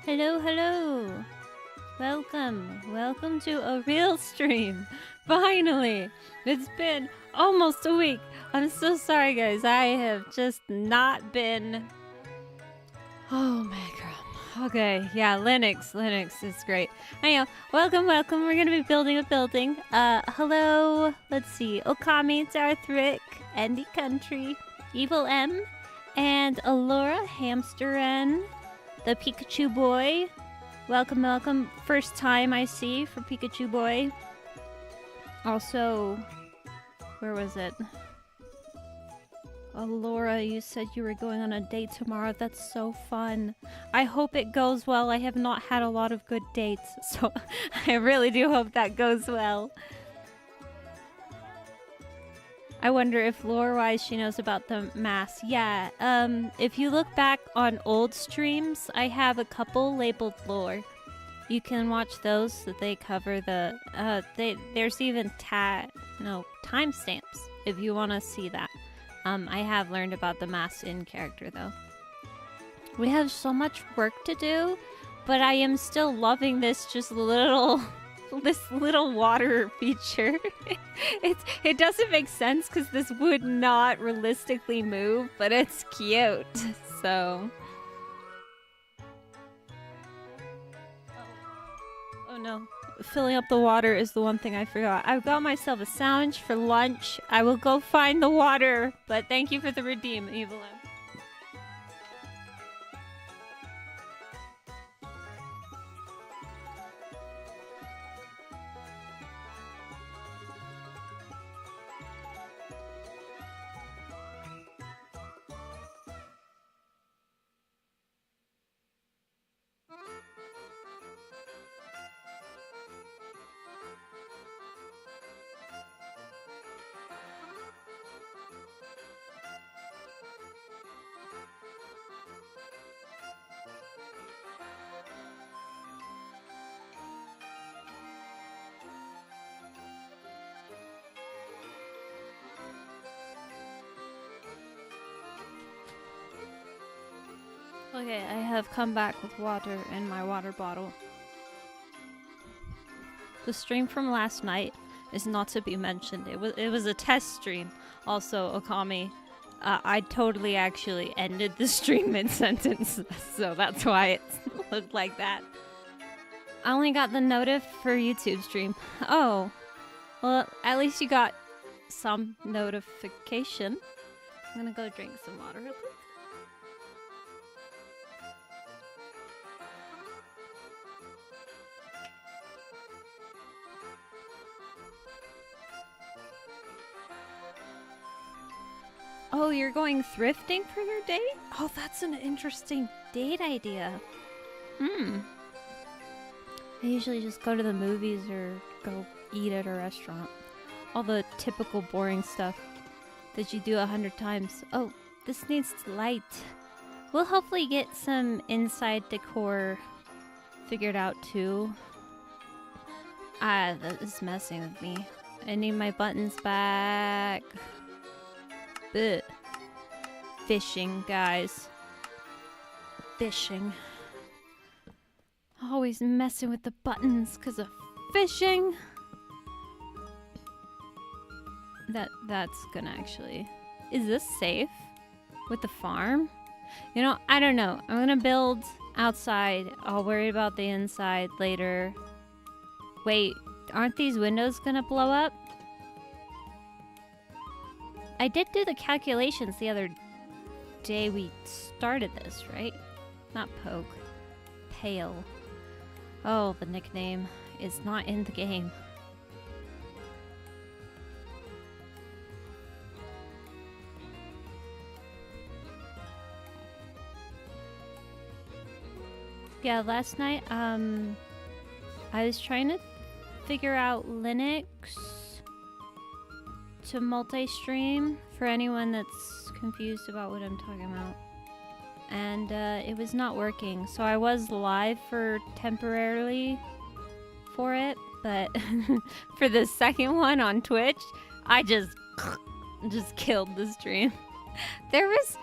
Hello, hello. Welcome to a real stream. Finally. It's been almost a week. I'm so sorry, guys. I have just not been... Oh my god. Okay, yeah, Linux is great. Anyhow, welcome. We're gonna be building a building. Hello. Let's see. Okami, Darthrick, Andy Country, Evil M, and Alora Hamsteren, the Pikachu Boy. Welcome. First time I see for Pikachu Boy. Also, where was it? Oh, Laura, you said you were going on a date tomorrow. That's so fun. I hope it goes well. I have not had a lot of good dates, so I really do hope that goes well. I wonder if lore-wise she knows about the mass. Yeah, if you look back on old streams, I have a couple labeled lore. You can watch those so they cover the, there's even timestamps if you want to see that. I have learned about the mass in character though. We have so much work to do, but I am still loving this little water feature. It doesn't make sense because this would not realistically move, but it's cute. So. Oh no. Filling up the water is the one thing I forgot. I've got myself a sandwich for lunch. I will go find the water, but thank you for the redeem, Evil M. Okay, I have come back with water in my water bottle. The stream from last night is not to be mentioned. It was a test stream. Also, Okami, I totally actually ended the stream mid-sentence, so that's why it looked like that. I only got the notif for YouTube stream. Oh, well, at least you got some notification. I'm gonna go drink some water real quick. Oh, you're going thrifting for your date? Oh, that's an interesting date idea. I usually just go to the movies or go eat at a restaurant. All the typical boring stuff that you do 100 times. Oh, this needs light. We'll hopefully get some inside decor figured out too. That is messing with me. I need my buttons back. Ugh. Fishing, guys. Fishing. Always messing with the buttons because of fishing. That's gonna actually... Is this safe? With the farm? You know, I don't know. I'm gonna build outside. I'll worry about the inside later. Wait, aren't these windows gonna blow up? I did do the calculations the other day we started this, right? Not Poke. Pale. Oh, the nickname is not in the game. Yeah, last night, I was trying to figure out Linux to multi-stream for anyone that's confused about what I'm talking about. And it was not working. So I was live for temporarily for it, but for the second one on Twitch, I just killed the stream. There was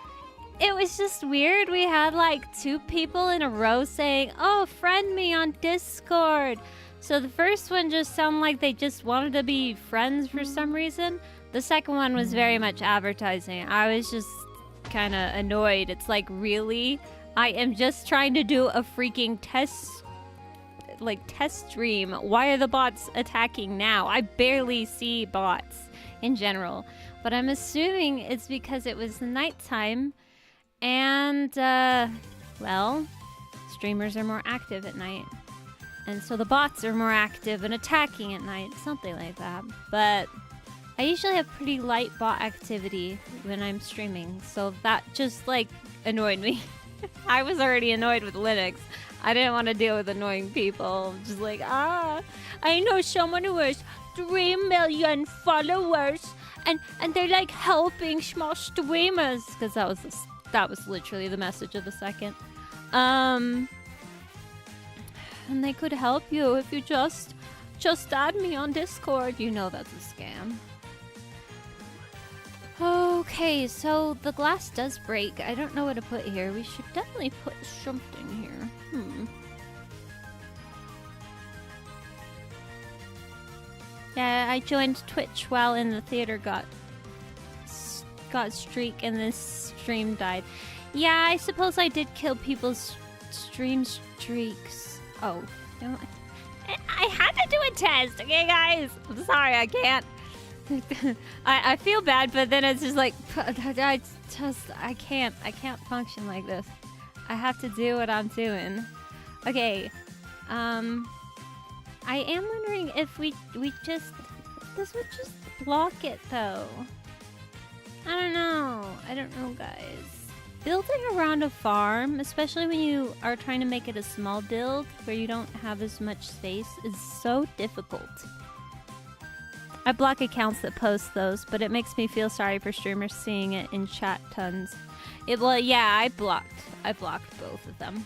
it was just weird. We had like 2 people in a row saying, "Oh, friend me on Discord." So the first one just sounded like they just wanted to be friends for some reason. The second one was very much advertising. I was just kind of annoyed. It's like, really? I am just trying to do a freaking test stream. Why are the bots attacking now? I barely see bots in general, but I'm assuming it's because it was nighttime and, well, streamers are more active at night. And so the bots are more active and attacking at night, something like that. But I usually have pretty light bot activity when I'm streaming, so that just, like, annoyed me. I was already annoyed with Linux. I didn't want to deal with annoying people. Just like, I know someone who has 3 million followers, and they're, like, helping small streamers. Because that was literally the message of the second. And they could help you if you just add me on Discord. You know that's a scam. Okay, so the glass does break. I don't know what to put here. We should definitely put something here. Yeah, I joined Twitch while in the theater got streak and this stream died. Yeah, I suppose I did kill people's stream streaks. Oh, I had to do a test, okay, guys? I'm sorry, I can't. I feel bad, but then it's just like, I can't function like this. I have to do what I'm doing. Okay, I am wondering if this would just block it, though. I don't know, guys. Building around a farm, especially when you are trying to make it a small build where you don't have as much space, is so difficult. I block accounts that post those, but it makes me feel sorry for streamers seeing it in chat tons. Yeah, I blocked both of them.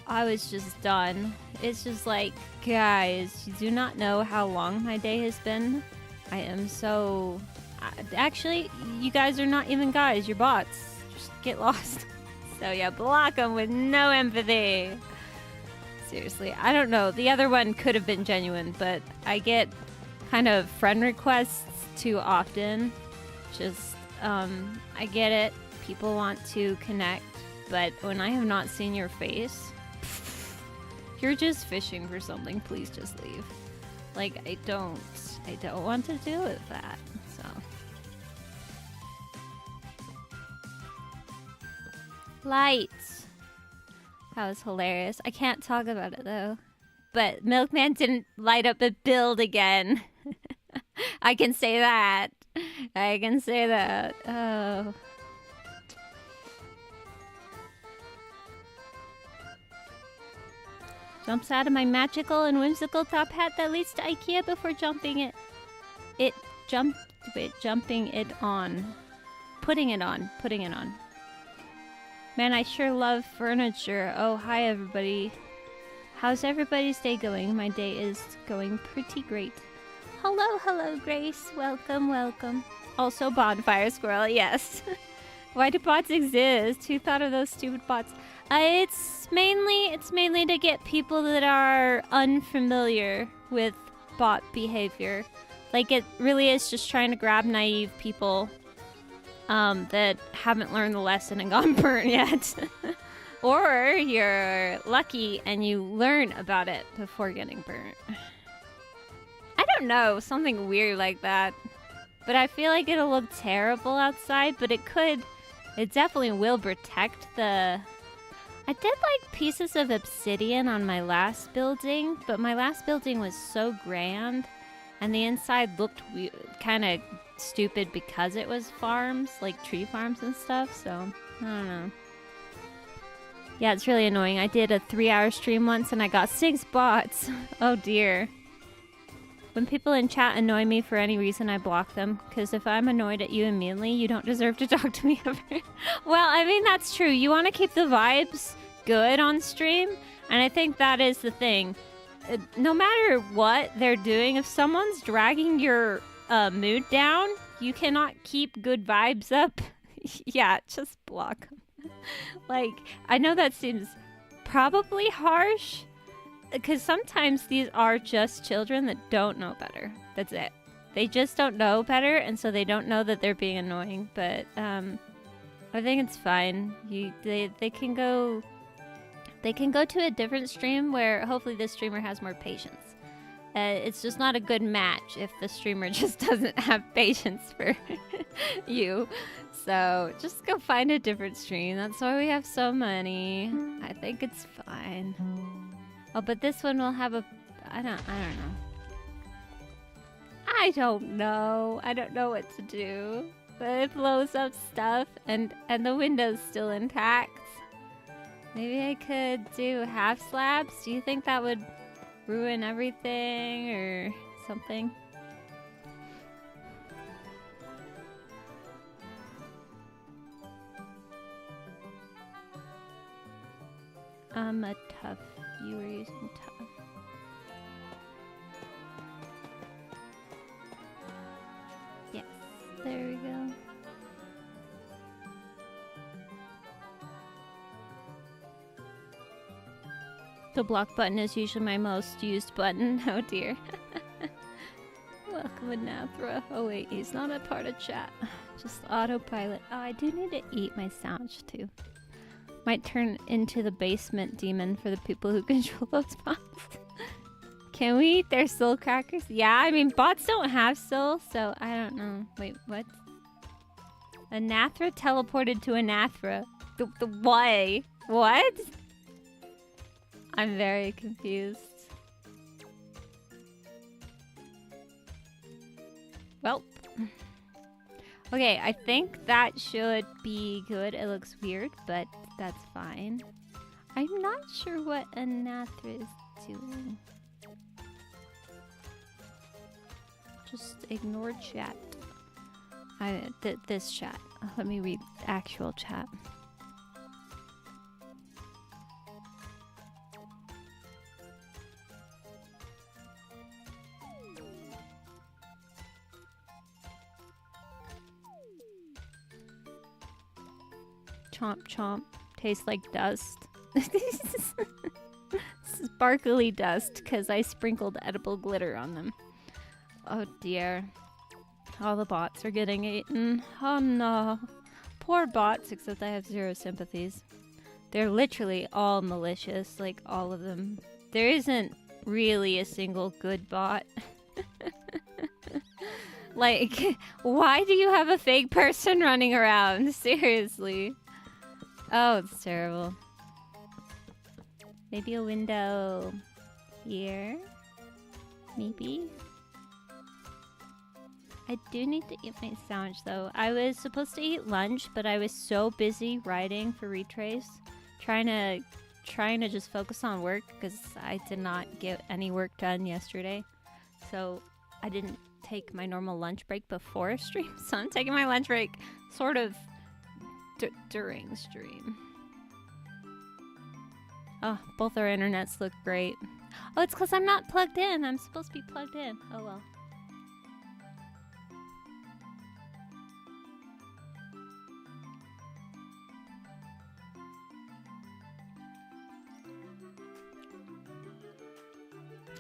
I was just done. It's just like, guys, you do not know how long my day has been. I am so... Actually, you guys are not even guys, you're bots. Just get lost. So yeah, block them with no empathy. Seriously, I don't know. The other one could have been genuine, but I get kind of friend requests too often. Just, I get it. People want to connect, but when I have not seen your face, you're just fishing for something. Please just leave. Like, I don't want to deal with that, so. Lights. That was hilarious. I can't talk about it, though. But Milkman didn't light up a build again. I can say that. I can say that. Oh. Jumps out of my magical and whimsical top hat that leads to IKEA before jumping it. Jumping it on. Putting it on. Man, I sure love furniture. Oh, hi everybody. How's everybody's day going? My day is going pretty great. Hello, Grace. Welcome. Also, bonfire squirrel, yes. Why do bots exist? Who thought of those stupid bots? It's mainly to get people that are unfamiliar with bot behavior. Like, it really is just trying to grab naive people that haven't learned the lesson and gone burnt yet. Or you're lucky and you learn about it before getting burnt. I don't know, something weird like that. But I feel like it'll look terrible outside, but it definitely will protect the... I did like pieces of obsidian on my last building, but my last building was so grand, and the inside looked kind of stupid because it was farms, like tree farms and stuff, so I don't know. Yeah, it's really annoying. I did a 3-hour stream once and I got 6 bots. Oh dear. When people in chat annoy me for any reason, I block them. Because if I'm annoyed at you immediately, you don't deserve to talk to me ever. Well, I mean, that's true. You want to keep the vibes good on stream. And I think that is the thing. No matter what they're doing, if someone's dragging your mood down, you cannot keep good vibes up. Yeah, just block them. Like, I know that seems probably harsh, because sometimes these are just children that don't know better. That's it. They just don't know better, and so they don't know that they're being annoying. But I think it's fine. They can go. They can go to a different stream where hopefully this streamer has more patience. It's just not a good match if the streamer just doesn't have patience for you. So just go find a different stream. That's why we have so many. I think it's fine. Oh, but this one will have a... I don't know. I don't know. I don't know what to do. But it blows up stuff and the window's still intact. Maybe I could do half slabs. Do you think that would ruin everything or something? A tough. You were using tough. Yes, there we go. The block button is usually my most used button. Oh dear. Welcome, Anathra. Oh wait, he's not a part of chat. Just autopilot. Oh, I do need to eat my sandwich too. Might turn into the basement demon for the people who control those bots. Can we eat their soul crackers? Yeah, I mean, bots don't have soul, so I don't know. Wait, what? Anathra teleported to Anathra. The why? What? I'm very confused. Well. Okay, I think that should be good. It looks weird, but that's fine. I'm not sure what Anathra is doing. Just ignore chat. This chat. Let me read actual chat. Chomp chomp. Tastes like dust. Sparkly dust, because I sprinkled edible glitter on them. Oh dear. All the bots are getting eaten. Oh no. Poor bots, except I have zero sympathies. They're literally all malicious, like all of them. There isn't really a single good bot. Like, why do you have a fake person running around? Seriously. Oh, it's terrible. Maybe a window here? Maybe? I do need to eat my sandwich though. I was supposed to eat lunch, but I was so busy writing for Retrace, trying to just focus on work because I did not get any work done yesterday. So I didn't take my normal lunch break before stream, so I'm taking my lunch break sort of during stream. Oh, both our internets look great. Oh, it's because I'm not plugged in. I'm supposed to be plugged in. Oh well.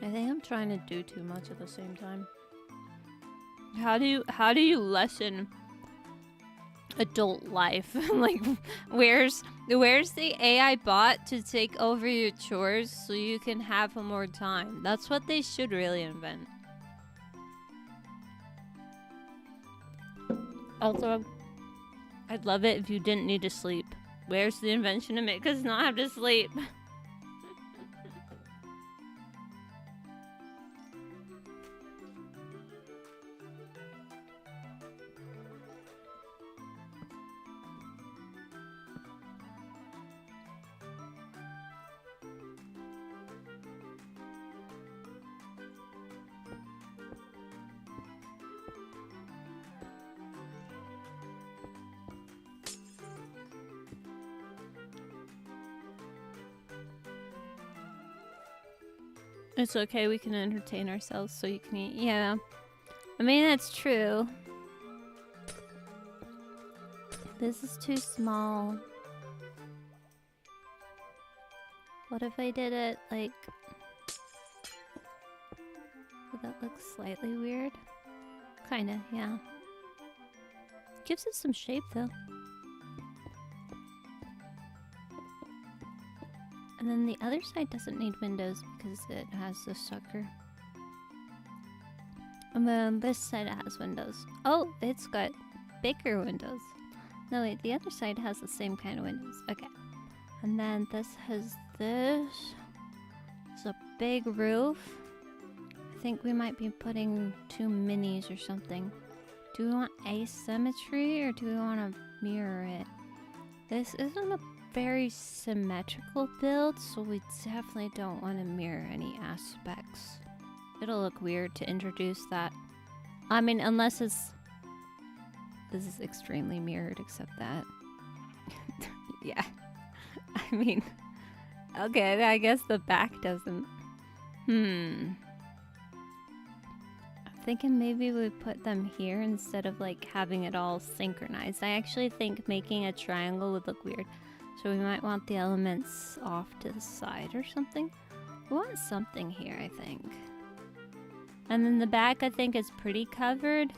I think I'm trying to do too much at the same time. How do you lessen adult life? Like, where's the AI bot to take over your chores so you can have more time? That's what they should really invent. Also, I'd love it if you didn't need to sleep. Where's the invention to make us not have to sleep? It's okay, we can entertain ourselves so you can eat. Yeah. I mean, that's true. This is too small. What if I did it like... Would that look slightly weird? Kinda, yeah. Gives it some shape though. And then the other side doesn't need windows because it has the sucker. And then this side has windows. Oh, it's got bigger windows. No wait, the other side has the same kind of windows. Okay. And then this has this. It's a big roof. I think we might be putting 2 minis or something. Do we want asymmetry or do we want to mirror it? This isn't a very symmetrical build, so we definitely don't want to mirror any aspects. It'll look weird to introduce that. I mean, unless it's... This is extremely mirrored, except that. Yeah. I mean... Okay, I guess the back doesn't... I'm thinking maybe we put them here instead of like having it all synchronized. I actually think making a triangle would look weird. So we might want the elements off to the side or something. We want something here, I think. And then the back, I think, is pretty covered.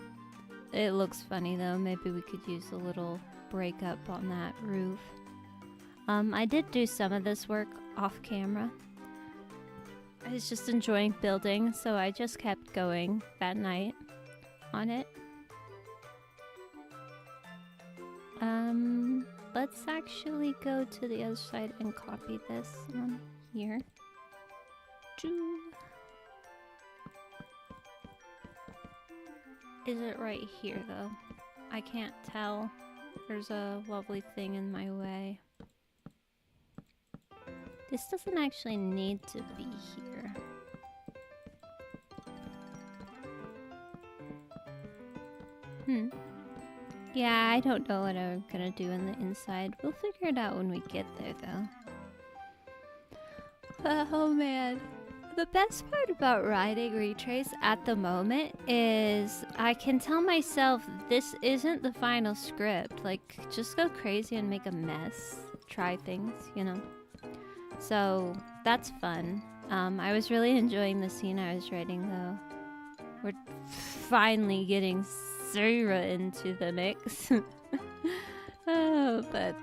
It looks funny, though. Maybe we could use a little breakup on that roof. I did do some of this work off camera. I was just enjoying building, so I just kept going that night on it. Let's actually go to the other side and copy this on here. Is it right here, though? I can't tell. There's a lovely thing in my way. This doesn't actually need to be here. Yeah, I don't know what I'm gonna do in the inside. We'll figure it out when we get there, though. Oh, man. The best part about writing Retrace at the moment is I can tell myself this isn't the final script. Like, just go crazy and make a mess. Try things, you know? So, that's fun. I was really enjoying the scene I was writing, though. We're finally getting Sarah into the mix. But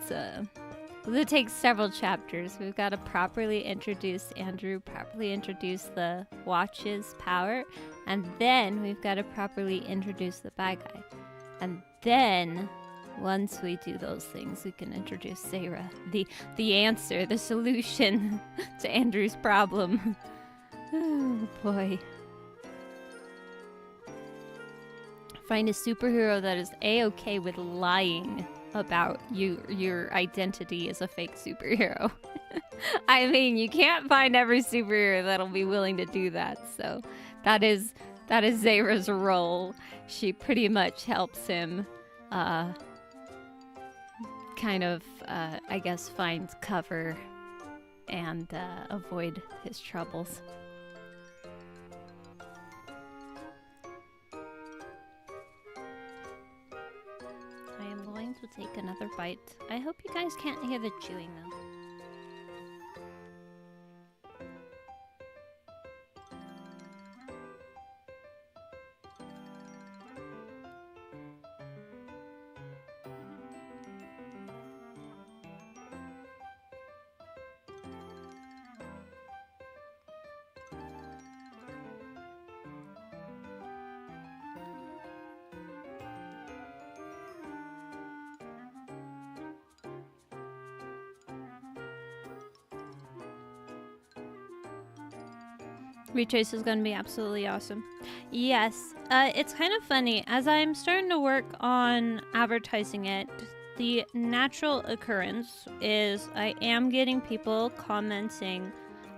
it takes several chapters. We've got to properly introduce Andrew, properly introduce the watch's power, and then we've got to properly introduce the bad guy. And then, once we do those things, we can introduce Sarah, the answer, the solution to Andrew's problem. Oh boy. Find a superhero that is A-okay with lying about your identity as a fake superhero. I mean, you can't find every superhero that'll be willing to do that, so that is Zara's role. She pretty much helps him kind of I guess find cover and avoid his troubles. To take another bite. I hope you guys can't hear the chewing though. Retrace is going to be absolutely awesome. Yes, it's kind of funny. As I'm starting to work on advertising it, the natural occurrence is I am getting people commenting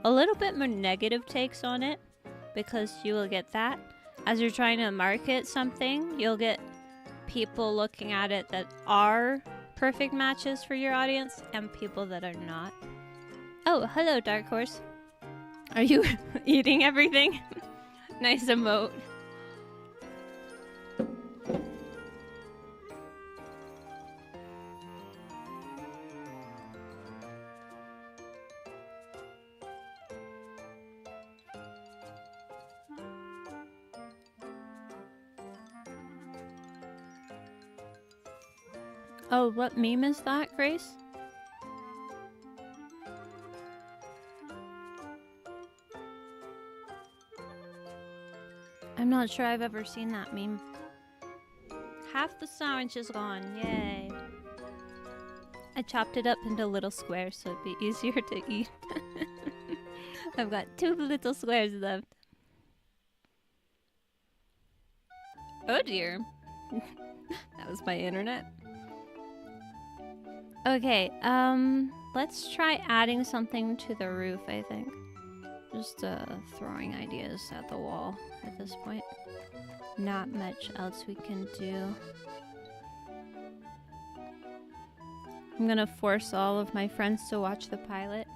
a little bit more negative takes on it, because you will get that. As you're trying to market something, you'll get people looking at it that are perfect matches for your audience and people that are not. Oh, hello, Dark Horse. Are you eating everything? Nice emote. Oh, what meme is that, Grace? I'm not sure I've ever seen that meme. Half the sandwich is gone, yay. I chopped it up into little squares so it'd be easier to eat. I've got 2 little squares left. Oh dear. That was my internet. Okay, let's try adding something to the roof, I think. Just throwing ideas at the wall at this point. Not much else we can do. I'm gonna force all of my friends to watch the pilot.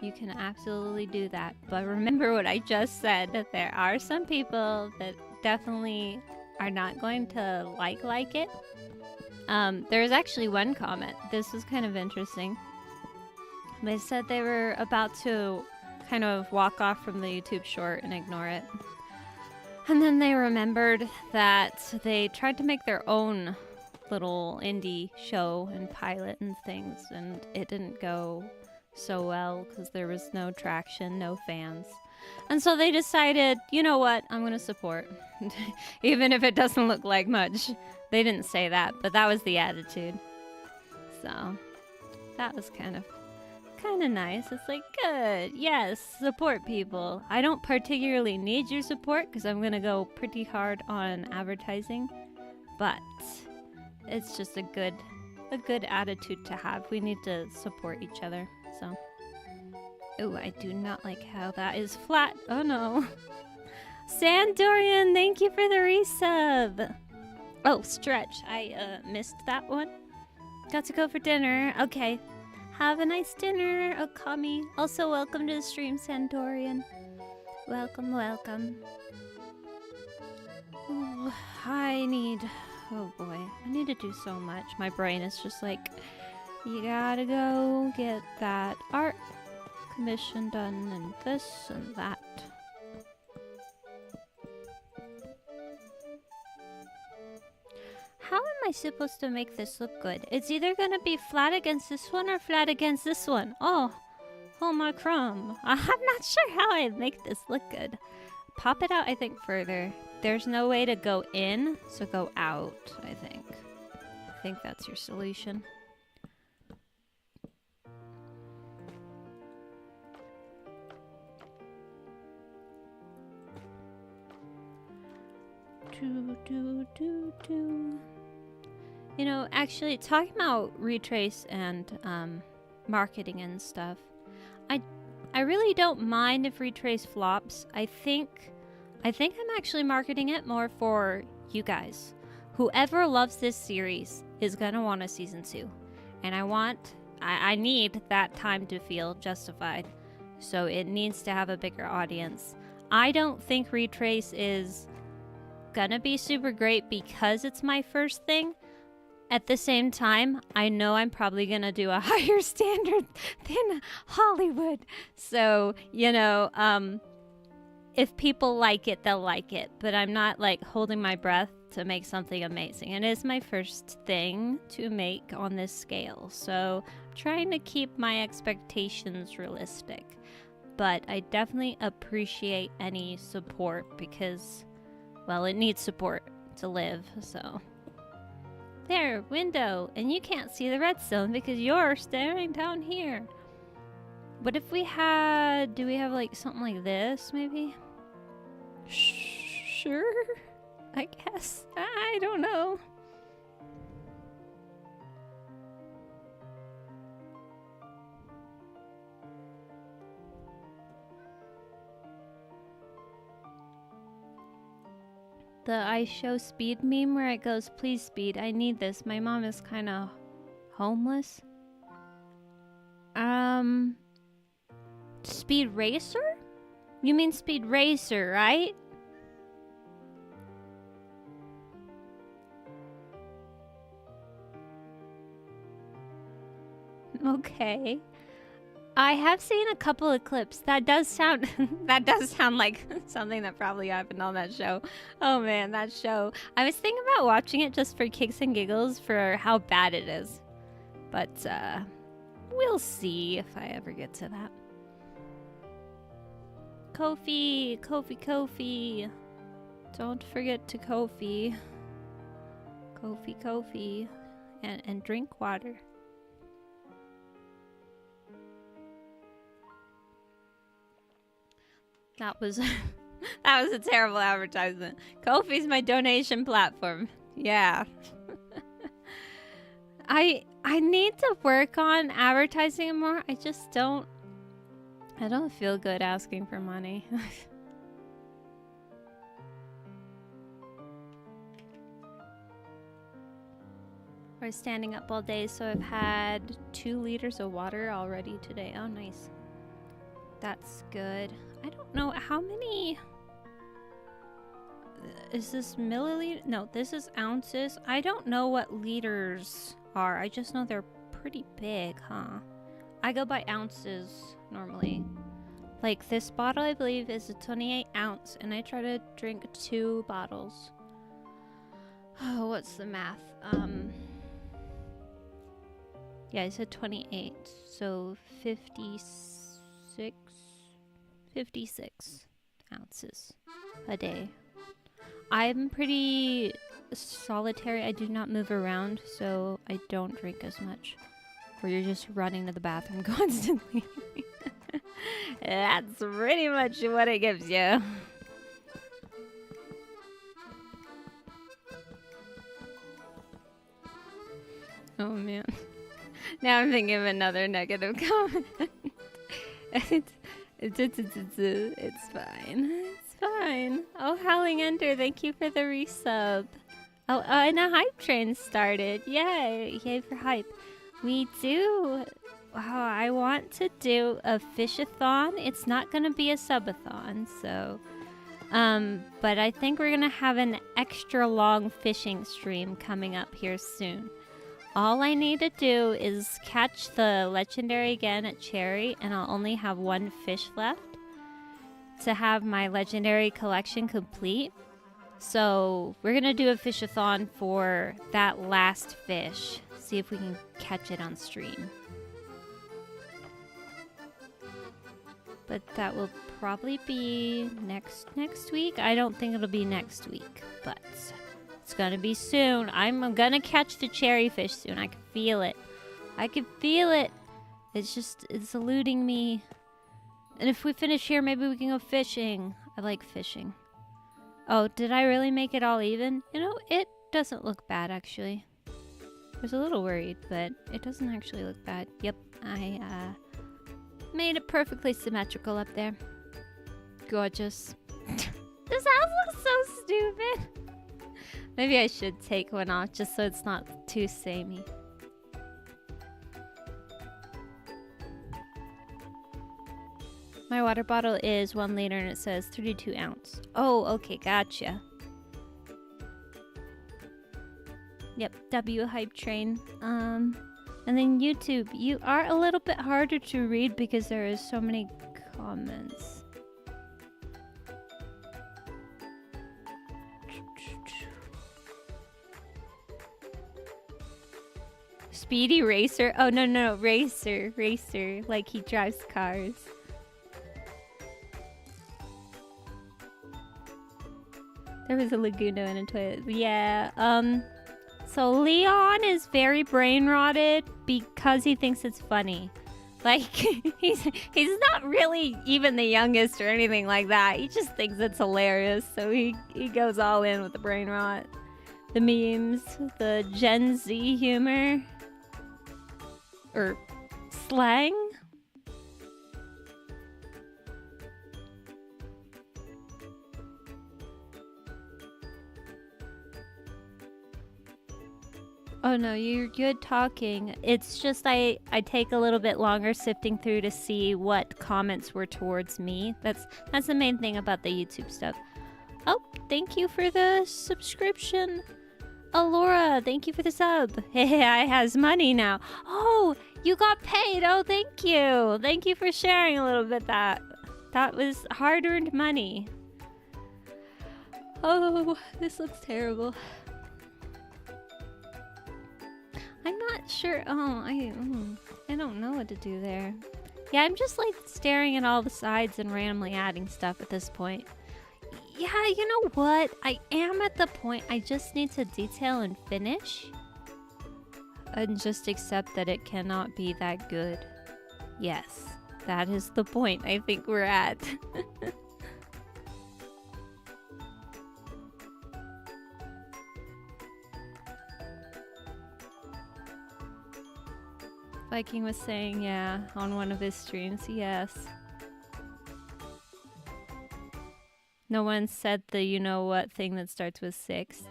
You can absolutely do that. But remember what I just said, that there are some people that definitely are not going to like it. There's actually one comment. This was kind of interesting. They said they were about to kind of walk off from the YouTube short and ignore it. And then they remembered that they tried to make their own little indie show and pilot and things, and it didn't go so well because there was no traction, no fans. And so they decided, you know what, I'm going to support. Even if it doesn't look like much. They didn't say that, but that was the attitude. So that was kind of nice. It's like, good, yes, support people. I don't particularly need your support because I'm going to go pretty hard on advertising, but it's just a good attitude to have. We need to support each other, so. Oh, I do not like how that is flat. Oh no. Sandorian, thank you for the resub. Oh, Stretch, I missed that one. Got to go for dinner. Okay. Have a nice dinner, Okami. Also, welcome to the stream, Sandorian. Welcome, welcome. Ooh, oh boy, I need to do so much. My brain is just like, you gotta go get that art commission done and this and that. How am I supposed to make this look good? It's either gonna be flat against this one or flat against this one. Oh my crumb. I'm not sure how I make this look good. Pop it out, I think, further. There's no way to go in, so go out, I think. I think that's your solution. You know, actually, talking about Retrace and marketing and stuff, I really don't mind if Retrace flops. I think I'm actually marketing it more for you guys. Whoever loves this series is gonna want a season 2, and I need that time to feel justified. So it needs to have a bigger audience. I don't think Retrace is gonna be super great because it's my first thing. At the same time, I know I'm probably gonna do a higher standard than Hollywood. So, you know, if people like it, they'll like it. But I'm not like holding my breath to make something amazing. It is my first thing to make on this scale. So I'm trying to keep my expectations realistic. But I definitely appreciate any support because, well, it needs support to live, so. There, window, and you can't see the redstone because you're staring down here. What if we had, do we have like something like this, maybe? Sure, I guess. I don't know. The I show speed meme where it goes, please speed, I need this. My mom is kind of homeless. Speed racer? You mean speed racer, right? Okay. I have seen a couple of clips. That does sound like something that probably happened on that show. Oh man, that show. I was thinking about watching it just for kicks and giggles for how bad it is. But we'll see if I ever get to that. Ko-fi, Ko-fi, Ko-fi. Don't forget to Ko-fi. Ko-fi, Ko-fi. And drink water. That was that was a terrible advertisement. Ko-fi's my donation platform. Yeah. I need to work on advertising it more. I just don't feel good asking for money. We're standing up all day, so I've had 2 liters of water already today. Oh, nice. That's good. I don't know how many... Is this milliliter? No, this is ounces. I don't know what liters are. I just know they're pretty big, huh? I go by ounces normally. Like this bottle, I believe, is a 28 ounce, and I try to drink 2 bottles. Oh, what's the math? Yeah, I said 28, so 56 ounces a day. I'm pretty solitary. I do not move around, so I don't drink as much. Or you're just running to the bathroom constantly. That's pretty much what it gives you. Oh man. Now I'm thinking of another negative comment. It's fine. It's fine. Oh, Howling Ender, thank you for the resub. Oh, and a hype train started. Yay. Yay for hype. We do... Wow, I want to do a fish-a-thon. It's not going to be a subathon, so... but I think we're going to have an extra long fishing stream coming up here soon. All I need to do is catch the legendary again at Cherry, and I'll only have 1 fish left to have my legendary collection complete. So we're gonna do a fish-a-thon for that last fish. See if we can catch it on stream. But that will probably be next week. I don't think it'll be next week, but it's gonna be soon. I'm gonna catch the cherry fish soon. I can feel it. I can feel it. It's eluding me. And if we finish here, maybe we can go fishing. I like fishing. Oh, did I really make it all even? You know, it doesn't look bad, actually. I was a little worried, but it doesn't actually look bad. Yep, I made it perfectly symmetrical up there. Gorgeous. This house looks so stupid. Maybe I should take one off just so it's not too samey. My water bottle is 1 liter and it says 32 ounce. Oh, okay, gotcha. Yep, W hype train. And then YouTube, you are a little bit harder to read because there is so many comments. Speedy Racer? Oh, no, Racer. Like he drives cars. There was a Laguna and a toilet. Yeah, so Leon is very brain rotted because he thinks it's funny. Like, he's not really even the youngest or anything like that. He just thinks it's hilarious, so he goes all in with the brain rot. The memes, the Gen Z humor. Or slang? Oh no, you're good talking. It's just I take a little bit longer sifting through to see what comments were towards me. That's the main thing about the YouTube stuff. Oh, thank you for the subscription. Alora, thank you for the sub. Hey, I has money now. Oh, you got paid. Oh, thank you. Thank you for sharing a little bit that. That was hard-earned money. Oh, this looks terrible. I'm not sure. Oh, I don't know what to do there. Yeah, I'm just like staring at all the sides and randomly adding stuff at this point. Yeah, you know what? I am at the point I just need to detail and finish. And just accept that it cannot be that good. Yes, that is the point I think we're at. Viking was saying, yeah, on one of his streams, yes. No one said the you-know-what thing that starts with 6.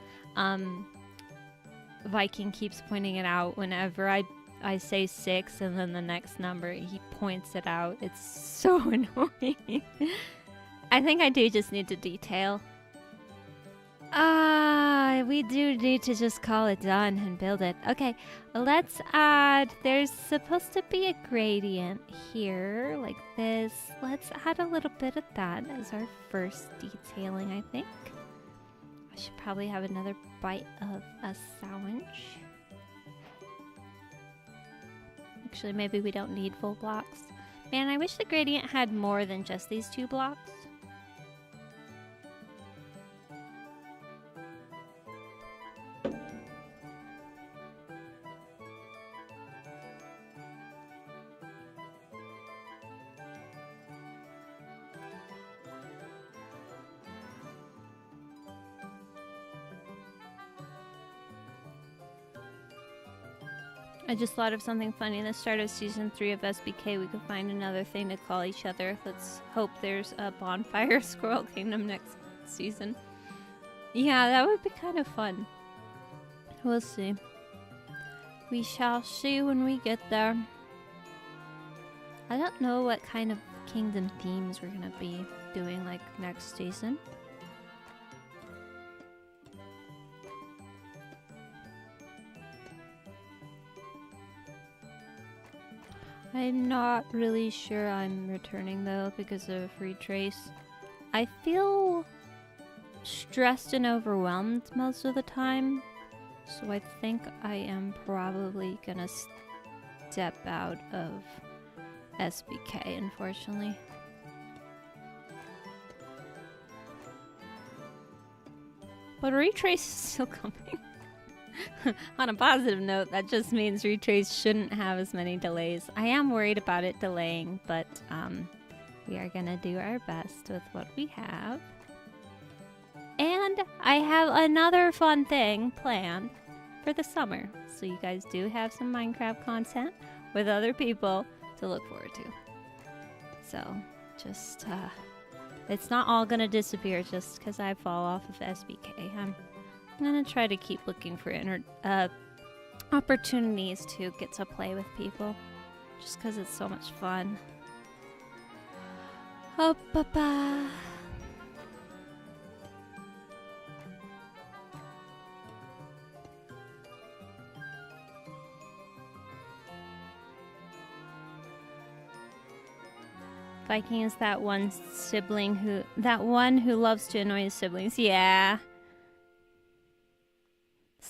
Viking keeps pointing it out whenever I say 6 and then the next number, he points it out. It's so annoying. I think I do just need to detail. We do need to just call it done and build it. Okay, let's add, there's supposed to be a gradient here, like this. Let's add a little bit of that as our first detailing, I think. I should probably have another bite of a sandwich. Actually, maybe we don't need full blocks. Man, I wish the gradient had more than just these 2 blocks. I just thought of something funny. In the start of season 3 of SBK, we could find another thing to call each other. Let's hope there's a bonfire Squirrel Kingdom next season. Yeah, that would be kind of fun. We'll see. We shall see when we get there. I don't know what kind of kingdom themes we're gonna be doing like next season. I'm not really sure I'm returning though because of retrace. I feel stressed and overwhelmed most of the time, so I think I am probably gonna step out of SBK, unfortunately. But retrace is still coming. On a positive note, that just means retrace shouldn't have as many delays. I am worried about it delaying, but we are gonna do our best with what we have. And I have another fun thing planned for the summer. So you guys do have some Minecraft content with other people to look forward to. So just, it's not all gonna disappear just because I fall off of SBK. I'm gonna try to keep looking for opportunities to get to play with people, just because it's so much fun. Oh, papa. Viking is that one who loves to annoy his siblings. Yeah.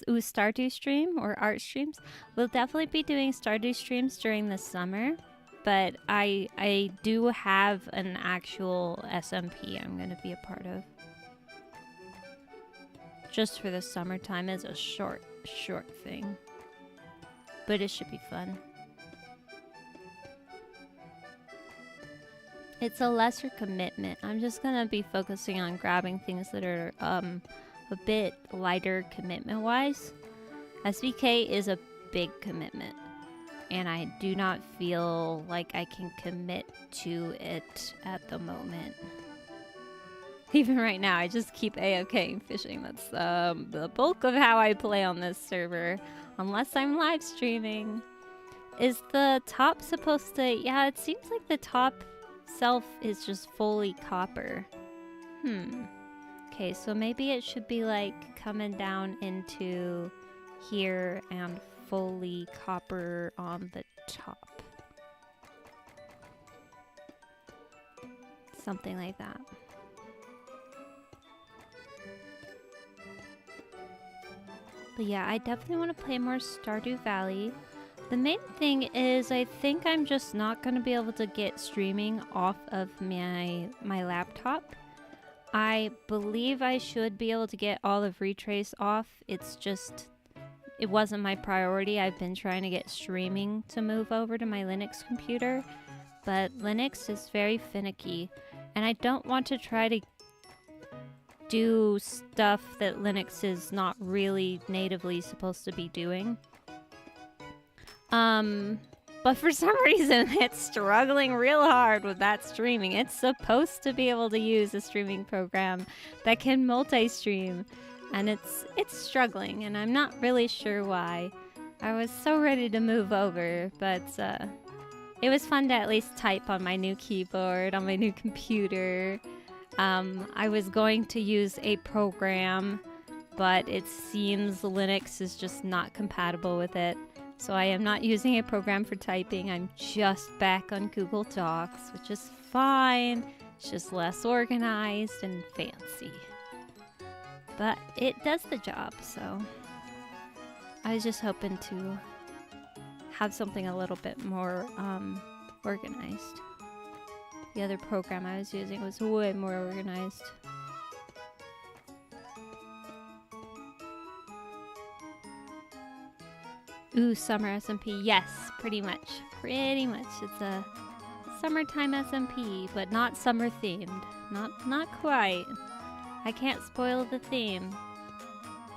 Ooh, Stardew stream or art streams. We'll definitely be doing Stardew streams during the summer, but I do have an actual SMP I'm going to be a part of. Just for the summertime as a short thing. But it should be fun. It's a lesser commitment. I'm just going to be focusing on grabbing things that are a bit lighter commitment-wise. SBK is a big commitment, and I do not feel like I can commit to it at the moment. Even right now, I just keep AFKing fishing. That's the bulk of how I play on this server, unless I'm live streaming. Is the top supposed to... Yeah, it seems like the top self is just fully copper. Okay, so maybe it should be like coming down into here and fully copper on the top. Something like that. But yeah, I definitely want to play more Stardew Valley. The main thing is I think I'm just not going to be able to get streaming off of my laptop. I believe I should be able to get all of Retrace off. It's just, it wasn't my priority. I've been trying to get streaming to move over to my Linux computer, but Linux is very finicky, and I don't want to try to do stuff that Linux is not really natively supposed to be doing. But for some reason, it's struggling real hard with that streaming. It's supposed to be able to use a streaming program that can multi-stream, and it's struggling, and I'm not really sure why. I was so ready to move over, but it was fun to at least type on my new keyboard, on my new computer. I was going to use a program, but it seems Linux is just not compatible with it. So I am not using a program for typing. I'm just back on Google Docs, which is fine. It's just less organized and fancy. But it does the job, so I was just hoping to have something a little bit more organized. The other program I was using was way more organized. Ooh, summer SMP. Yes, pretty much. Pretty much. It's a summertime SMP, but not summer themed. Not quite. I can't spoil the theme.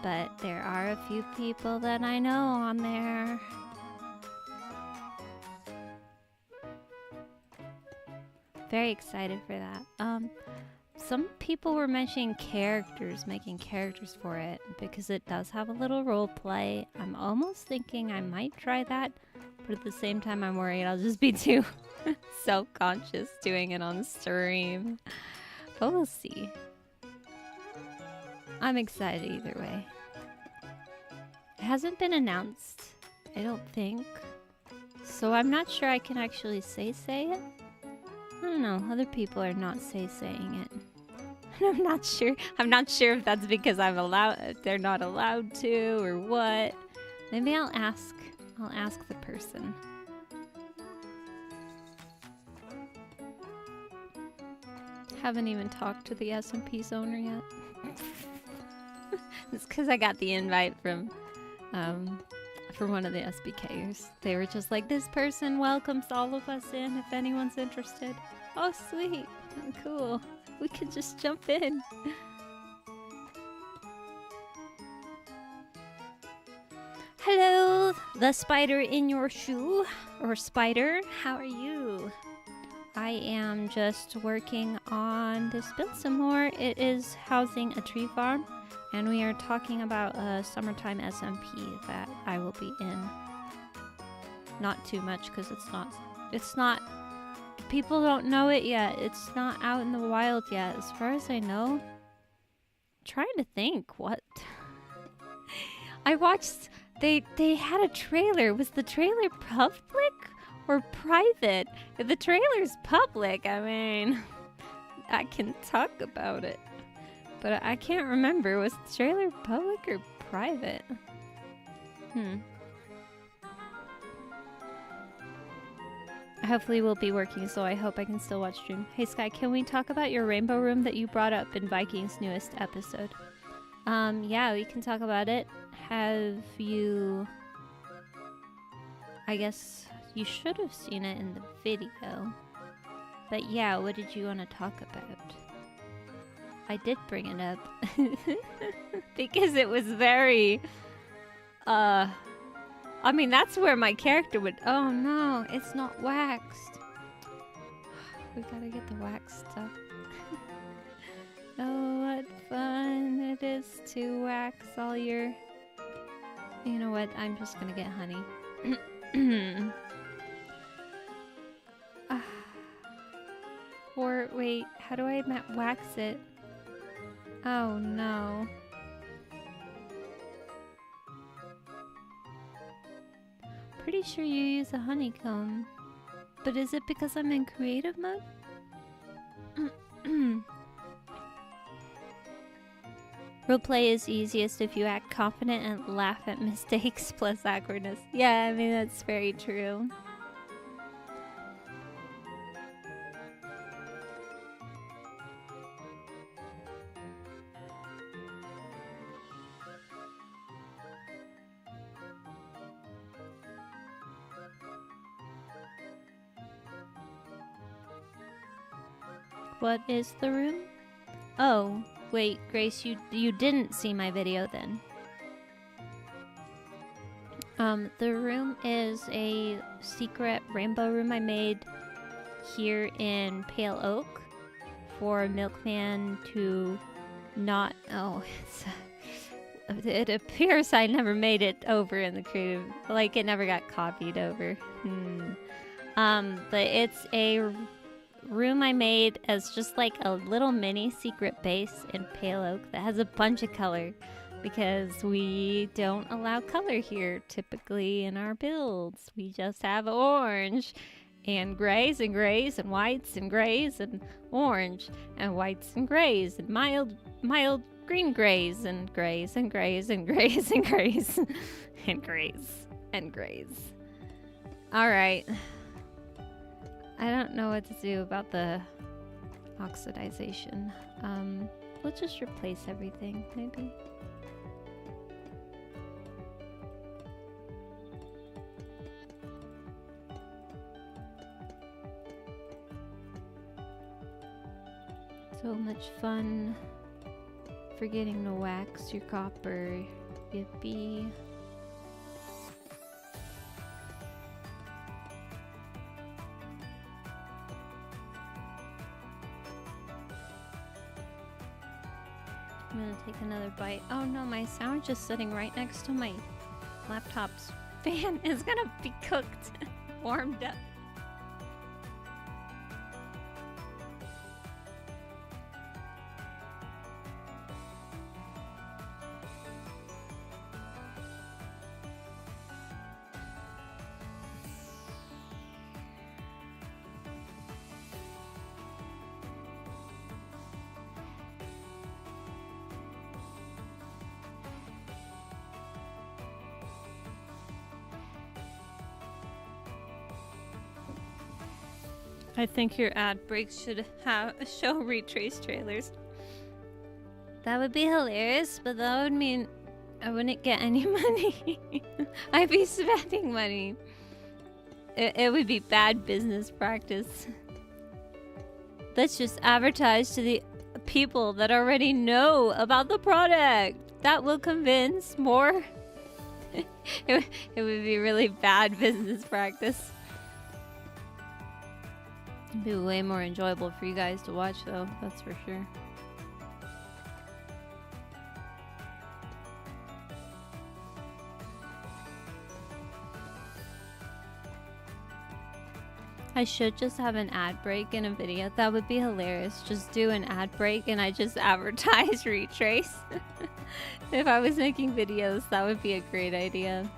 But there are a few people that I know on there. Very excited for that. Some people were mentioning characters, making characters for it, because it does have a little role play. I'm almost thinking I might try that, but at the same time I'm worried I'll just be too self-conscious doing it on stream. But we'll see. I'm excited either way. It hasn't been announced, I don't think. So I'm not sure I can actually say it. I don't know, other people are not saying it. I'm not sure if that's because they're not allowed to or what. Maybe I'll ask the person. Haven't even talked to the SMP's owner yet. It's because I got the invite from one of the SBKers. They were just like, this person welcomes all of us in if anyone's interested. Oh, sweet. Cool. We could just jump in. Hello, the spider in your shoe. Or spider, how are you? I am just working on this build some more. It is housing a tree farm. And we are talking about a summertime SMP that I will be in. Not too much because it's not, people don't know it yet. It's not out in the wild yet. As far as I know, I'm trying to think what. I watched, they had a trailer. Was the trailer public or private? If the trailer's public, I mean, I can talk about it. But I can't remember. Was the trailer public or private? Hopefully we'll be working, so I hope I can still watch stream. Hey Sky, can we talk about your rainbow room that you brought up in Viking's newest episode? Yeah, we can talk about it. Have you... I guess you should have seen it in the video. But yeah, what did you want to talk about? I did bring it up. Because it was very... I mean, that's where my character would... Oh no, it's not waxed. We gotta get the wax stuff. Oh, what fun it is to wax all your... You know what? I'm just gonna get honey. Or, wait, how do I wax it? Oh no. Pretty sure you use a honeycomb. But is it because I'm in creative mode? Roleplay is easiest if you act confident and laugh at mistakes plus awkwardness. Yeah, I mean, that's very true. What is the room? Oh, wait, Grace, you didn't see my video then. The room is a secret rainbow room I made here in Pale Oak for Milkman to not... Oh, it appears I never made it over in the creative... Like, it never got copied over. But it's a room I made as just like a little mini secret base in Pale Oak that has a bunch of color because we don't allow color here typically in our builds. We just have orange and grays and grays and whites and grays and orange and whites and grays and mild green grays and grays and grays and grays and grays and grays and grays. All right. I don't know what to do about the oxidization. We'll just replace everything, maybe. So much fun forgetting to wax your copper. Yippee. I'm gonna take another bite. Oh no, my sandwich is sitting right next to my laptop's fan. It's gonna be cooked, warmed up. I think your ad breaks should show retrace trailers. That would be hilarious, but that would mean I wouldn't get any money. I'd be spending money. It would be bad business practice. Let's just advertise to the people that already know about the product. That will convince more. It would be really bad business practice. It'd be way more enjoyable for you guys to watch though, that's for sure. I should just have an ad break in a video. That would be hilarious. Just do an ad break and I just advertise Retrace. If I was making videos, that would be a great idea.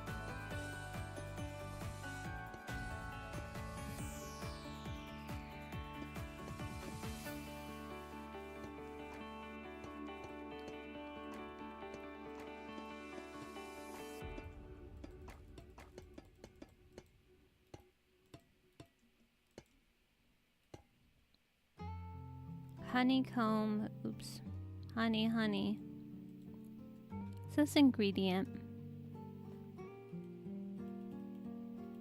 Honeycomb, oops, honey. It's this ingredient.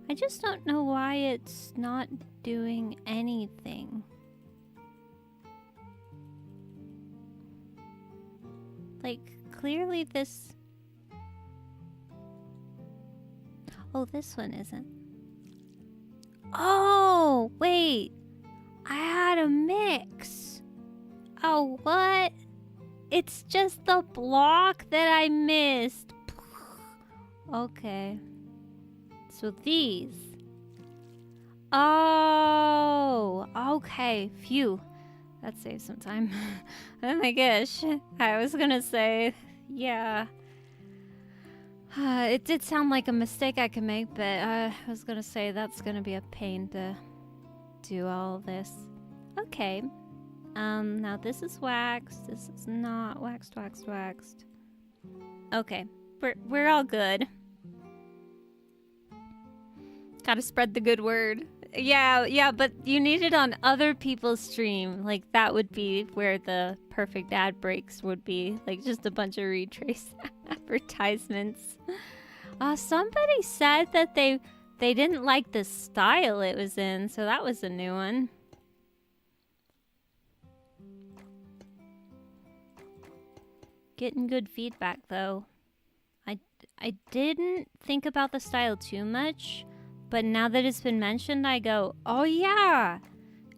I just don't know why it's not doing anything. Like, clearly this... Oh, this one isn't. Oh, wait. I had a mix. Oh, what? It's just the block that I missed. Okay. So these. Oh, okay. Phew. That saves some time. Oh my gosh. I was gonna say, yeah. It did sound like a mistake I could make, but I was gonna say that's gonna be a pain to do all this. Okay. Now this is waxed. This is not waxed. Okay, we're all good. Gotta spread the good word. Yeah, but you need it on other people's stream. Like, that would be where the perfect ad breaks would be. Like, just a bunch of retrace advertisements. Somebody said that they didn't like the style it was in, so that was a new one. Getting good feedback, though. I didn't think about the style too much, but now that it's been mentioned, I go, oh yeah!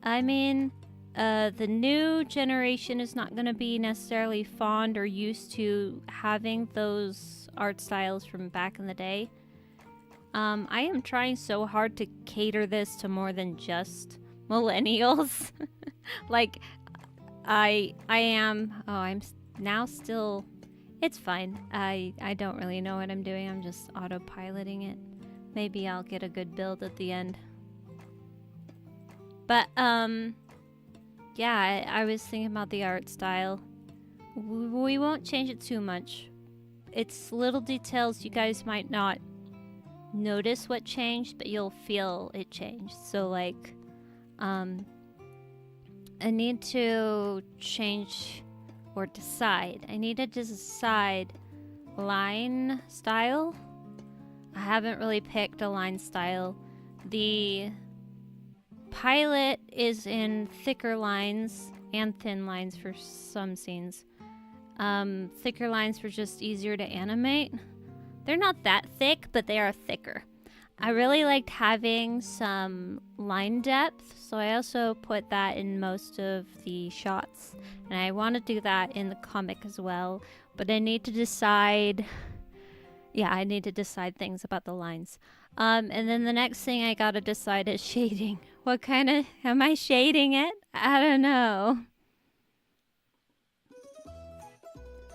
I mean, the new generation is not going to be necessarily fond or used to having those art styles from back in the day. I am trying so hard to cater this to more than just millennials. Like, I am... Oh, I'm now still... It's fine. I don't really know what I'm doing. I'm just autopiloting it. Maybe I'll get a good build at the end. But, yeah, I was thinking about the art style. We won't change it too much. It's little details you guys might not notice what changed, but you'll feel it changed. So, like, I need to change... or decide. I need to decide line style. I haven't really picked a line style. The pilot is in thicker lines and thin lines for some scenes. Thicker lines were just easier to animate. They're not that thick, but they are thicker. I really liked having some line depth, so I also put that in most of the shots. And I want to do that in the comic as well, but I need to decide... Yeah, I need to decide things about the lines. And then the next thing I gotta decide is shading. What kind of... Am I shading it? I don't know.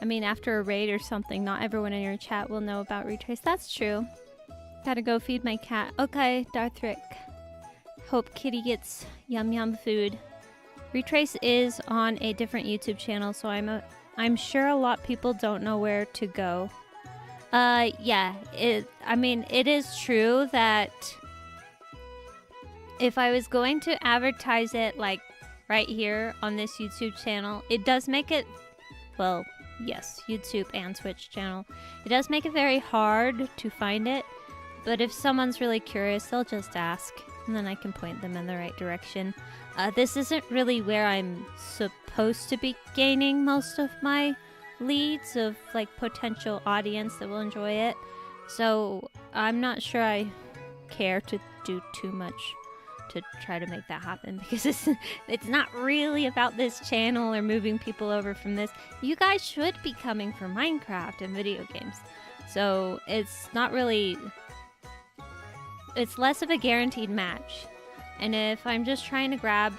I mean, after a raid or something, not everyone in your chat will know about Retrace. That's true. Gotta go feed my cat. Okay, Darthrick. Hope Kitty gets yum food. Retrace is on a different YouTube channel, so I'm sure a lot of people don't know where to go. Yeah, I mean, it is true that if I was going to advertise it, like, right here on this YouTube channel, it does make it, well, yes, YouTube and Twitch channel. It does make it very hard to find it. But if someone's really curious, they'll just ask, and then I can point them in the right direction. This isn't really where I'm supposed to be gaining most of my leads of, like, potential audience that will enjoy it. So I'm not sure I care to do too much to try to make that happen, because it's not really about this channel or moving people over from this. You guys should be coming for Minecraft and video games. So it's not really... It's less of a guaranteed match. And if I'm just trying to grab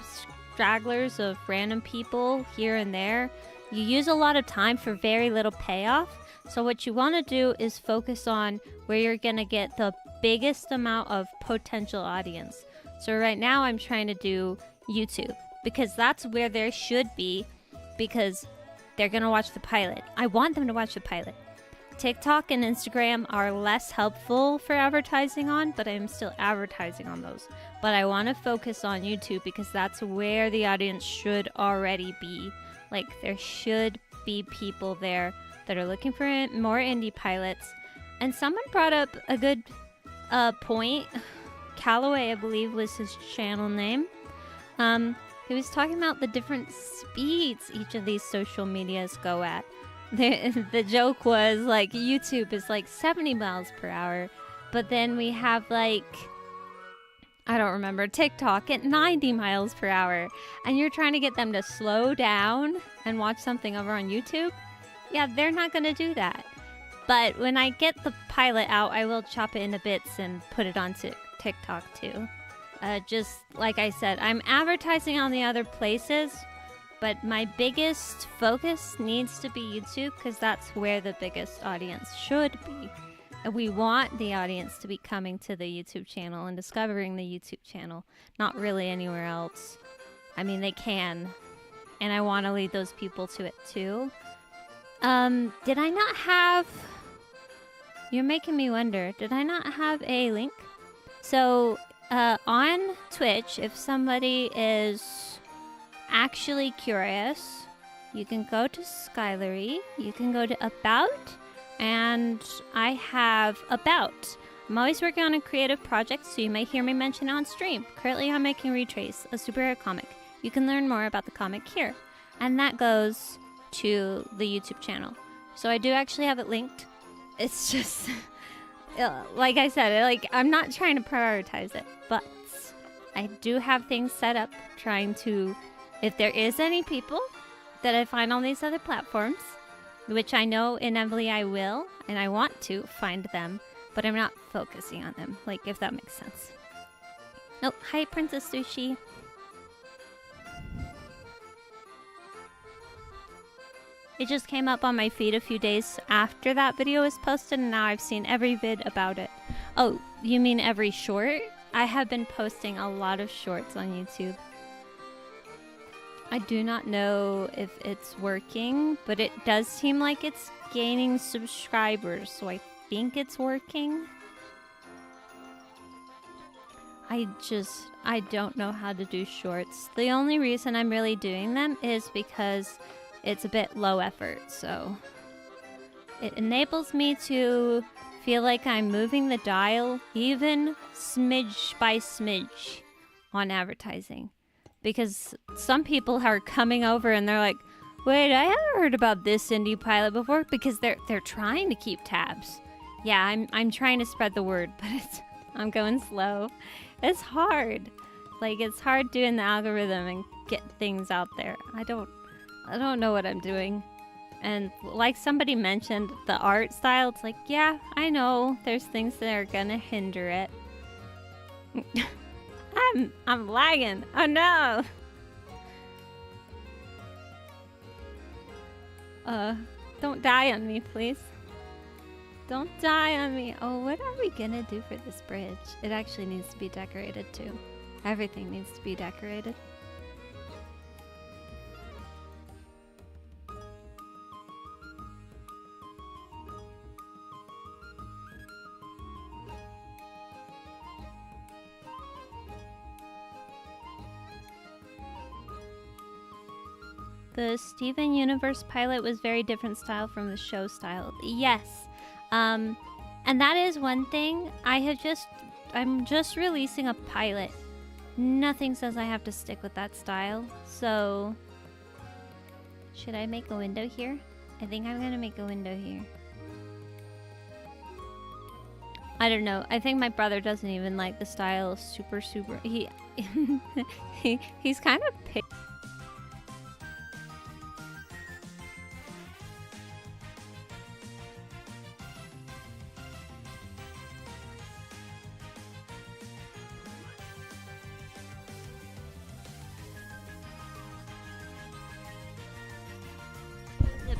stragglers of random people here and there, you use a lot of time for very little payoff. So what you want to do is focus on where you're going to get the biggest amount of potential audience. So right now I'm trying to do YouTube, because that's where there should be, because they're going to watch the pilot. I want them to watch the pilot. TikTok and Instagram are less helpful for advertising on, but I'm still advertising on those. But I want to focus on YouTube, because that's where the audience should already be. Like, there should be people there that are looking for more indie pilots. And someone brought up a good point. Callaway, I believe, was his channel name. He was talking about the different speeds each of these social medias go at. The joke was, like, YouTube is like 70 miles per hour, but then we have, like, I don't remember, TikTok at 90 miles per hour, and you're trying to get them to slow down and watch something over on YouTube? Yeah, they're not going to do that. But when I get the pilot out, I will chop it into bits and put it onto TikTok too. Just like I said, I'm advertising on the other places, but my biggest focus needs to be YouTube, because that's where the biggest audience should be. And we want the audience to be coming to the YouTube channel and discovering the YouTube channel, not really anywhere else. I mean, they can, and I want to lead those people to it too. Did I not have... You're making me wonder. Did I not have a link? So, on Twitch, if somebody is actually curious, you can go to Skylery, you can go to About, and I have About. I'm always working on a creative project, so you may hear me mention it on stream. Currently, I'm making Retrace, a superhero comic. You can learn more about the comic here. And that goes to the YouTube channel. So I do actually have it linked. It's just, like I said, I'm not trying to prioritize it, but I do have things set up trying to, if there is any people that I find on these other platforms, which I know inevitably I will, and I want to find them, but I'm not focusing on them, if that makes sense. Oh, hi, Princess Sushi. It just came up on my feed a few days after that video was posted, and now I've seen every vid about it. Oh, you mean every short? I have been posting a lot of shorts on YouTube. I do not know if it's working, but it does seem like it's gaining subscribers, so I think it's working. I don't know how to do shorts. The only reason I'm really doing them is because it's a bit low effort, so it enables me to feel like I'm moving the dial even smidge by smidge on advertising. Because some people are coming over and they're like, wait, I haven't heard about this indie pilot before, because they're trying to keep tabs. Yeah, I'm trying to spread the word, but I'm going slow. It's hard. It's hard doing the algorithm and get things out there. I don't know what I'm doing. And like somebody mentioned, the art style, it's like, yeah, I know there's things that are gonna hinder it. I'm lagging. Oh no. Don't die on me, please. Don't die on me. Oh, what are we gonna do for this bridge? It actually needs to be decorated too. Everything needs to be decorated. The Steven Universe pilot was very different style from the show style. Yes. And that is one thing. I'm just releasing a pilot. Nothing says I have to stick with that style. So, should I make a window here? I think I'm gonna make a window here. I don't know. I think my brother doesn't even like the style super. He's kind of picky.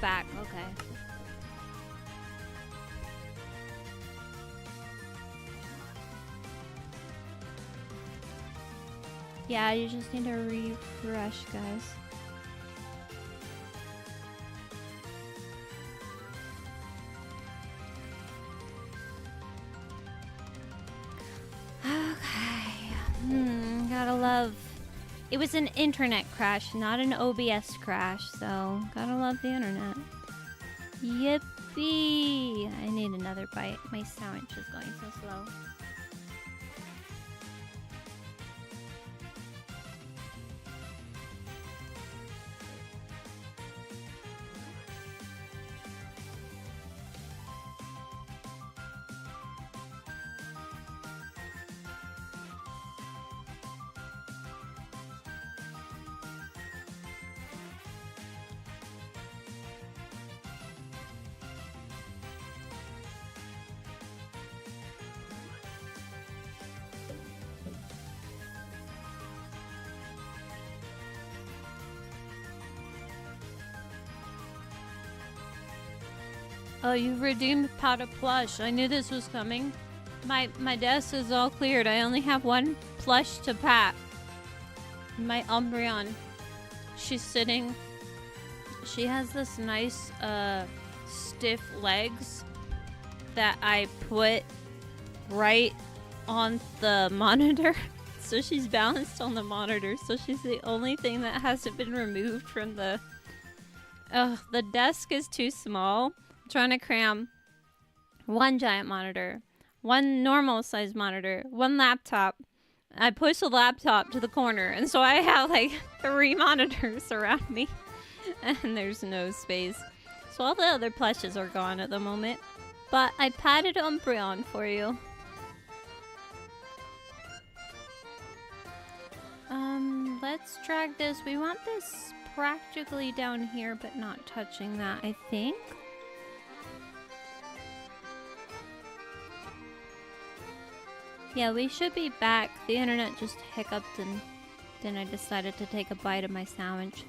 Back, okay. Yeah, you just need to refresh, guys. Okay. Gotta love. It was an internet crash, not an OBS crash, so gotta love the internet. Yippee! I need another bite. My sandwich is going so slow. Oh, you've redeemed powder plush. I knew this was coming. My desk is all cleared. I only have one plush to pack. My Umbreon. she's sitting. She has this nice stiff legs that I put right on the monitor. So she's balanced on the monitor. So she's the only thing that hasn't been removed from the... the desk is too small. I'm trying to cram one giant monitor, one normal size monitor, one laptop. I pushed the laptop to the corner, and so I have like 3 monitors around me, and there's no space. So all the other plushes are gone at the moment. But I patted Umbreon for you. Let's drag this. We want this practically down here, but not touching that, I think. Yeah, we should be back. The internet just hiccuped and then I decided to take a bite of my sandwich.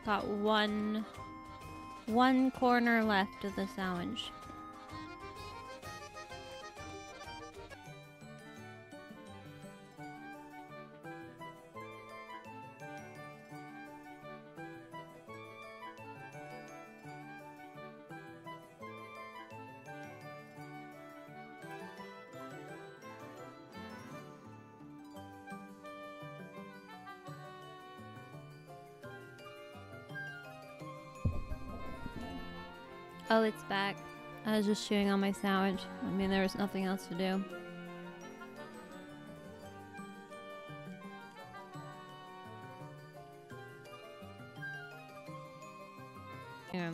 Got one corner left of the sandwich. Oh, it's back. I was just chewing on my sandwich. I mean, there was nothing else to do. Yeah.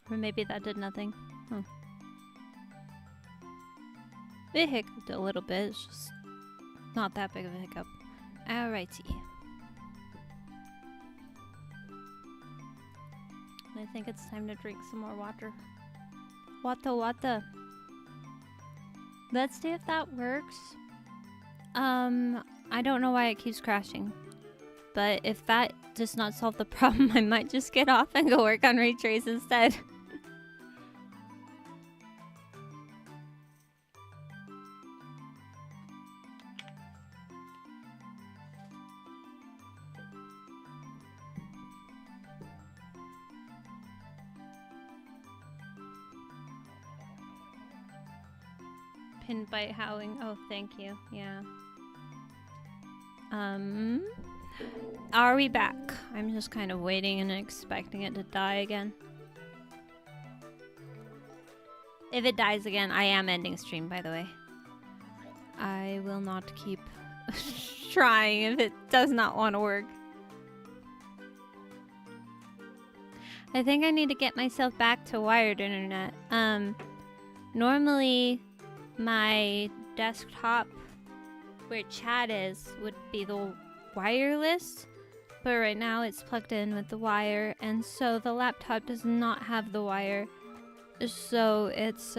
Or maybe that did nothing. Huh. It hiccuped a little bit, it's just not that big of a hiccup. Alrighty. I think it's time to drink some more water. Wata. Let's see if that works. I don't know why it keeps crashing. But if that does not solve the problem, I might just get off and go work on ray trace instead. Pin bite howling. Oh, thank you. Yeah. Are we back? I'm just kind of waiting and expecting it to die again. If it dies again, I am ending stream, by the way. I will not keep trying if it does not want to work. I think I need to get myself back to wired internet. Normally my desktop where chat is would be the wireless, but right now it's plugged in with the wire, and so the laptop does not have the wire, so it's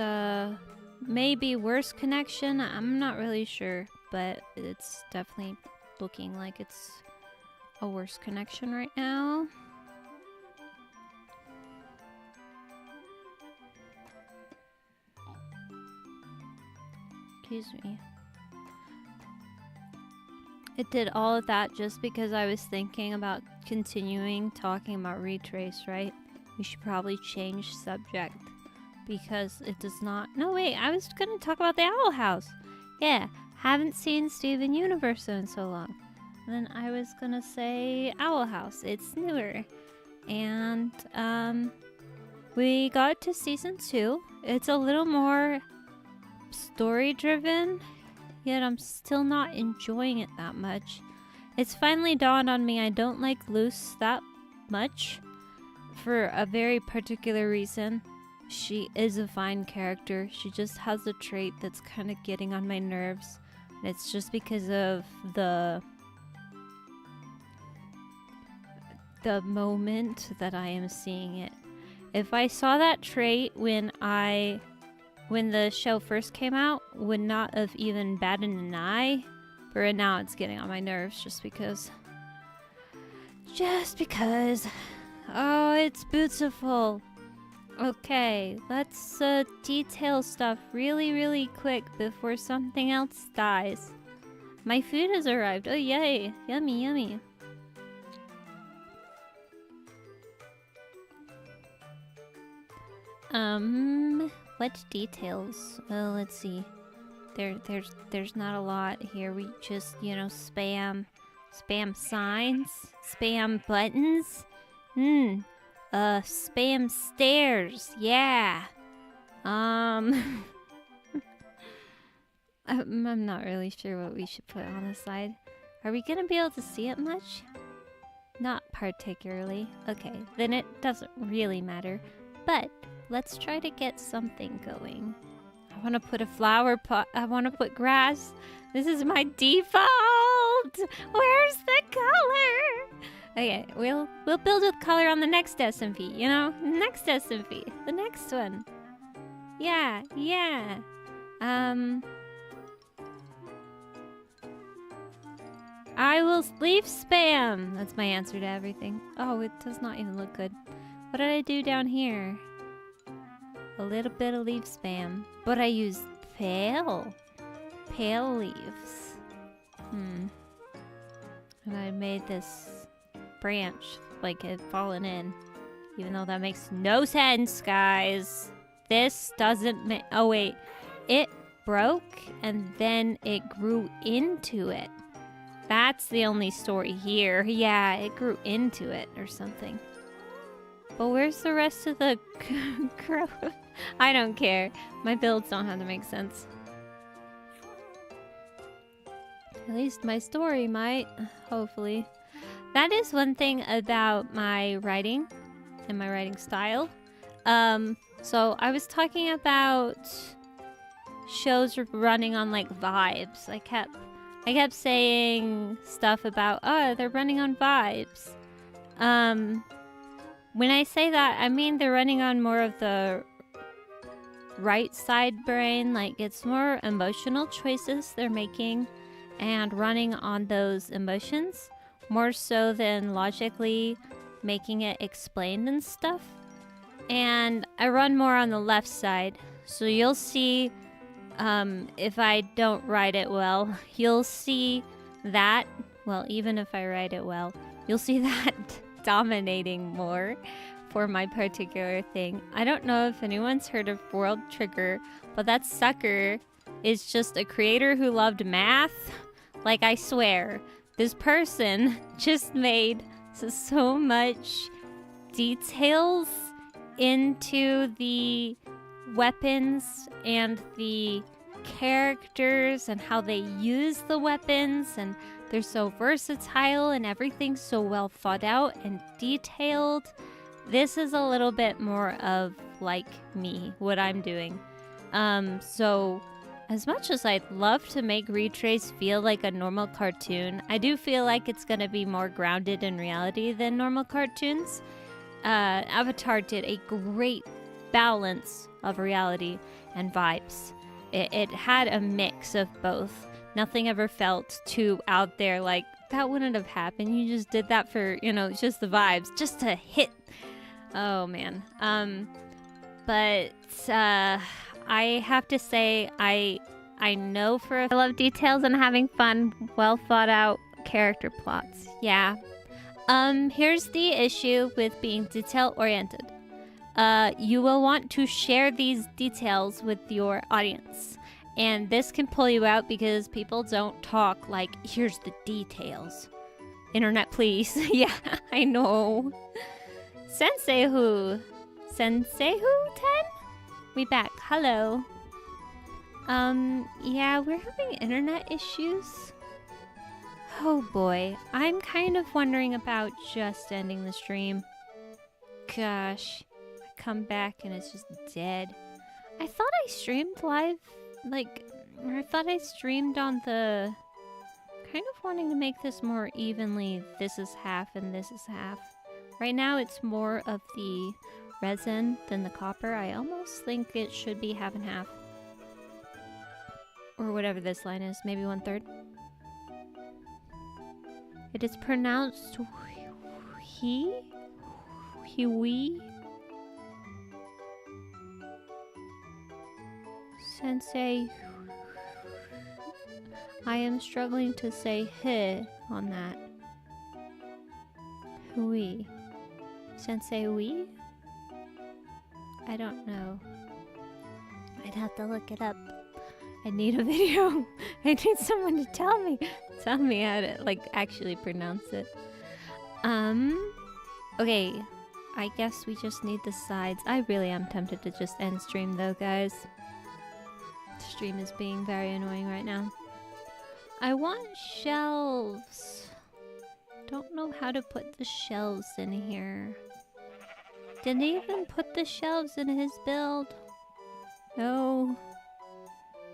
maybe worse connection. I'm not really sure, but it's definitely looking like it's a worse connection right now. Excuse me. It did all of that just because I was thinking about continuing talking about retrace, right? We should probably change subject because it does not... No, wait, I was gonna talk about the Owl House. Yeah, haven't seen Steven Universe in so long. And then I was gonna say Owl House. It's newer. And, we got to season 2. It's a little more story-driven, yet I'm still not enjoying it that much. It's finally dawned on me I don't like Luce that much for a very particular reason. She is a fine character. She just has a trait that's kind of getting on my nerves. And it's just because of the moment that I am seeing it. If I saw that trait when the show first came out, would not have even batted an eye. But right now it's getting on my nerves just because. Oh, it's beautiful. Okay, let's detail stuff really, really quick before something else dies. My food has arrived. Oh, yay. Yummy, yummy. What details? Well, let's see. There's not a lot here. We just, you know, spam signs, spam buttons. Spam stairs. Yeah. I'm not really sure what we should put on the side. Are we gonna be able to see it much? Not particularly. Okay, then it doesn't really matter. But let's try to get something going. I want to put a flower pot. I want to put grass. This is my default. Where's the color? Okay, we'll build with color on the next SMP, you know? Next SMP. The next one. Yeah. I will leave spam. That's my answer to everything. Oh, it does not even look good. What did I do down here? A little bit of leaf spam. But I used pale leaves. And I made this branch like it had fallen in. Even though that makes no sense, guys. This doesn't make... Oh, wait. It broke and then it grew into it. That's the only story here. Yeah, it grew into it or something. But where's the rest of the growth? I don't care. My builds don't have to make sense. At least my story might, hopefully. That is one thing about my writing and my writing style. So I was talking about shows running on like vibes. I kept saying stuff about, oh, they're running on vibes. When I say that, I mean they're running on more of the right side brain. Like, it's more emotional choices they're making and running on those emotions more so than logically making it explained and stuff. And I run more on the left side. So you'll see, if I don't write it well, you'll see that, well, even if I write it well, you'll see that dominating more for my particular thing. I don't know if anyone's heard of World Trigger, but that sucker is just a creator who loved math. Like, I swear, this person just made so much details into the weapons and the characters and how they use the weapons, and they're so versatile and everything's so well thought out and detailed. This is a little bit more of like me, what I'm doing. So as much as I'd love to make Retrace feel like a normal cartoon, I do feel like it's gonna be more grounded in reality than normal cartoons. Avatar did a great balance of reality and vibes. It had a mix of both. Nothing ever felt too out there, like, that wouldn't have happened. You just did that for, you know, just the vibes, just to hit. Oh, man. But I have to say, I know I love details and having fun, well thought out character plots. Yeah. Here's the issue with being detail-oriented. You will want to share these details with your audience. And this can pull you out because people don't talk like, here's the details. Internet, please. Yeah, I know. Sensei who? 10? We back. Hello. Yeah, we're having internet issues. Oh boy, I'm kind of wondering about just ending the stream. Gosh, I come back and it's just dead. I thought I streamed live, or I thought I streamed on the... Kind of wanting to make this more evenly, this is half and this is half. Right now it's more of the resin than the copper. I almost think it should be half and half. Or whatever this line is, maybe 1/3. It is pronounced he? Huey? Sensei. I am struggling to say "he" on that. Hui. Sensei Hui? I don't know. I'd have to look it up. I need a video. I need someone to tell me how to like actually pronounce it. Okay. I guess we just need the sides. I really am tempted to just end stream though, guys. The stream is being very annoying right now. I want shelves. Don't know how to put the shelves in here. Did he even put the shelves in his build? No.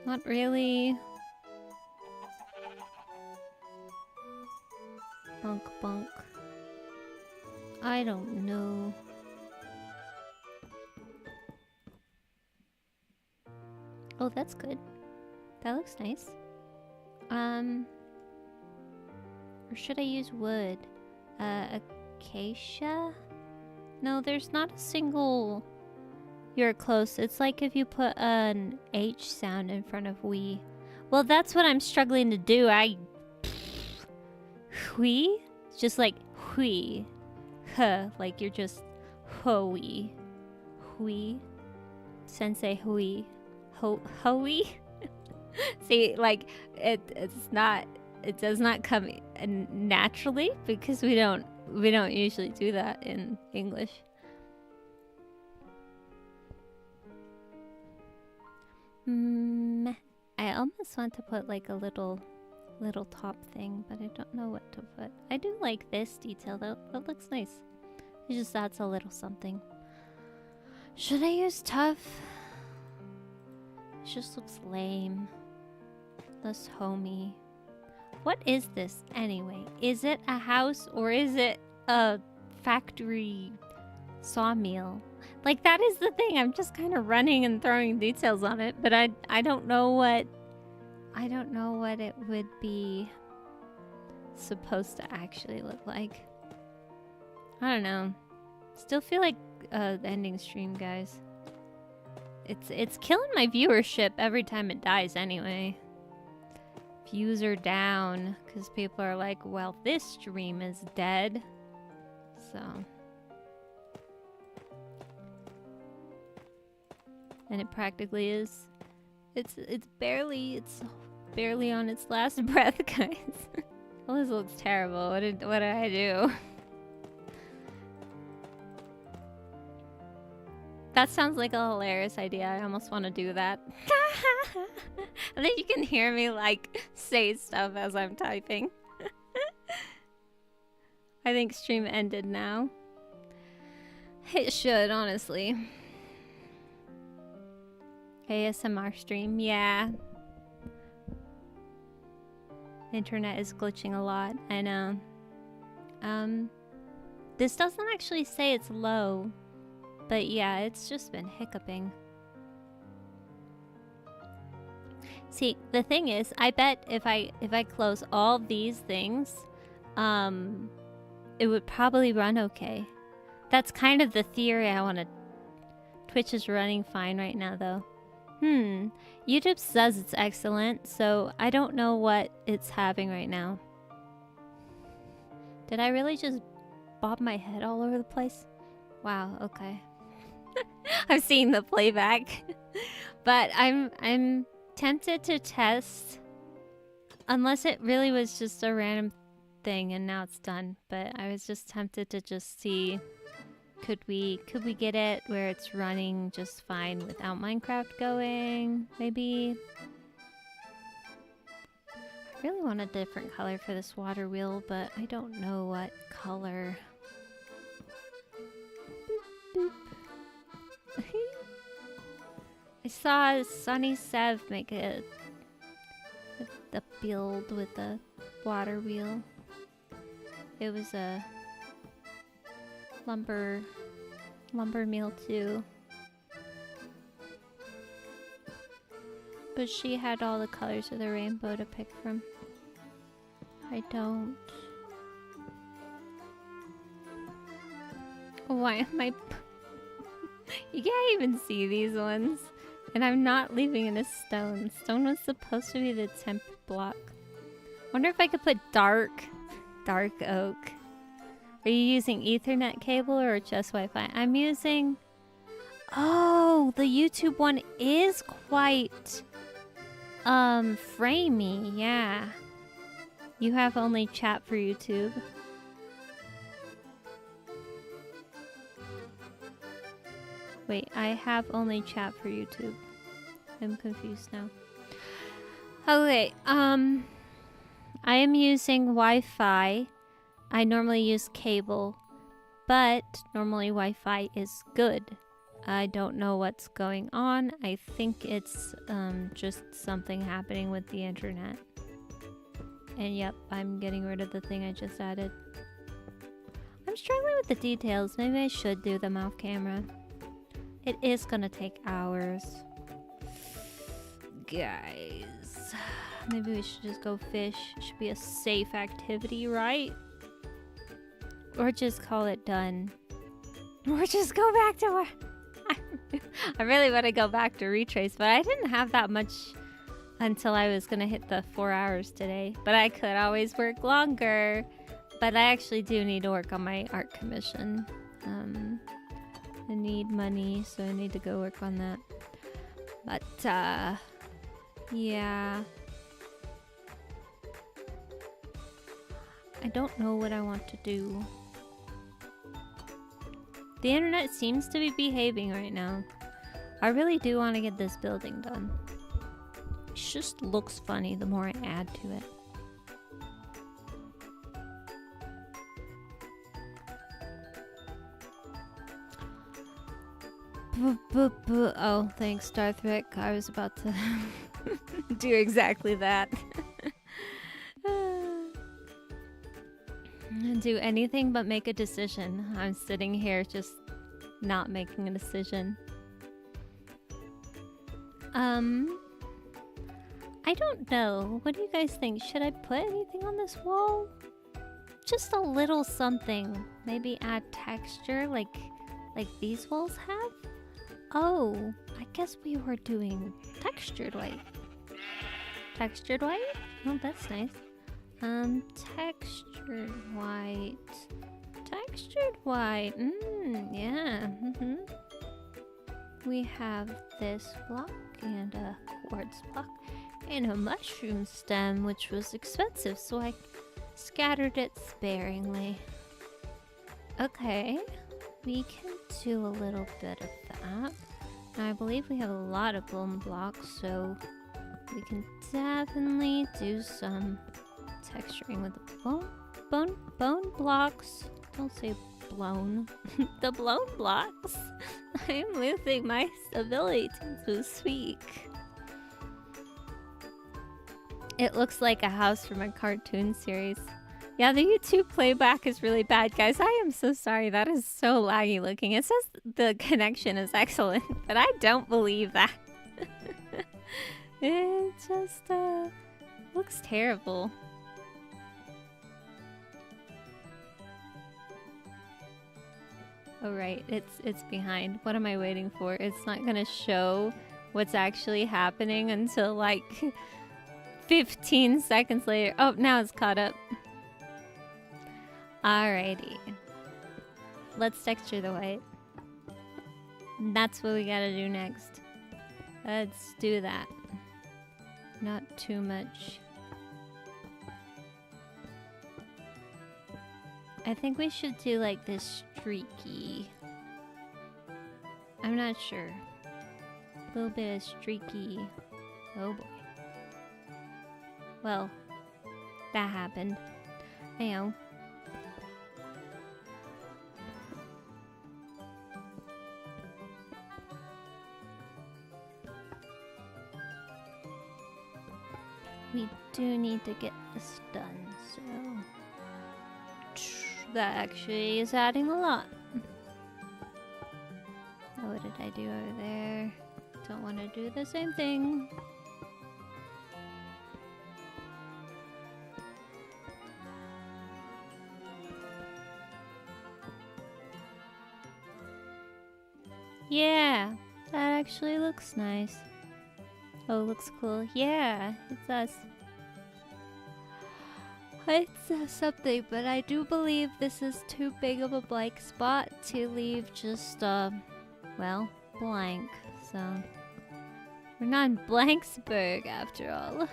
Not really. Bunk bunk. I don't know. Oh, that's good. That looks nice. Or should I use wood? Acacia? No, there's not a single... You're close. It's like if you put an H sound in front of we. Well, that's what I'm struggling to do. Hui? It's just like hui. Huh. Like you're just hui. Hui. Sensei hui. Hui? See, like, it's not... It does not come naturally because we don't usually do that in English. I almost want to put like a little top thing, but I don't know what to put. I do like this detail though. That looks nice. It just adds a little something. Should I use tough? It just looks lame. Less homey. What is this anyway? Is it a house or is it a factory sawmill? Like, that is the thing. I'm just kind of running and throwing details on it, but I don't know what it would be supposed to actually look like. I don't know. Still feel like ending stream, guys. It's killing my viewership every time it dies anyway. Views are down because people are like, well, this stream is dead. So. And it practically is. It's barely on its last breath, guys. Well, this looks terrible. What did I do? That sounds like a hilarious idea. I almost want to do that. And then you can hear me like say stuff as I'm typing. I think stream ended now. It should, honestly. ASMR stream, yeah. Internet is glitching a lot, I know. This doesn't actually say it's low, but yeah, it's just been hiccuping. See, the thing is, I bet if I close all these things, it would probably run okay. That's kind of the theory I want to... Twitch is running fine right now, though. YouTube says it's excellent, so I don't know what it's having right now. Did I really just bob my head all over the place? Wow, okay. I've seen the playback. But I'm tempted to test, unless it really was just a random thing and now it's done. But I was just tempted to just see, could we get it where it's running just fine without Minecraft going? Maybe. I really want a different color for this water wheel, but I don't know what color. Boop, boop. I saw Sunny Sev make the build with the water wheel. It was a lumber meal too. But she had all the colors of the rainbow to pick from. I don't. Why am I... You can't even see these ones. And I'm not leaving it as stone. Stone was supposed to be the temp block. Wonder if I could put dark oak. Are you using Ethernet cable or just Wi-Fi? I'm using... Oh, the YouTube one is quite... framey, yeah. You have only chat for YouTube. Wait, I have only chat for YouTube. I'm confused now. Okay, I am using Wi-Fi. I normally use cable, but normally Wi-Fi is good. I don't know what's going on. I think it's just something happening with the internet. And yep, I'm getting rid of the thing I just added. I'm struggling with the details. Maybe I should do them off camera. It is gonna take hours. Guys, maybe we should just go fish. It should be a safe activity, right? Or just call it done. Or just go back to work. I really want to go back to retrace, but I didn't have that much until I was gonna hit the 4 hours today. But I could always work longer. But I actually do need to work on my art commission. I need money, so I need to go work on that. But, yeah. I don't know what I want to do. The internet seems to be behaving right now. I really do want to get this building done. It just looks funny the more I add to it. Oh, thanks, Darthrick. I was about to do exactly that. Do anything but make a decision. I'm sitting here just not making a decision. I don't know. What do you guys think? Should I put anything on this wall? Just a little something. Maybe add texture like these walls have? Oh, I guess we were doing textured white. Textured white? Oh, that's nice. Textured white. Textured white. Yeah. We have this block and a quartz block and a mushroom stem, which was expensive, so I scattered it sparingly. Okay. We can do a little bit of that. Now, I believe we have a lot of bone blocks, so we can definitely do some texturing with the bone blocks. Don't say blown. The blown blocks. I'm losing my ability to speak. It looks like a house from a cartoon series. Yeah, the YouTube playback is really bad, guys. I am so sorry. That is so laggy looking. It says the connection is excellent, but I don't believe that. It just looks terrible. Oh right, it's behind. What am I waiting for? It's not gonna show what's actually happening until like 15 seconds later. Oh, now it's caught up. Alrighty. Let's texture the white. That's what we gotta do next. Let's do that. Not too much. I think we should do like this streaky. I'm not sure. A little bit of streaky. Oh boy. Well, that happened. I know. We do need to get this done, so that actually is adding a lot. What did I do over there? Don't want to do the same thing. Yeah, That actually looks nice. Oh, it looks cool. Yeah, it does. It says something, but I do believe this is too big of a blank spot to leave just, well, blank. So, we're not in Blanksburg after all.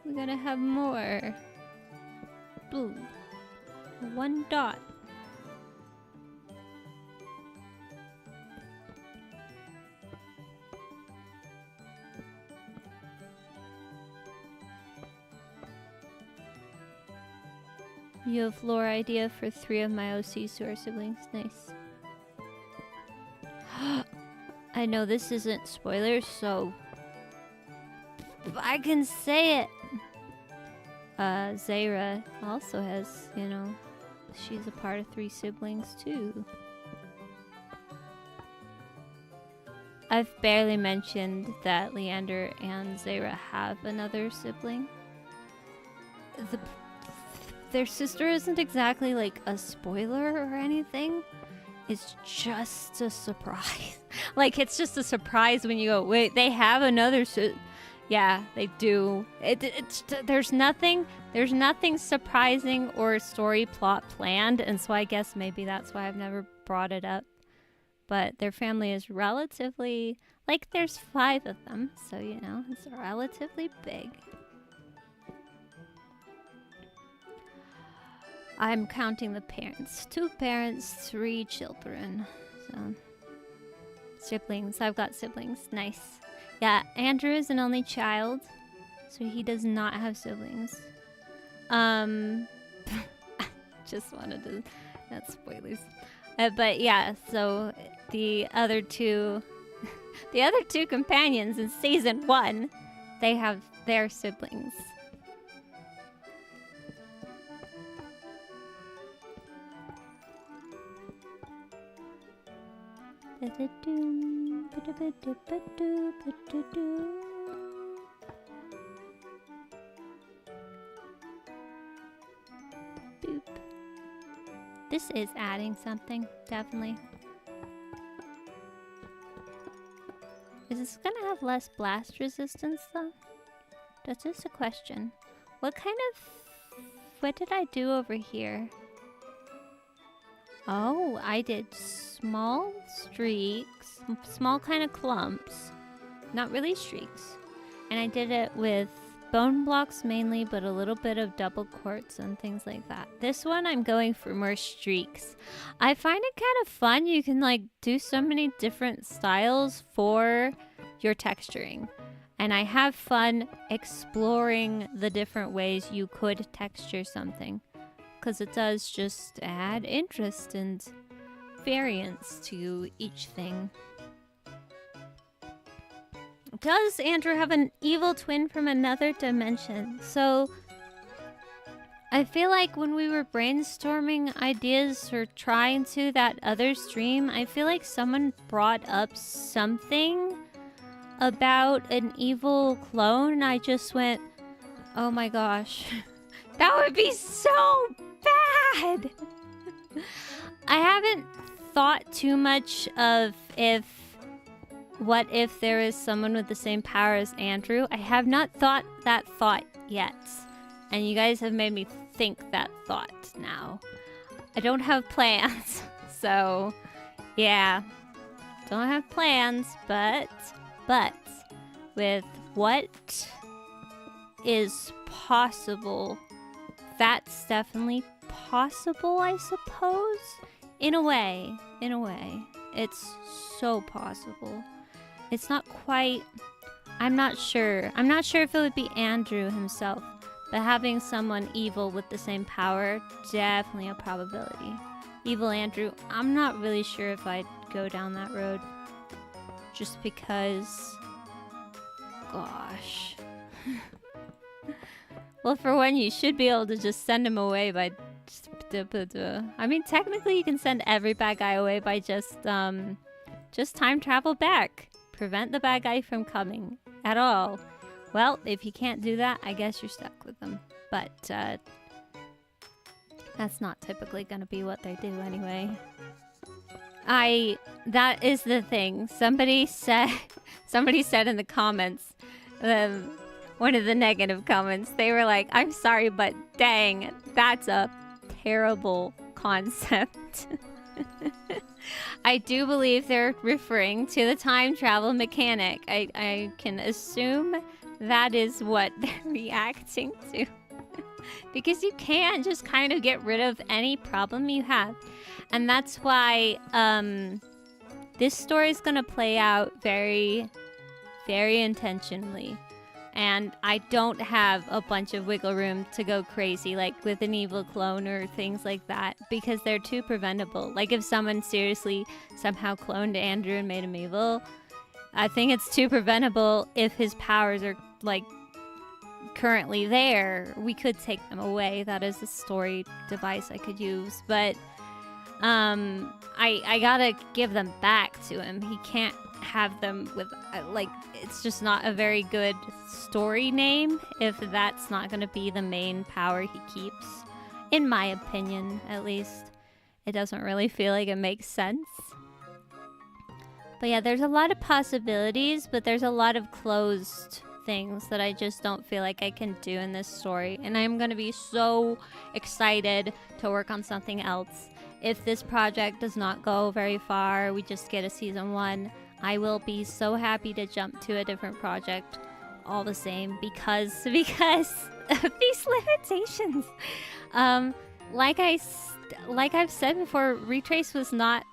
We're gonna have more. Blue. 1 dot. You have lore idea for 3 of my OC sewer siblings. Nice. I know this isn't spoilers, so I can say it. Zayra also has, you know, she's a part of 3 siblings too. I've barely mentioned that Leander and Zayra have another sibling. Their sister isn't exactly like a spoiler or anything. It's just a surprise. Like, it's just a surprise when you go, wait, they have another yeah, they do. There's nothing surprising or story plot planned, and so I guess maybe that's why I've never brought it up. But their family is relatively, like, there's 5 of them, so, you know, it's relatively big. I'm counting the parents. 2 parents, 3 children. So, siblings. I've got siblings. Nice. Yeah, Andrew is an only child, so he does not have siblings. Just wanted to... That's spoilers. But yeah, so the other two... the other 2 companions in Season 1, they have their siblings. Boop. This is adding something, definitely. Is this gonna have less blast resistance though? That's just a question. What did I do over here? Oh, I did small streaks, small kind of clumps, not really streaks. And I did it with bone blocks mainly, but a little bit of double quartz and things like that. This one, I'm going for more streaks. I find it kind of fun. You can like do so many different styles for your texturing. And I have fun exploring the different ways you could texture something. Because it does just add interest and variance to each thing. Does Andrew have an evil twin from another dimension? So, I feel like when we were brainstorming ideas or trying to that other stream, I feel like someone brought up something about an evil clone, and I just went, oh my gosh, that would be so bad! I haven't thought too much of what if there is someone with the same power as Andrew. I have not thought that thought yet. And you guys have made me think that thought now. I don't have plans, so yeah. Don't have plans, but with what is possible, that's definitely possible, I suppose. In a way. It's so possible. It's not quite... I'm not sure. I'm not sure if it would be Andrew himself. But having someone evil with the same power, definitely a probability. Evil Andrew, I'm not really sure if I'd go down that road. Just because... Gosh. Well, for one, you should be able to just send him away by... I mean, technically you can send every bad guy away by just time travel back. Prevent the bad guy from coming at all. Well, if you can't do that, I guess you're stuck with them. But, that's not typically gonna be what they do anyway. That is the thing. Somebody said in the comments, one of the negative comments, they were like, I'm sorry, but dang, that's a terrible concept. I do believe they're referring to the time travel mechanic. I can assume that is what they're reacting to. Because you can just kind of get rid of any problem you have. And that's why this story is going to play out very, very intentionally. And I don't have a bunch of wiggle room to go crazy, like with an evil clone or things like that, because they're too preventable. Like if someone seriously somehow cloned Andrew and made him evil, I think it's too preventable. If his powers are like currently there, we could take them away. That is a story device I could use, but I gotta give them back to him. He can't have them with like, it's just not a very good story name if that's not gonna be the main power he keeps, in my opinion. At least it doesn't really feel like it makes sense. But yeah, there's a lot of possibilities, but there's a lot of closed things that I just don't feel like I can do in this story, and I'm gonna be so excited to work on something else. If this project does not go very far, we just get a season 1, I will be so happy to jump to a different project all the same, because of these limitations. Like I've said before, Retrace was not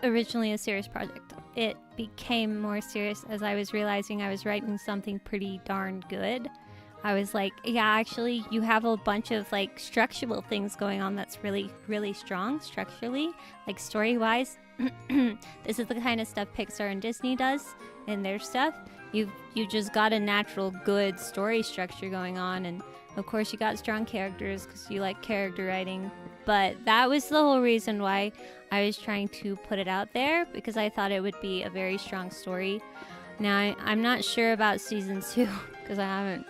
originally a serious project. It became more serious as I was realizing I was writing something pretty darn good. I was like, yeah, actually, you have a bunch of like structural things going on that's really, really strong structurally, like story-wise. This is the kind of stuff Pixar and Disney does in their stuff. You just got a natural good story structure going on, and of course you got strong characters because you like character writing. But that was the whole reason why I was trying to put it out there, because I thought it would be a very strong story. Now, I'm not sure about season 2 because I haven't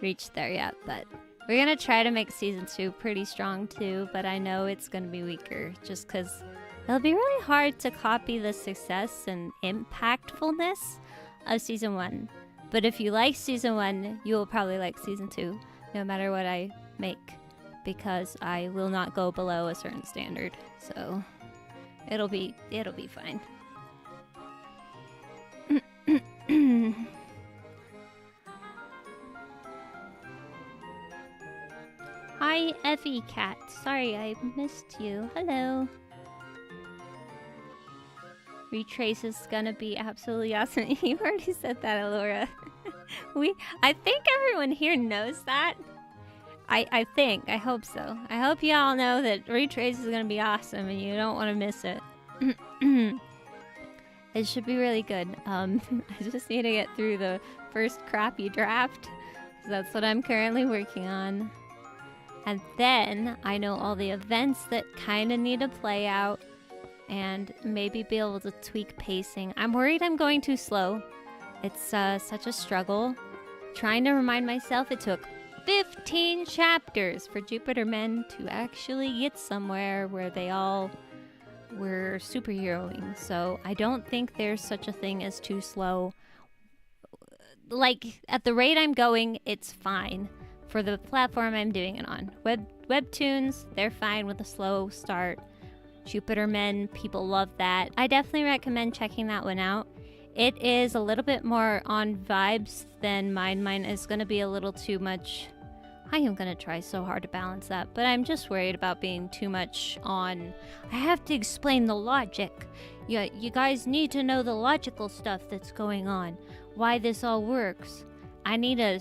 reached there yet, but we're gonna try to make season 2 pretty strong too, but I know it's gonna be weaker just because it'll be really hard to copy the success and impactfulness of season 1. But if you like season 1, you will probably like season 2 no matter what I make, because I will not go below a certain standard, so it'll be fine. Hi, Effie Cat. Sorry, I missed you. Hello. Retrace is gonna be absolutely awesome. You already said that, Alora. I think everyone here knows that. I hope so. I hope you all know that Retrace is gonna be awesome and you don't want to miss it. It should be really good. I just need to get through the first crappy draft. So that's what I'm currently working on. And then I know all the events that kind of need to play out and maybe be able to tweak pacing. I'm worried I'm going too slow. It's such a struggle. Trying to remind myself it took 15 chapters for Jupiter Men to actually get somewhere where they all were superheroing. So I don't think there's such a thing as too slow. Like, at the rate I'm going, it's fine. For the platform I'm doing it on. Webtoons, they're fine with a slow start. Jupiter Men, people love that. I definitely recommend checking that one out. It is a little bit more on vibes than mine. Mine is going to be a little too much. I am going to try so hard to balance that, but I'm just worried about being too much on, I have to explain the logic. You guys need to know the logical stuff that's going on. Why this all works. I need to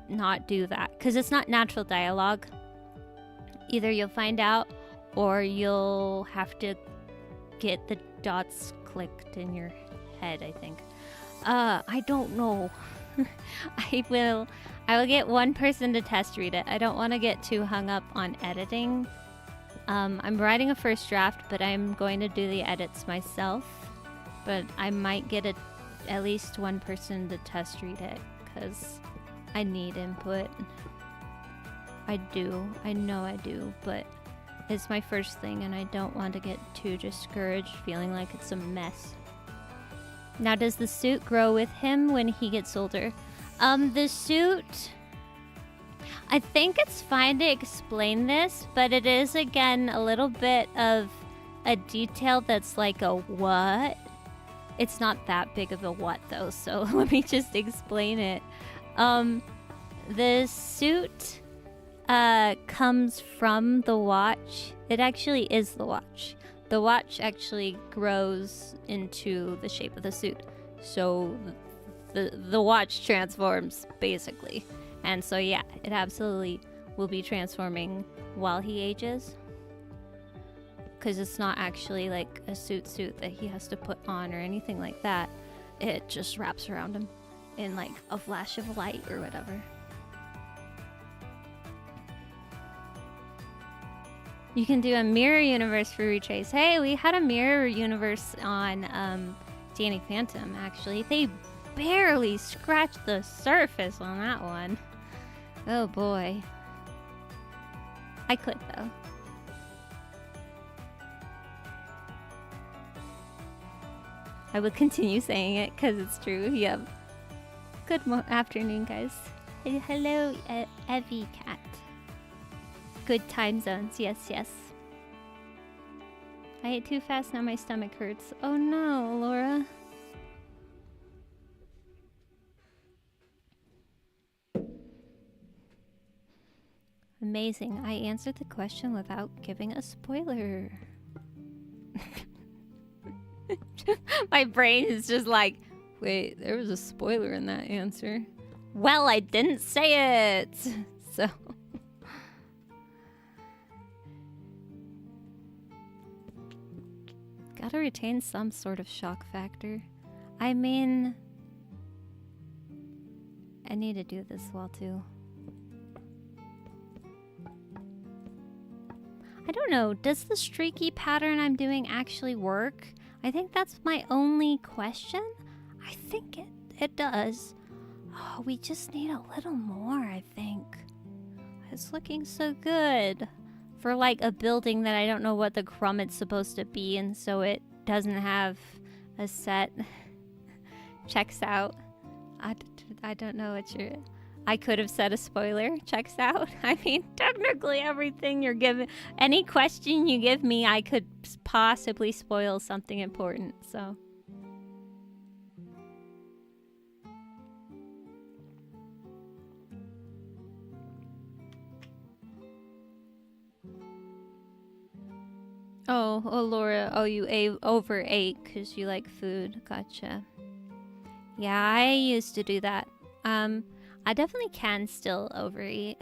not do that, because it's not natural dialogue. Either you'll find out, or you'll have to get the dots clicked in your head, I think. I don't know. I will get one person to test read it. I don't want to get too hung up on editing. I'm writing a first draft, but I'm going to do the edits myself. But I might get at least one person to test read it, because I need input. I do. I know I do, but is my first thing, and I don't want to get too discouraged feeling like it's a mess. Now, does the suit grow with him when he gets older? The suit... I think it's fine to explain this, but it is, again, a little bit of a detail that's like a what. It's not that big of a what, though, so let me just explain it. The suit comes from the watch. It actually is the watch. The watch actually grows into the shape of the suit. So the watch transforms, basically. And so, yeah, it absolutely will be transforming while he ages. Because it's not actually like a suit that he has to put on or anything like that. It just wraps around him in like a flash of light or whatever. You can do a mirror universe for Retrace. Hey, we had a mirror universe on Danny Phantom, actually. They barely scratched the surface on that one. Oh boy. I could, though. I will continue saying it because it's true. Yep. Good afternoon, guys. Hello, Evie Cat. Good time zones. Yes, yes. I ate too fast. Now my stomach hurts. Oh no, Laura. Amazing. I answered the question without giving a spoiler. My brain is just like, wait, there was a spoiler in that answer. Well, I didn't say it. So. Gotta retain some sort of shock factor. I mean, I need to do this well too. I don't know, does the streaky pattern I'm doing actually work? I think that's my only question. I think it does. Oh, we just need a little more, I think. It's looking so good. For like a building that I don't know what the crumb it's supposed to be, and so it doesn't have a set. Checks out. I don't know what you're... I could have said a spoiler. Checks out. I mean, technically everything you're giving... Any question you give me, I could possibly spoil something important, so... Oh, Laura. Oh, you overate because you like food. Gotcha. Yeah, I used to do that. I definitely can still overeat.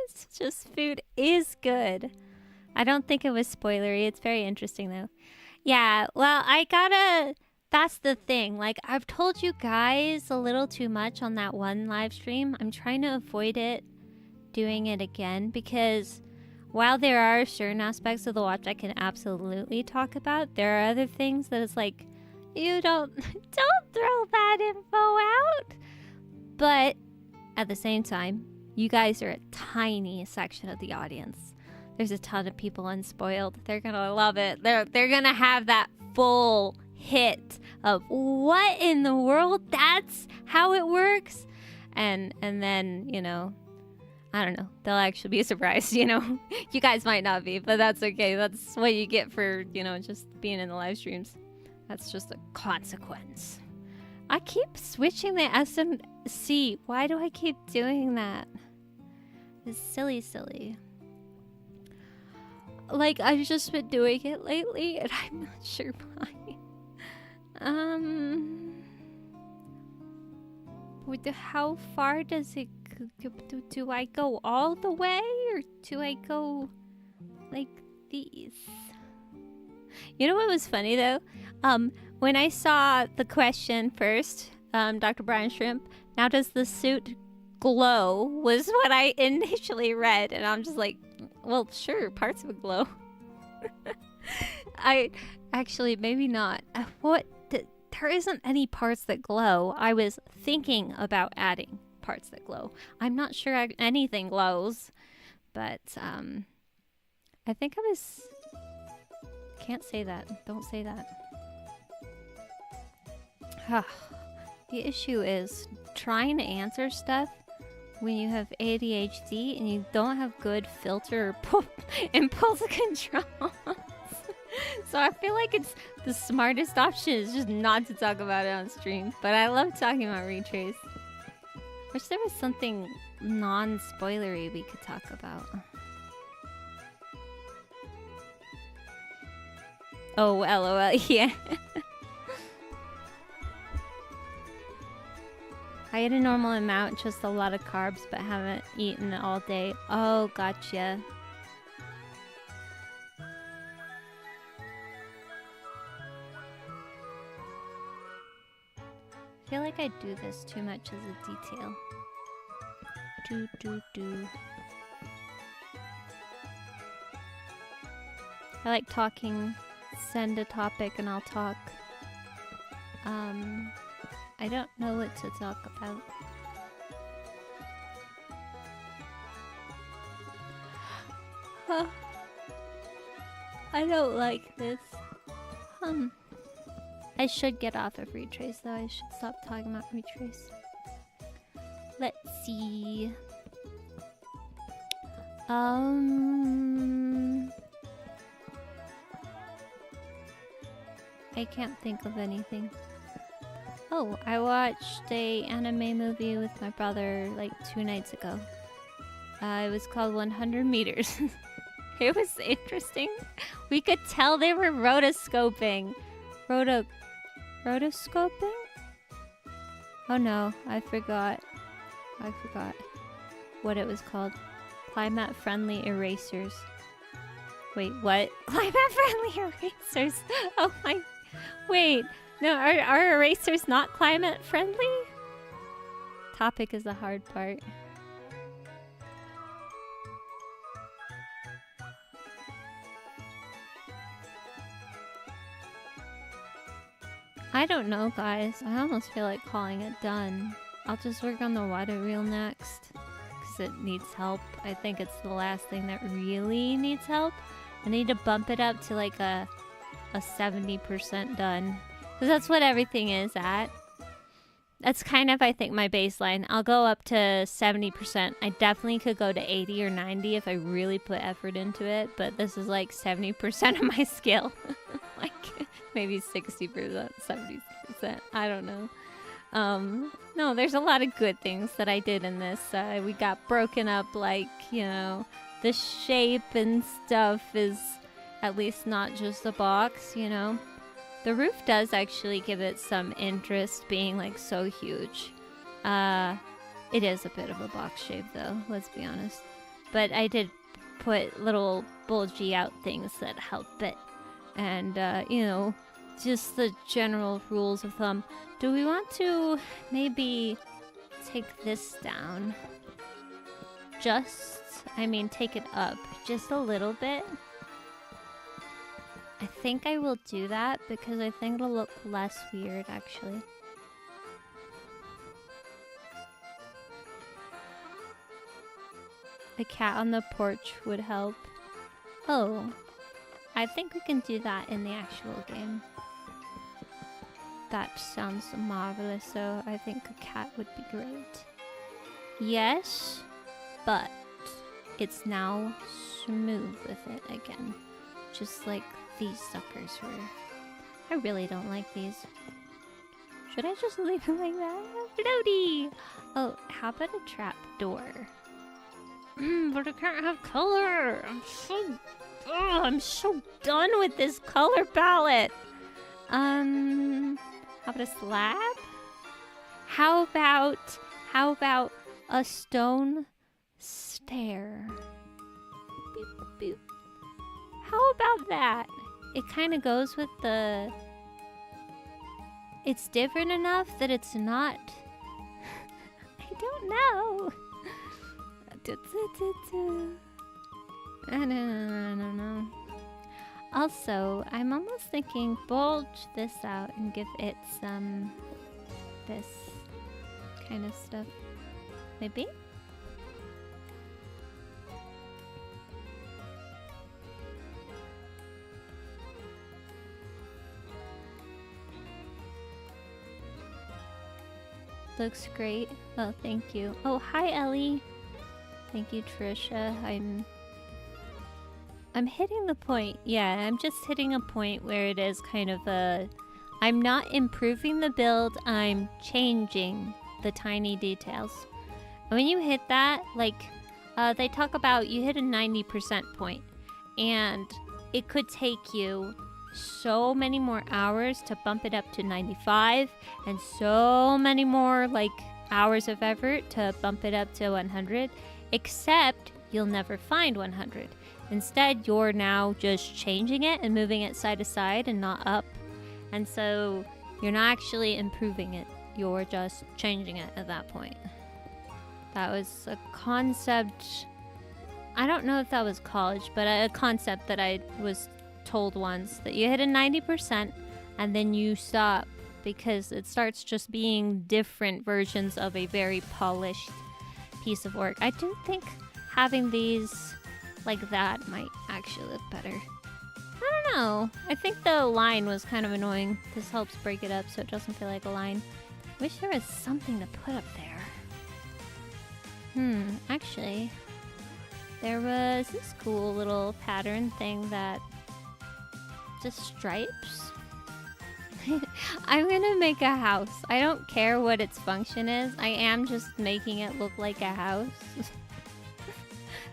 It's just food is good. I don't think it was spoilery. It's very interesting, though. Yeah, well, that's the thing. Like, I've told you guys a little too much on that one live stream. I'm trying to avoid doing it again because... While there are certain aspects of the watch I can absolutely talk about, there are other things that it's like, you don't throw that info out. But at the same time, you guys are a tiny section of the audience. There's a ton of people unspoiled. They're gonna love it. They're gonna have that full hit of what in the world? That's how it works. And then, you know, I don't know. They'll actually be surprised, you know. You guys might not be, but that's okay. That's what you get for, you know, just being in the live streams. That's just a consequence. I keep switching the SMC. Why do I keep doing that? It's silly. Like, I've just been doing it lately, and I'm not sure why. How far does it do I go all the way, or do I go like these? You know what was funny though? When I saw the question first, Dr. Brian Shrimp, now does the suit glow, was what I initially read, and I'm just like, well, sure, parts of it glow. I actually, maybe not. There isn't any parts that glow. I was thinking about adding parts that glow. I'm not sure anything glows, but I think I was... Can't say that. Don't say that. The issue is trying to answer stuff when you have ADHD and you don't have good filter or impulse control. So I feel like it's the smartest option is just not to talk about it on stream. But I love talking about Retrace. Wish there was something non-spoilery we could talk about. Oh, LOL, yeah. I ate a normal amount, just a lot of carbs, but haven't eaten all day. Oh, gotcha. I feel like I do this too much as a detail. I like talking. Send a topic and I'll talk. I don't know what to talk about. I don't like this. I should get off of Retrace though. I should stop talking about Retrace. Let's see. I can't think of anything. Oh, I watched a anime movie with my brother like 2 nights ago. It was called 100 Meters. It was interesting. We could tell they were rotoscoping. Rotoscoping? Oh no, I forgot what it was called. Climate friendly erasers. Wait, what? Climate friendly erasers? Oh my... Wait, no, are erasers not climate friendly? Topic is the hard part. I don't know, guys. I almost feel like calling it done. I'll just work on the water reel next. Because it needs help. I think it's the last thing that really needs help. I need to bump it up to like a 70% done. Because that's what everything is at. That's kind of, I think, my baseline. I'll go up to 70%. I definitely could go to 80 or 90 if I really put effort into it. But this is like 70% of my skill. Like, maybe 60%, 70%. I don't know. No, there's a lot of good things that I did in this. We got broken up, like, you know, the shape and stuff is at least not just a box, you know. The roof does actually give it some interest being like so huge. It is a bit of a box shape though, let's be honest. But I did put little bulgy out things that help it. And, you know, just the general rules of thumb. Do we want to maybe take this down? Take it up just a little bit. I think I will do that because I think it'll look less weird, actually. The cat on the porch would help. Oh, I think we can do that in the actual game. That sounds marvelous, so I think a cat would be great. Yes, but it's now smooth with it again. Just like these suckers were. I really don't like these. Should I just leave it like that? Floaty! Oh, how about a trap door? But I can't have color! I'm so done with this color palette! How about a slab? How about a stone stair? Boop, boop. How about that? It kind of goes with the... It's different enough that it's not... I don't know. I don't know. Also, I'm almost thinking bulge this out and give it some... this kind of stuff. Maybe? Looks great. Oh, thank you. Oh, hi, Ellie. Thank you, Trisha. I'm hitting the point. Yeah, I'm just hitting a point where it is kind of a... I'm not improving the build, I'm changing the tiny details. And when you hit that, like, they talk about you hit a 90% point, and it could take you so many more hours to bump it up to 95, and so many more, like, hours of effort to bump it up to 100, except you'll never find 100. Instead, you're now just changing it and moving it side to side and not up. And so you're not actually improving it. You're just changing it at that point. That was a concept. I don't know if that was college, but a concept that I was told once, that you hit a 90% and then you stop because it starts just being different versions of a very polished piece of work. I do think having these like that might actually look better. I don't know. I think the line was kind of annoying. This helps break it up so it doesn't feel like a line. Wish there was something to put up there. Actually, there was this cool little pattern thing that just stripes. I'm gonna make a house. I don't care what its function is. I am just making it look like a house.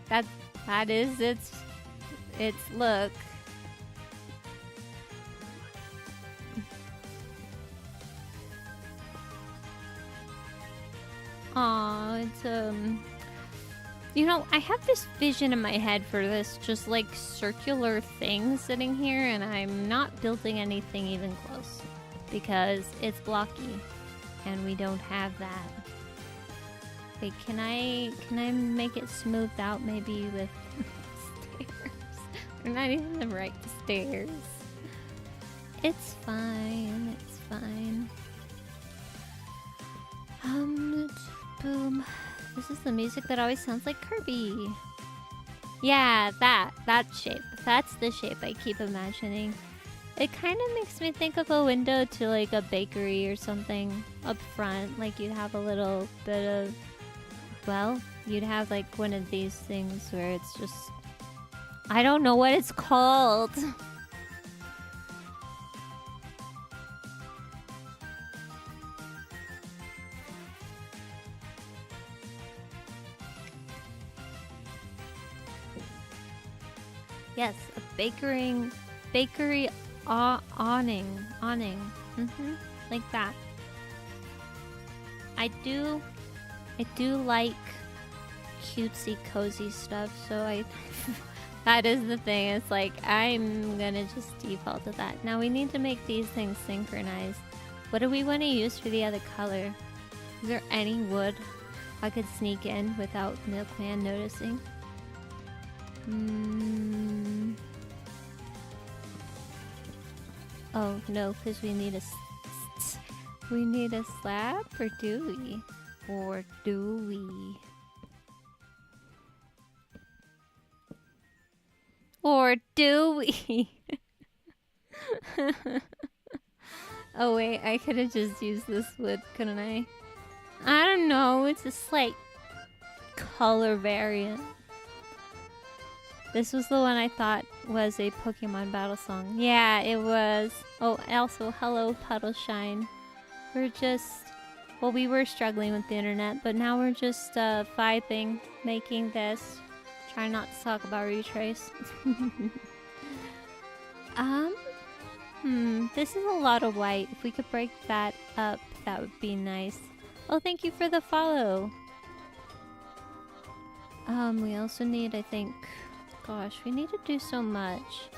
That is its look. Aw, it's you know, I have this vision in my head for this just like circular thing sitting here, and I'm not building anything even close because it's blocky and we don't have that. Wait, can I make it smoothed out maybe with stairs? They're not even the right stairs. It's fine, it's fine. Boom. This is the music that always sounds like Kirby. Yeah, that shape. That's the shape I keep imagining. It kind of makes me think of a window to like a bakery or something up front. Like you'd have a little bit of, well, you'd have like one of these things where it's just, I don't know what it's called. Yes, a bakery awning. Like that. I do like cutesy cozy stuff, so that is the thing. It's like I'm gonna just default to that. Now we need to make these things synchronized. What do we want to use for the other color? Is there any wood I could sneak in without Milkman noticing? Oh no, because we need a slab, or do we? Or do we? Or do we? Oh wait, I could have just used this wood, couldn't I? I don't know, it's a slight color variant. This was the one I thought was a Pokemon battle song. Yeah, it was. Oh, also, hello, Puddle Shine. We're just... Well, we were struggling with the internet, but now we're just vibing, making this. Trying not to talk about Retrace. This is a lot of white. If we could break that up, that would be nice. Oh, thank you for the follow. We also need, I think... Gosh, we need to do so much.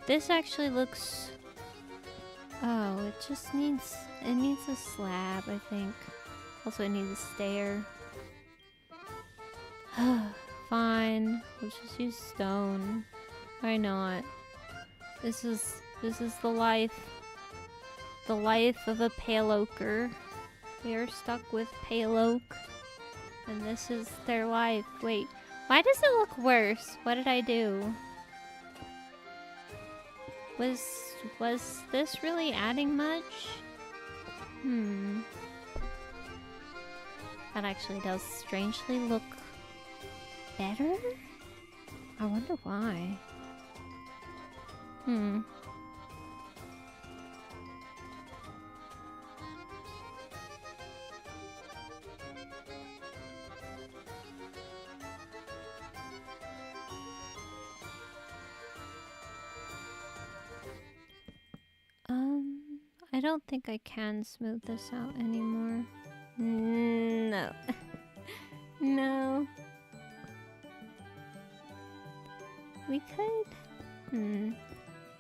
This actually looks... Oh, it just needs... It needs a slab, I think. Also, it needs a stair. Fine. Let's just use stone. Why not? This is the life. The life of a pale oaker. They are stuck with pale oak. And this is their life. Wait. Why does it look worse? What did I do? Was this really adding much? That actually does strangely look better? I wonder why. I don't think I can smooth this out anymore. No. No. We could...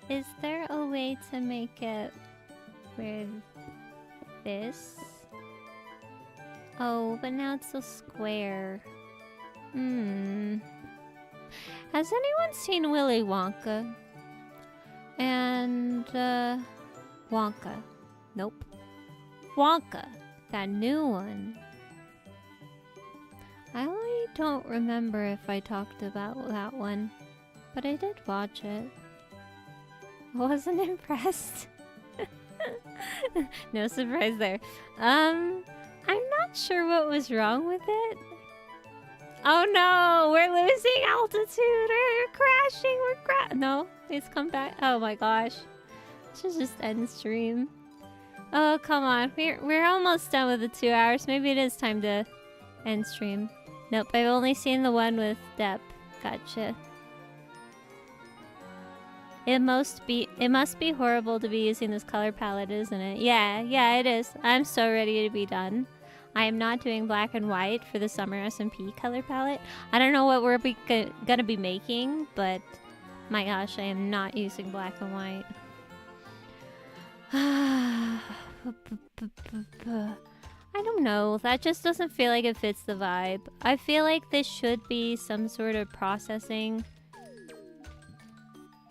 Is there a way to make it with this? Oh, but now it's a square. Has anyone seen Willy Wonka? And, Wonka. Nope. Wonka. That new one. I really don't remember if I talked about that one, but I did watch it. I wasn't impressed. No surprise there. I'm not sure what was wrong with it. Oh no, we're losing altitude. We're crashing. No, it's come back. Oh my gosh. Should just end stream. Oh, come on. We're almost done with the 2 hours. Maybe it is time to end stream. Nope, I've only seen the one with Depp. Gotcha. It must be horrible to be using this color palette, isn't it? Yeah, it is. I'm so ready to be done. I am not doing black and white for the summer SMP color palette. I don't know what we're gonna be making, but my gosh, I am not using black and white. I don't know. That just doesn't feel like it fits the vibe. I feel like this should be some sort of processing.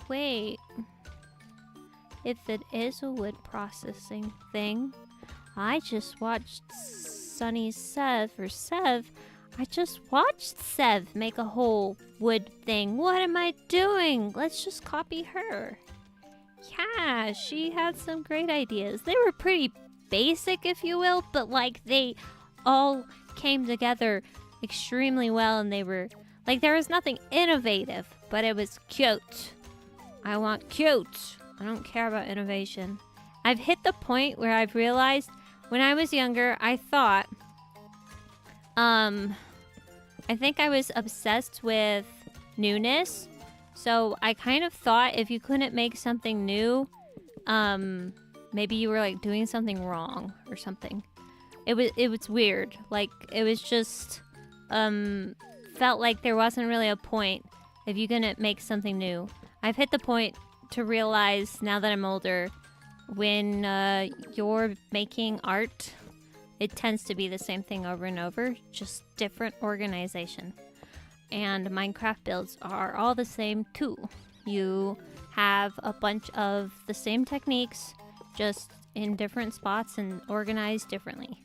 Wait. If it is a wood processing thing, I just watched Sunny Sev, or Sev. I just watched Sev make a whole wood thing. What am I doing? Let's just copy her. Yeah, she had some great ideas. They were pretty basic, if you will, but like they all came together extremely well, and they were like, there was nothing innovative, but it was cute. I want cute. I don't care about innovation. I've hit the point where I've realized when I was younger, I thought, I think I was obsessed with newness. So I kind of thought if you couldn't make something new, maybe you were like doing something wrong or something. It was weird. Like it was just, felt like there wasn't really a point if you couldn't make something new. I've hit the point to realize now that I'm older, when you're making art, it tends to be the same thing over and over, just different organization. And Minecraft builds are all the same too. You have a bunch of the same techniques, just in different spots and organized differently.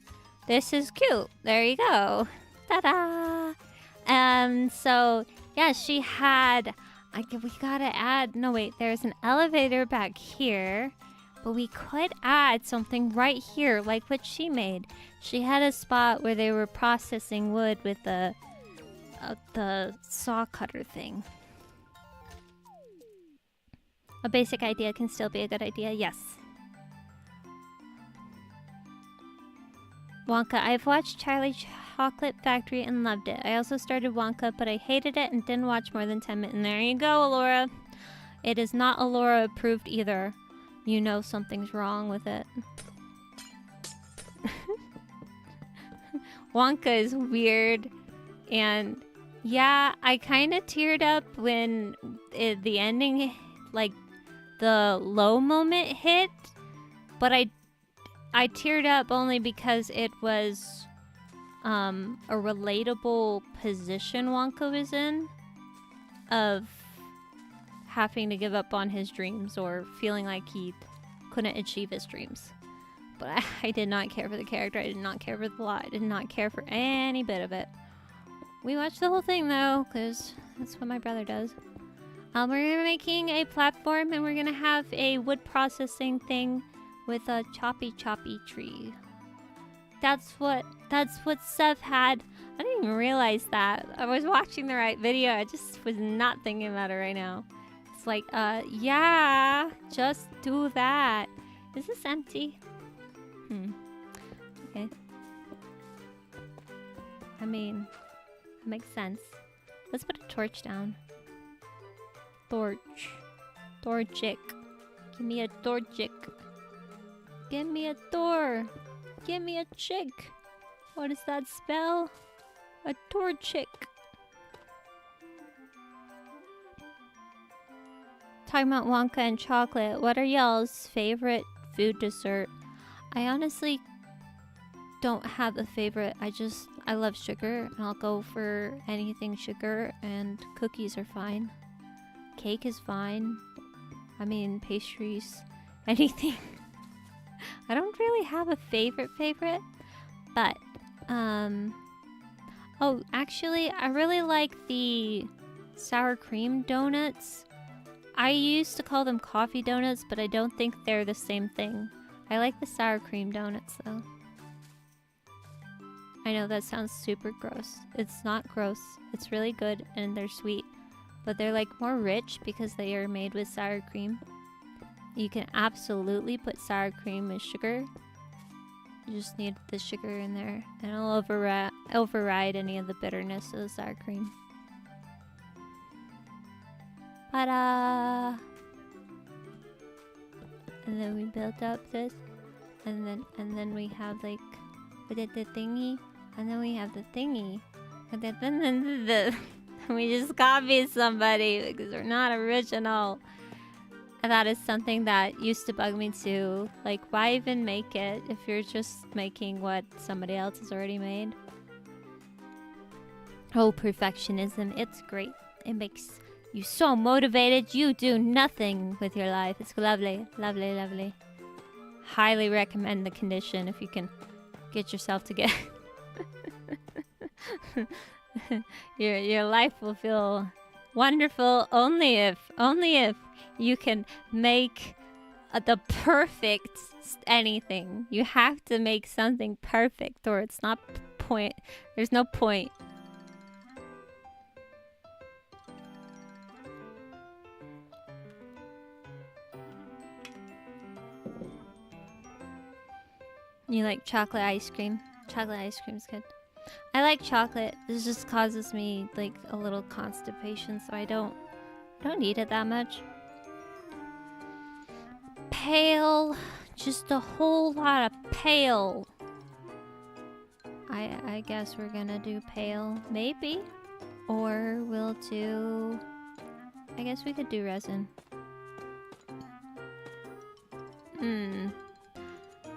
This is cute. There you go. Ta-da! So yeah, she had. We gotta add. No wait, there's an elevator back here, but we could add something right here, like what she made. She had a spot where they were processing wood with the saw cutter thing. A basic idea can still be a good idea, yes. Wonka. I've watched Charlie Chocolate Factory and loved it. I also started Wonka, but I hated it and didn't watch more than 10 minutes. And there you go, Alora. It is not Alora approved either. You know something's wrong with it. Wonka is weird. And yeah, I kind of teared up when the ending, like the low moment hit. But I teared up only because it was a relatable position Wonka was in of having to give up on his dreams or feeling like he couldn't achieve his dreams. But I did not care for the character. I did not care for the plot. I did not care for any bit of it. We watched the whole thing though, because that's what my brother does. We're making a platform and we're gonna have a wood processing thing with a choppy tree. That's what Seth had. I didn't even realize that. I was watching the right video. I just was not thinking about it right now. It's like, yeah, just do that. Is this empty? Okay. I mean, it makes sense. Let's put a torch down. Torch. Torchic. Give me a torchic. Give me a door. Give me a chick. What does that spell? A torchic. Talking about Wonka and chocolate. What are y'all's favorite food dessert? I honestly don't have a favorite. I love sugar, and I'll go for anything sugar, and cookies are fine. Cake is fine. I mean, pastries, anything. I don't really have a favorite, but, oh, actually, I really like the sour cream donuts. I used to call them coffee donuts, but I don't think they're the same thing. I like the sour cream donuts, though. I know that sounds super gross. It's not gross. It's really good, and they're sweet. But they're, like, more rich because they are made with sour cream. You can absolutely put sour cream and sugar. You just need the sugar in there, and it'll override any of the bitterness of the sour cream. Ta-da! And then we built up this, and then we have like the thingy, and then we have the thingy, and then we just copied somebody because we're not original. And that is something that used to bug me too. Like, why even make it if you're just making what somebody else has already made? Oh, perfectionism. It's great. It makes you so motivated. You do nothing with your life. It's lovely. Lovely, lovely. Highly recommend the condition if you can get yourself together. Your life will feel wonderful only if you can make the perfect anything. You have to make something perfect, or it's not point. There's no point. You like chocolate ice cream? Chocolate ice cream's good. I like chocolate. This just causes me like a little constipation, so I don't eat it that much. Pale, just a whole lot of pale. I guess we're gonna do pale, maybe, or we'll do. I guess we could do resin.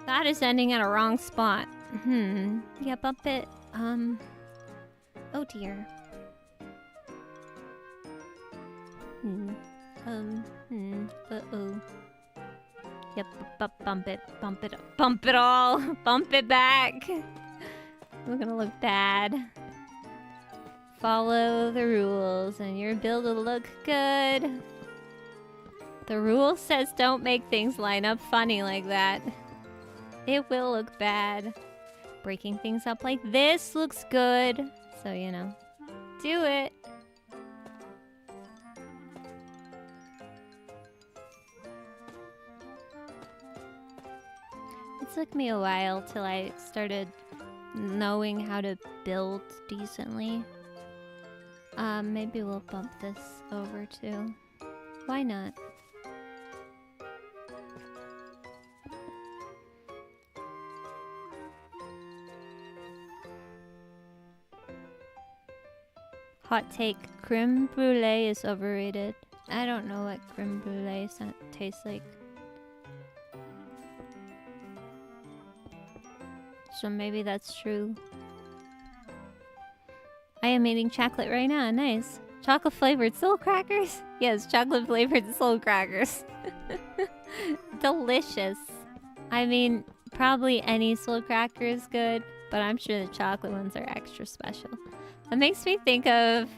That is ending at a wrong spot. Yeah, bump it. Oh dear. Uh-oh. Yep, bump it all. Bump it back. We're gonna look bad. Follow the rules and your build will look good. The rule says don't make things line up funny like that. It will look bad. Breaking things up like this looks good. So, you know, do it. It took me a while till I started knowing how to build decently. Maybe we'll bump this over too. Why not? Hot take, creme brulee is overrated. I don't know what creme brulee tastes like. So maybe that's true. I am eating chocolate right now, nice. Chocolate flavored soul crackers? Yes, chocolate flavored soul crackers. Delicious. I mean, probably any soul cracker is good, but I'm sure the chocolate ones are extra special. That makes me think of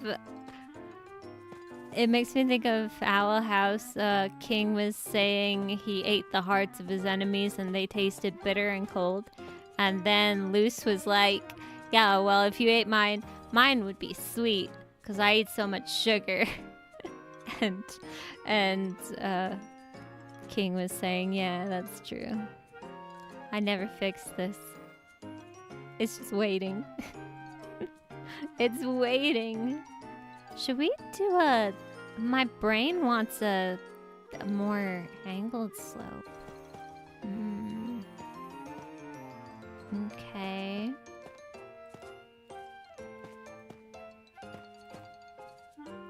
It makes me think of Owl House. King was saying he ate the hearts of his enemies and they tasted bitter and cold. And then Luce was like, yeah, well, if you ate mine, mine would be sweet because I eat so much sugar. and King was saying, yeah, that's true. I never fixed this. It's just waiting. It's waiting. Should we do a... My brain wants a more angled slope. Okay.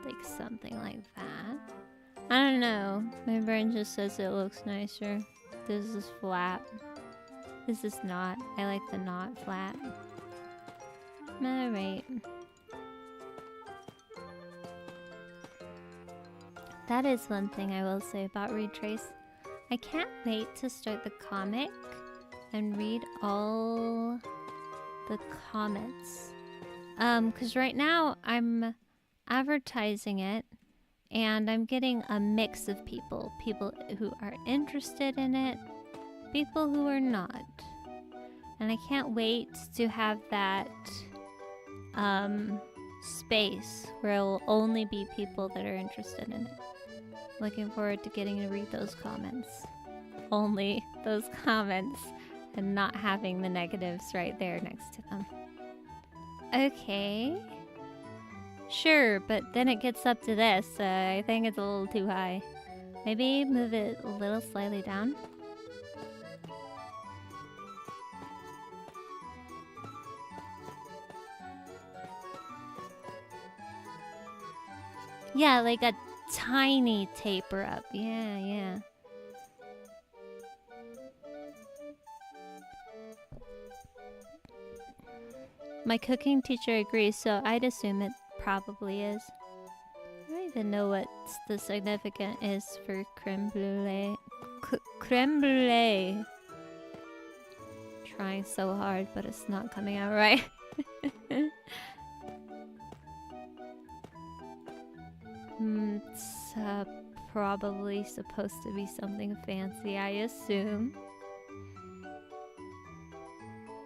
Like something like that. I don't know. My brain just says it looks nicer. This is flat. This is not. I like the not flat. Alright. That is one thing I will say about Retrace. I can't wait to start the comic and read all the comments. Because right now I'm advertising it and I'm getting a mix of people. People who are interested in it, people who are not. And I can't wait to have that space where it will only be people that are interested in it. Looking forward to getting to read those comments. Only those comments and not having the negatives right there next to them. Okay. Sure, but then it gets up to this. I think it's a little too high. Maybe move it a little slightly down. Yeah, like a tiny taper up. Yeah, yeah. My cooking teacher agrees, so I'd assume it probably is. I don't even know what the significance is for creme brulee. Creme brulee. Trying so hard, but it's not coming out right. It's probably supposed to be something fancy, I assume.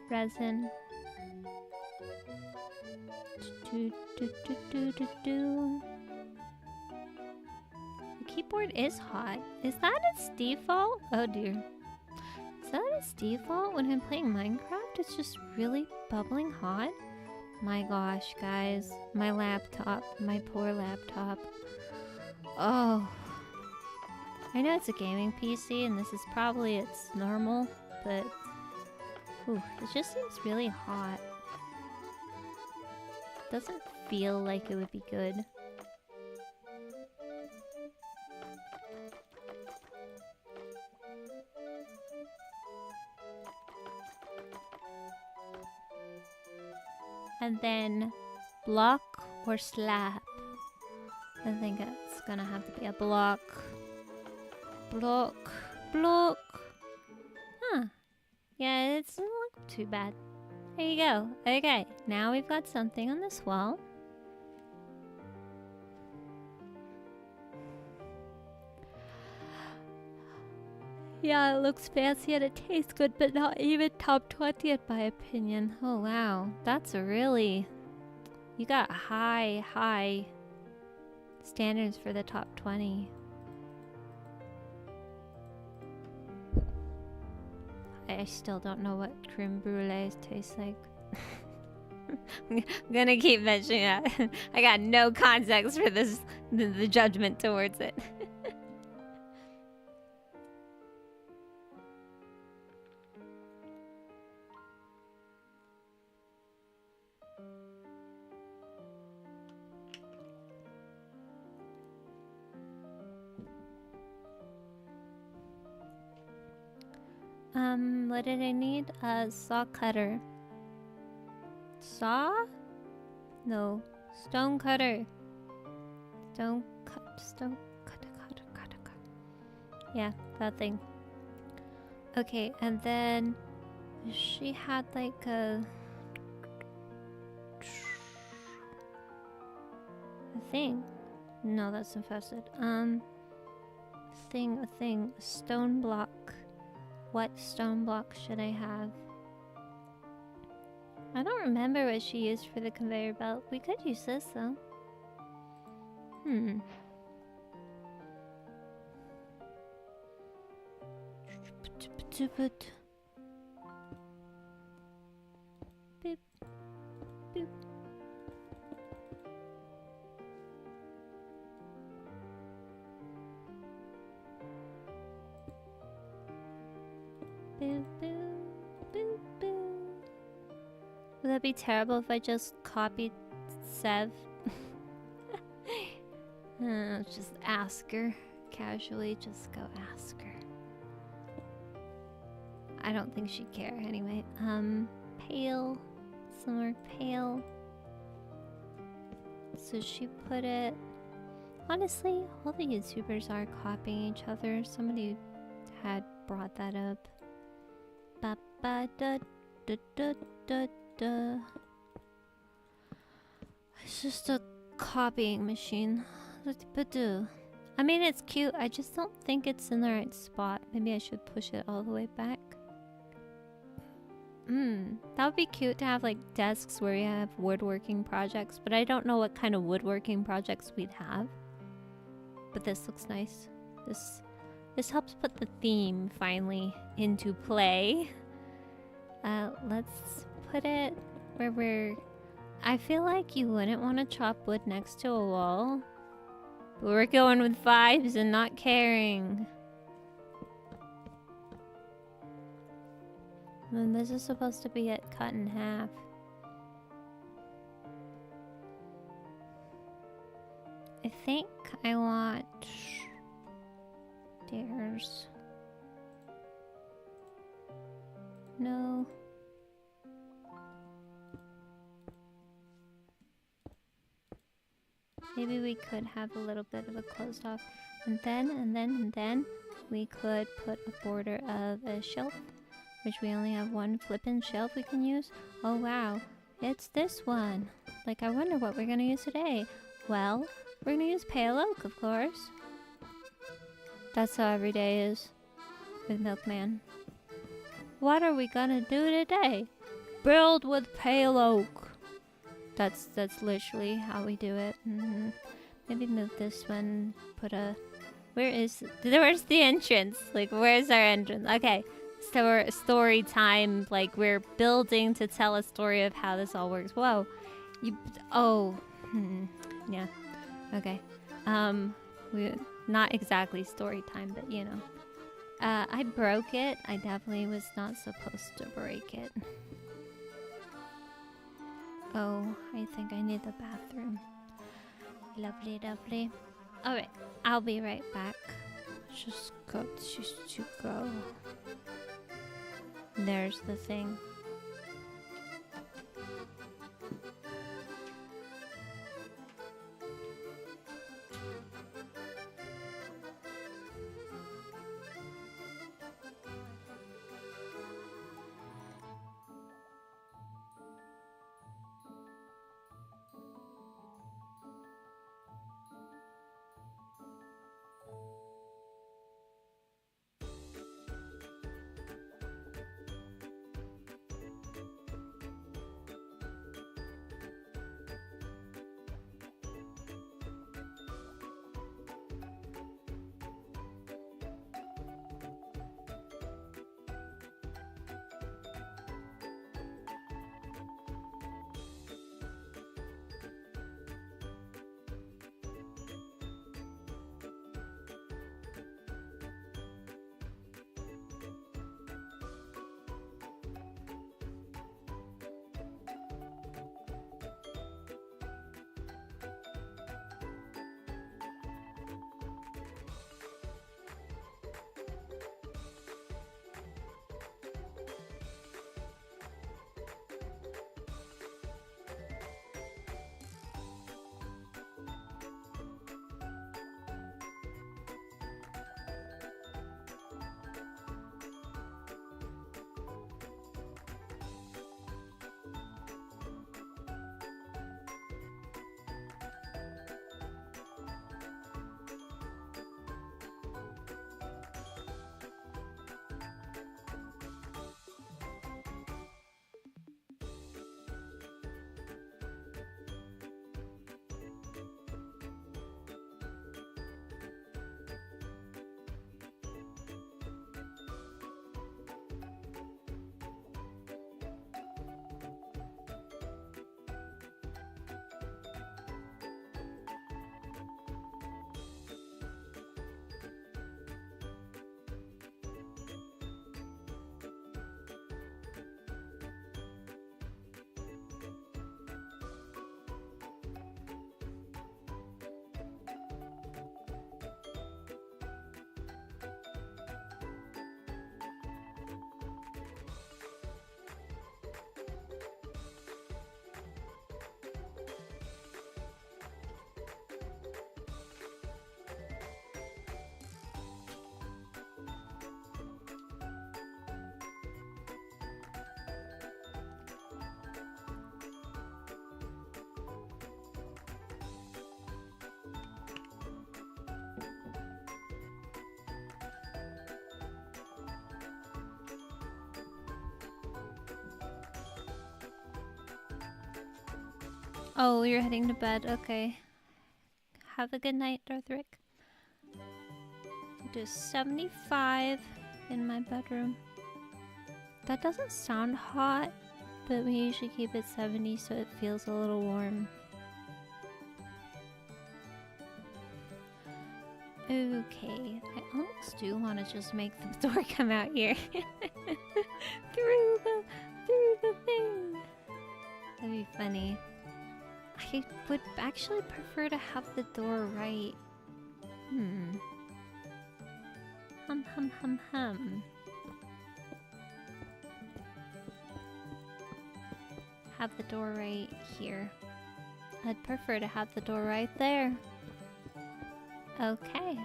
Resin. The keyboard is hot. Is that its default? Oh dear. Is that its default when I'm playing Minecraft? It's just really bubbling hot? My gosh, guys. My laptop. My poor laptop. Oh. I know it's a gaming PC and this is probably its normal, but whew, it just seems really hot. Doesn't feel like it would be good. And then block or slab. I think it's gonna have to be a block. Block. Block. Huh. Yeah, it doesn't look too bad. There you go. Okay, now we've got something on this wall. Yeah, it looks fancy and it tastes good, but not even top 20 in my opinion. Oh wow, that's a really... You got high standards for the top 20. I still don't know what creme brulees taste like. I'm gonna keep mentioning that. I got no context for this, the judgment towards it. What did I need? A saw cutter. Saw? No. Stone cutter. Stone cutter. Yeah, that thing. Okay, and then she had like a thing. No, that's infested. Thing. Stone block. What stone block should I have? I don't remember what she used for the conveyor belt. We could use this though. Boop. Boop. Boo, boo, boo, boo. Would that be terrible if I just copied Sev? Just ask her. Casually, just go ask her. I don't think she'd care anyway. Pale. Somewhere pale. So she put it... Honestly, all the YouTubers are copying each other. Somebody had brought that up. Ba ba da da da da da. It's just a copying machine. I mean, it's cute. I just don't think it's in the right spot. Maybe I should push it all the way back. That would be cute to have like desks where you have woodworking projects, but I don't know what kind of woodworking projects we'd have. But this looks nice. This helps put the theme finally into play. Let's put it where we're... I feel like you wouldn't want to chop wood next to a wall. But we're going with vibes and not caring. And this is supposed to be cut in half. I think I want stairs. No. Maybe we could have a little bit of a closed off. And then we could put a border of a shelf, which we only have one flippin' shelf we can use. Oh wow, it's this one. Like, I wonder what we're gonna use today. Well, we're gonna use pale oak, of course. That's how every day is with Milkman. What are we gonna do today? Build with pale oak. That's literally how we do it. Maybe move this one. Put a... Where's the entrance? Like, where's our entrance? Okay. Story time. Like, we're building to tell a story of how this all works. Whoa. Yeah. Okay. Not exactly story time, but you know. I broke it. I definitely was not supposed to break it. Oh, I think I need the bathroom. Lovely, lovely. Alright, I'll be right back. Just to go. There's the thing. Oh, you're heading to bed. Okay. Have a good night, Darthrick. It is 75 in my bedroom. That doesn't sound hot, but we usually keep it 70 so it feels a little warm. Okay, I almost do want to just make the door come out here. through the thing. That'd be funny. I would actually prefer to have the door right. Hum. Have the door right here. I'd prefer to have the door right there. Okay.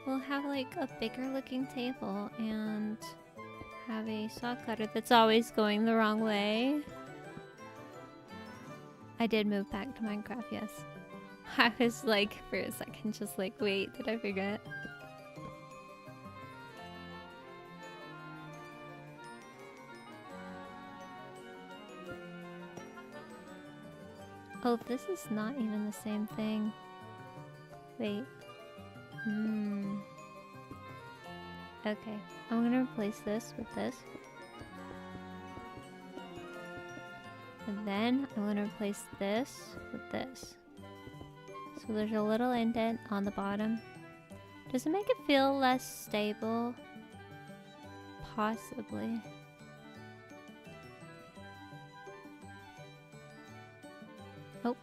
We'll have like a bigger looking table and have a saw cutter that's always going the wrong way. I did move back to Minecraft, yes. I was like, for a second, just like, wait, did I forget? Oh, this is not even the same thing. Wait. Okay, I'm gonna replace this with this. And then I'm gonna replace this with this. So there's a little indent on the bottom. Does it make it feel less stable? Possibly. Oh.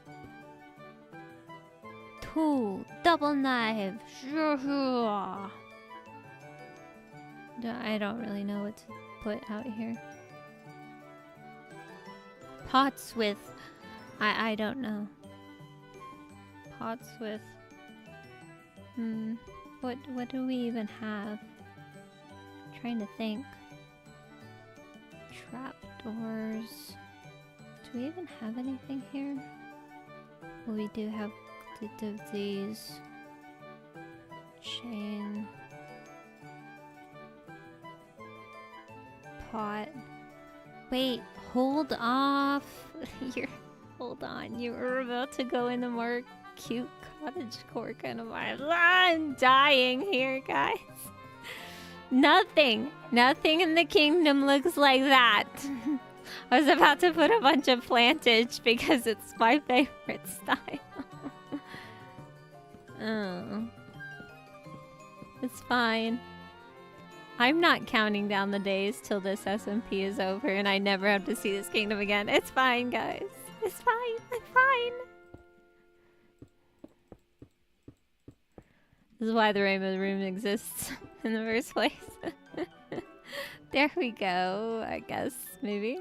Tool. Double knife. I don't really know what to put out here. Pots with... I don't know. Pots with... What do we even have? I'm trying to think. Trapdoors. Do we even have anything here? Well, we do have these. Chain. Pot. Wait, hold off. Hold on. You were about to go into more cute cottagecore kind of vibe. I'm dying here, guys. Nothing in the kingdom looks like that. I was about to put a bunch of plantage because it's my favorite style. Oh. It's fine. I'm not counting down the days till this SMP is over and I never have to see this kingdom again. It's fine, guys. It's fine. I'm fine. This is why the Rainbow Room exists in the first place. There we go, I guess, maybe.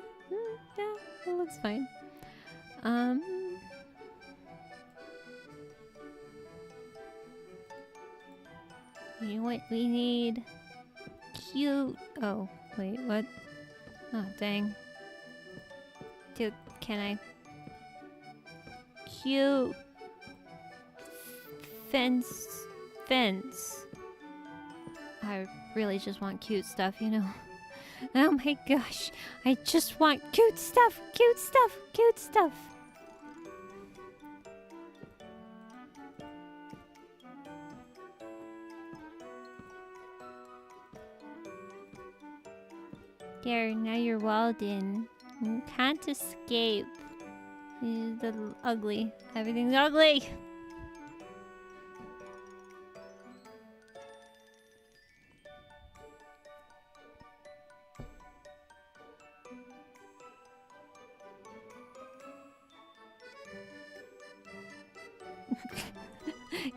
Yeah, it looks fine. You know what we need? Cute. Oh, wait, what? Oh, dang. Dude, can I? Cute. Fence. I really just want cute stuff, you know? Oh my gosh. I just want cute stuff. There, now you're walled in. You can't escape. The ugly. Everything's ugly.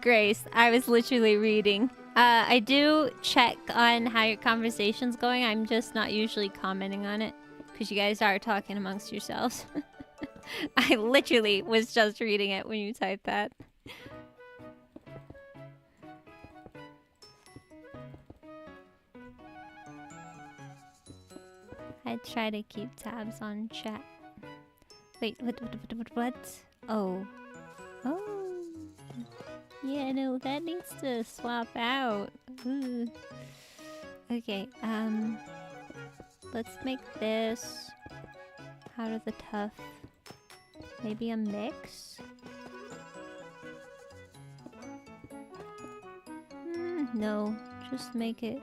Grace, I was literally reading. I do check on how your conversation's going. I'm just not usually commenting on it because you guys are talking amongst yourselves. I literally was just reading it when you typed that. I try to keep tabs on chat. Wait, what? Oh. Yeah, no, that needs to swap out. Ooh. Okay, let's make this How to the tough? Maybe a mix? No, just make it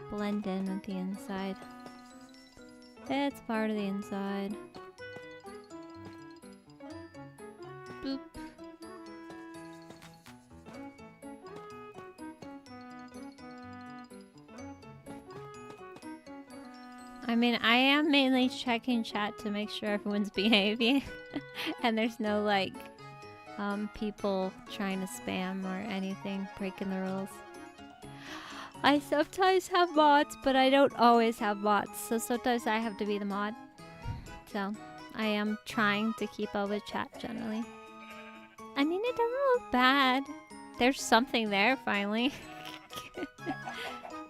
blend in with the inside. It's part of the inside. Boop. I mean, I am mainly checking chat to make sure everyone's behaving. And there's no, like, people trying to spam or anything, breaking the rules. I sometimes have mods, but I don't always have mods. So sometimes I have to be the mod. So, I am trying to keep up with chat generally. I mean, it doesn't look bad. There's something there, finally.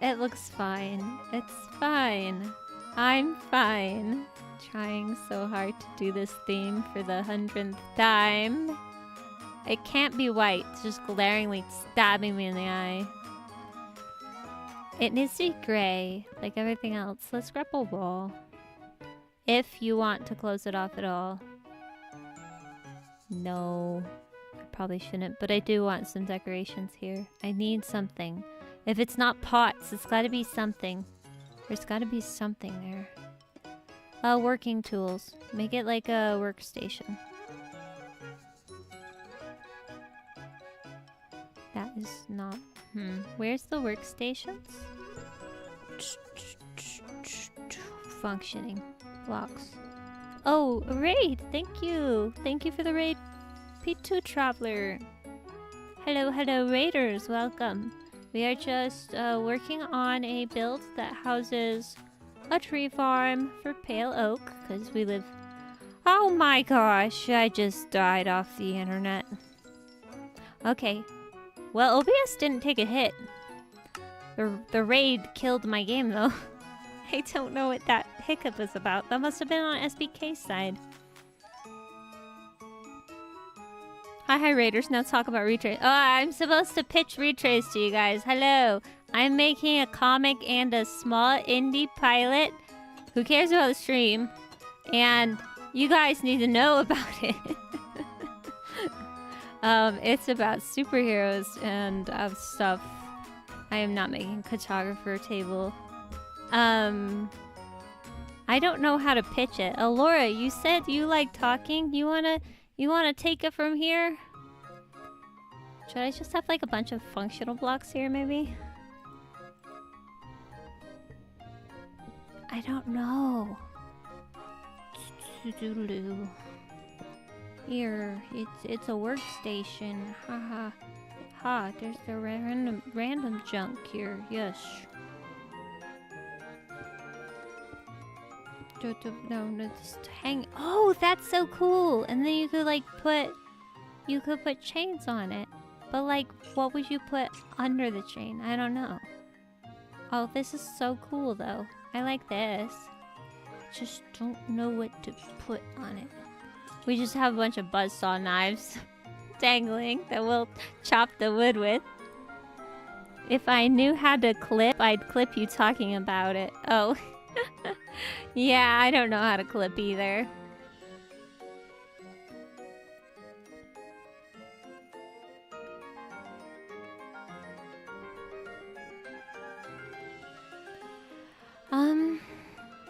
It looks fine. It's fine. I'm fine. Trying so hard to do this theme for the 100th time. It can't be white. It's just glaringly stabbing me in the eye. It needs to be gray, like everything else. Let's grab a wall. If you want to close it off at all. No. I probably shouldn't, but I do want some decorations here. I need something. If it's not pots, it's gotta be something. There's gotta be something there. Working tools. Make it like a workstation. That is not... Where's the workstations? Functioning. Blocks. Oh, a raid! Thank you! Thank you for the raid, P2 Traveler. Hello, hello, raiders! Welcome. We are just working on a build that houses a tree farm for Pale Oak, because we live... Oh my gosh, I just died off the internet. Okay. Well, OBS didn't take a hit. The raid killed my game, though. I don't know what that hiccup was about. That must have been on SBK's side. Hi, raiders. Now talk about retrace. Oh, I'm supposed to pitch retrace to you guys. Hello. I'm making a comic and a small indie pilot. Who cares about the stream? And you guys need to know about it. It's about superheroes and stuff. I am not making cartographer table. I don't know how to pitch it. Laura, you said you like talking. You wanna take it from here? Should I just have like a bunch of functional blocks here, maybe? I don't know. Here, it's a workstation. Haha. Ha, there's the random junk here. Yes. No, just hang. Oh, that's so cool! And then you could like put chains on it. But like, what would you put under the chain? I don't know. Oh, this is so cool though. I like this. Just don't know what to put on it. We just have a bunch of buzzsaw knives dangling that we'll chop the wood with. If I knew how to clip, I'd clip you talking about it. Oh. Yeah, I don't know how to clip either.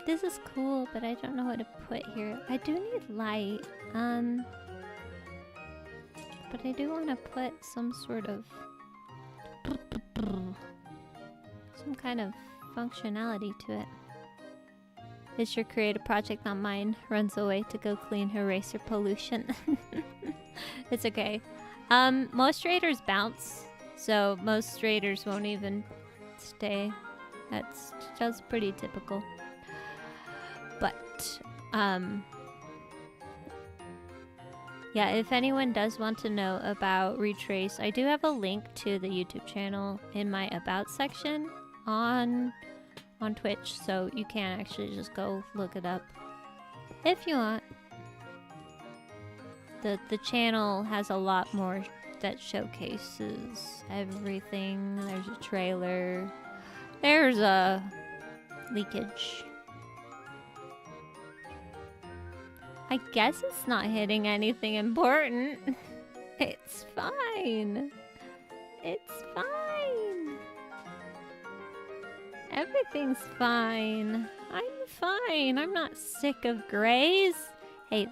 This is cool, but I don't know what to put here. I do need light, but I do want to put some sort of some kind of functionality to it. It's your creative project, not mine. Runs away to go clean eraser pollution. It's okay. Most raiders bounce, so most raiders won't even stay. That's pretty typical. But, yeah, if anyone does want to know about Retrace, I do have a link to the YouTube channel in my About section on Twitch, so you can actually just go look it up if you want. The channel has a lot more that showcases everything. There's a trailer. There's a leakage. I guess it's not hitting anything important. It's fine. It's fine. Everything's fine. I'm fine. I'm not sick of grays. Hey,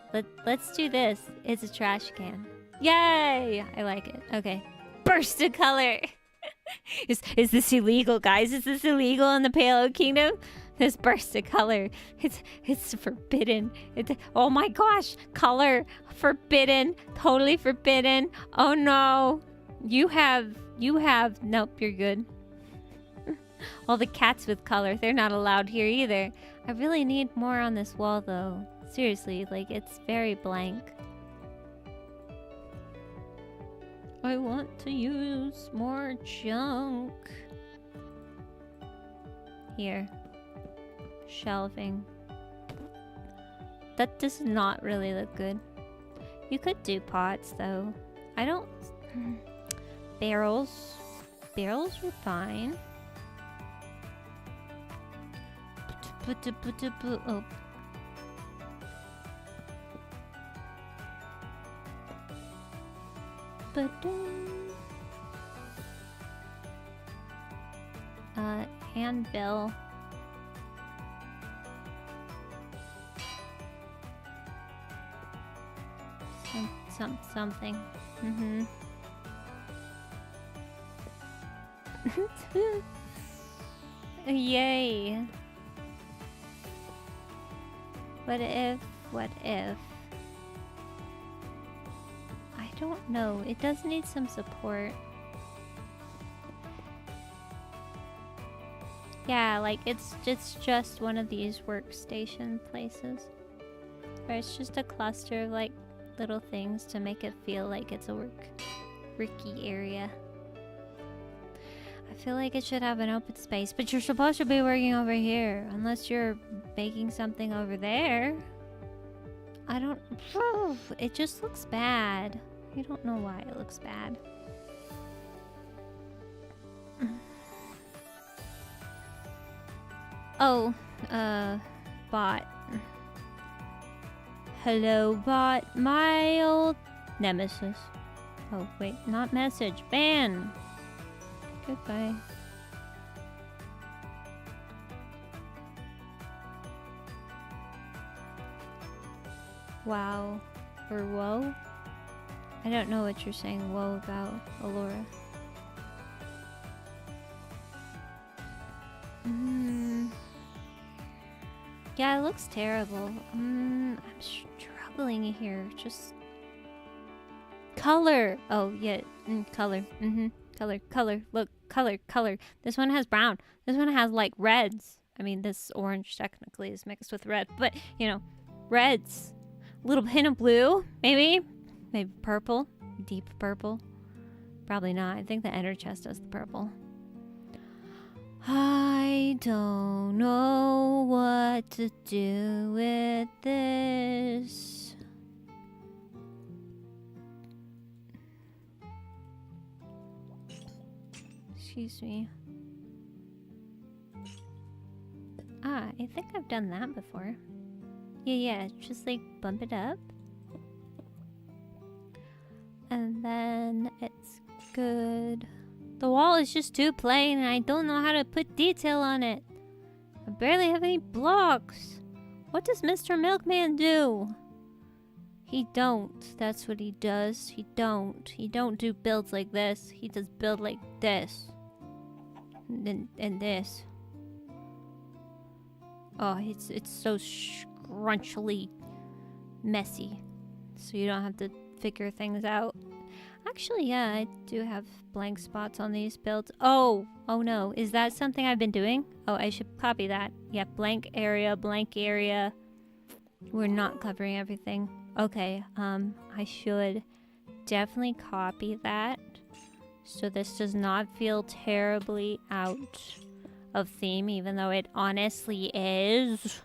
let's do this. It's a trash can. Yay! I like it. Okay. Burst of color. Is this illegal, guys? Is this illegal in the Palo Kingdom? This burst of color. It's forbidden. Oh my gosh. Color. Forbidden. Totally forbidden. Oh no. You have. Nope, you're good. Well, the cats with color, they're not allowed here either. I really need more on this wall though. Seriously, like it's very blank. I want to use more junk. Here. Shelving. That does not really look good. You could do pots though. I don't... Barrels. Barrels are fine. Oh. Handbill. Something. Yay. What if? I don't know. It does need some support. Yeah, like it's just one of these workstation places. Where it's just a cluster of like little things to make it feel like it's a worky area. I feel like it should have an open space, but you're supposed to be working over here, unless you're making something over there. I don't... It just looks bad. I don't know why it looks bad. Oh, bot. Hello, bot. My old nemesis. Oh, wait, not message. Ban. Goodbye. Wow. Or whoa? I don't know what you're saying whoa about, Alora. Yeah, it looks terrible. I'm struggling here. Just... Color! Oh, yeah. Color. Color. Look, color. This one has brown. This one has, like, reds. I mean, this orange technically is mixed with red. But, you know, reds. A little hint of blue, maybe? Maybe purple? Deep purple? Probably not. I think the ender chest does the purple. I don't know what to do with this. Excuse me. Ah, I think I've done that before. Yeah, just like bump it up. And then it's good. The wall is just too plain and I don't know how to put detail on it. I barely have any blocks. What does Mr. Milkman do? He don't. That's what he does. He don't. He don't do builds like this. He does build like this. And this. Oh, it's so scrunchily messy. So you don't have to figure things out. Actually, yeah, I do have blank spots on these builds. Oh no. Is that something I've been doing? Oh, I should copy that. Yeah, blank area. We're not covering everything. Okay, I should definitely copy that. So this does not feel terribly out of theme, even though it honestly is.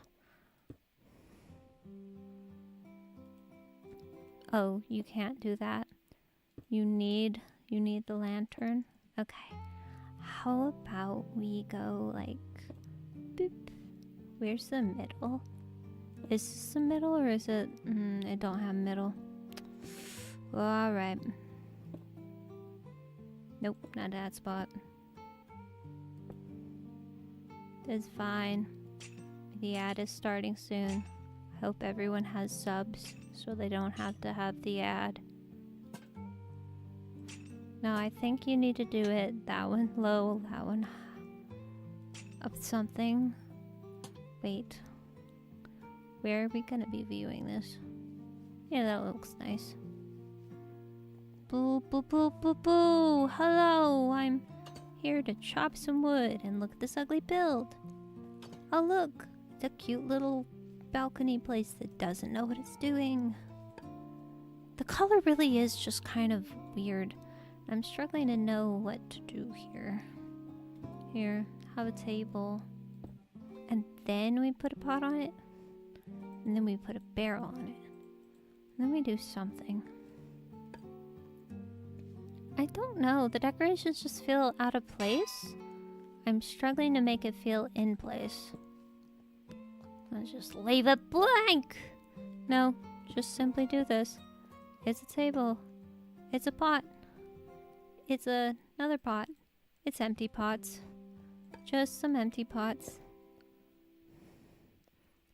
Oh, you can't do that. You need the lantern. Okay. How about we go like boop? Where's the middle? Is this the middle or is it? I don't have middle. Well, alright. Nope, not that spot. It's fine. The ad is starting soon. I hope everyone has subs so they don't have to have the ad. No, I think you need to do it. That one low, that one up something. Wait. Where are we gonna be viewing this? Yeah, that looks nice. Boo, boo, boo, boo, boo! Hello! I'm here to chop some wood and look at this ugly build. Oh look! It's a cute little balcony place that doesn't know what it's doing. The color really is just kind of weird. I'm struggling to know what to do here. Here, have a table. And then we put a pot on it. And then we put a barrel on it. And then we do something. I don't know. The decorations just feel out of place. I'm struggling to make it feel in place. Let's just leave it blank. No, just simply do this. It's a table. It's a pot. It's another pot. It's empty pots. Just some empty pots.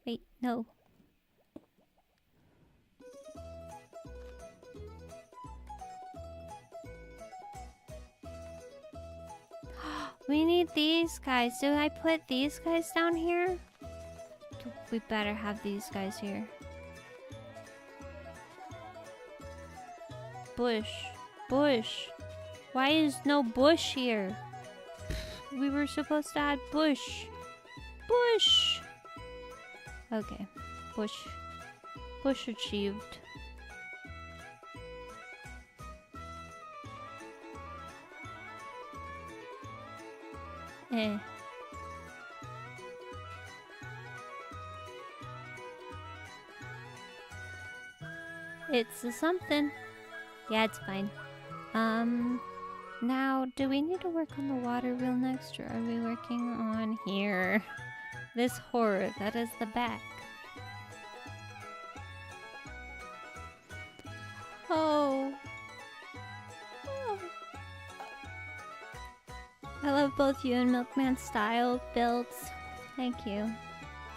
Wait, no. We need these guys. Do I put these guys down here? We better have these guys here. Bush. Bush. Why is no bush here? We were supposed to add bush. Bush. Okay. Bush. Bush achieved. Eh. It's a something. Yeah, it's fine. Now, do we need to work on the water wheel next, or are we working on here? This horror, that is the back. Oh. I love both you and Milkman's style builds. Thank you.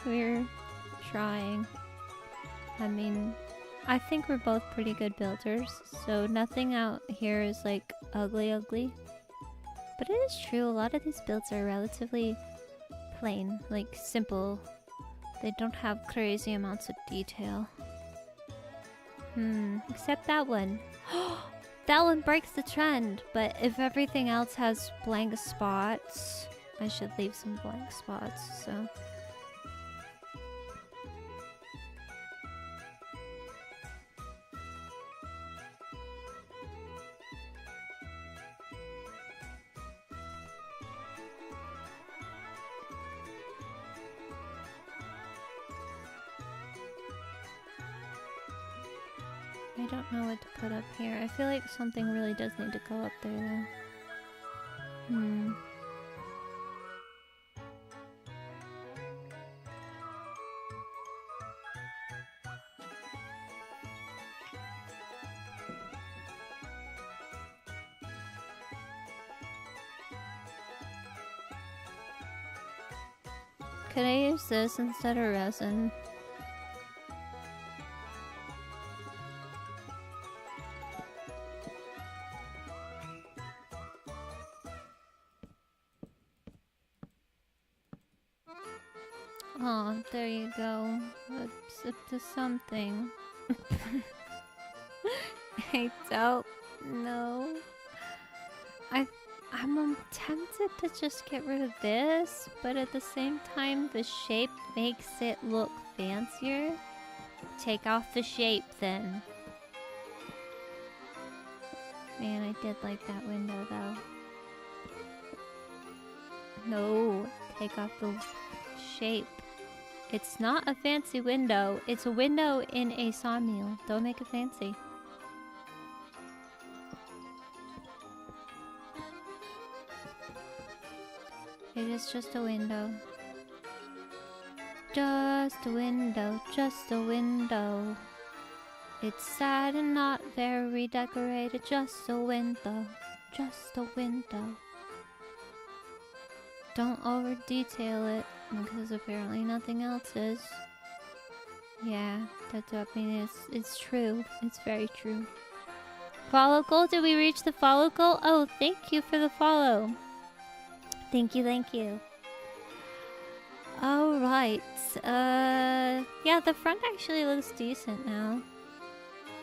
We're trying. I mean, I think we're both pretty good builders, so nothing out here is like ugly. But it is true, a lot of these builds are relatively plain, like simple. They don't have crazy amounts of detail. Except that one. That one breaks the trend, but if everything else has blank spots, I should leave some blank spots, so. I don't know what to put up here. I feel like something really does need to go up there though. Could I use this instead of resin? Oh, there you go. It's up to something. I don't know. I'm tempted to just get rid of this, but at the same time, the shape makes it look fancier. Take off the shape then. Man, I did like that window though. No, take off the shape. It's not a fancy window. It's a window in a sawmill. Don't make it fancy. It is just a window. Just a window, just a window. It's sad and not very decorated. Just a window, just a window. Don't over detail it because apparently nothing else is. Yeah, that's what I mean. It's true. It's very true. Follow goal? Did we reach the follow goal? Oh, thank you for the follow. Thank you, thank you. Alright. Yeah, the front actually looks decent now.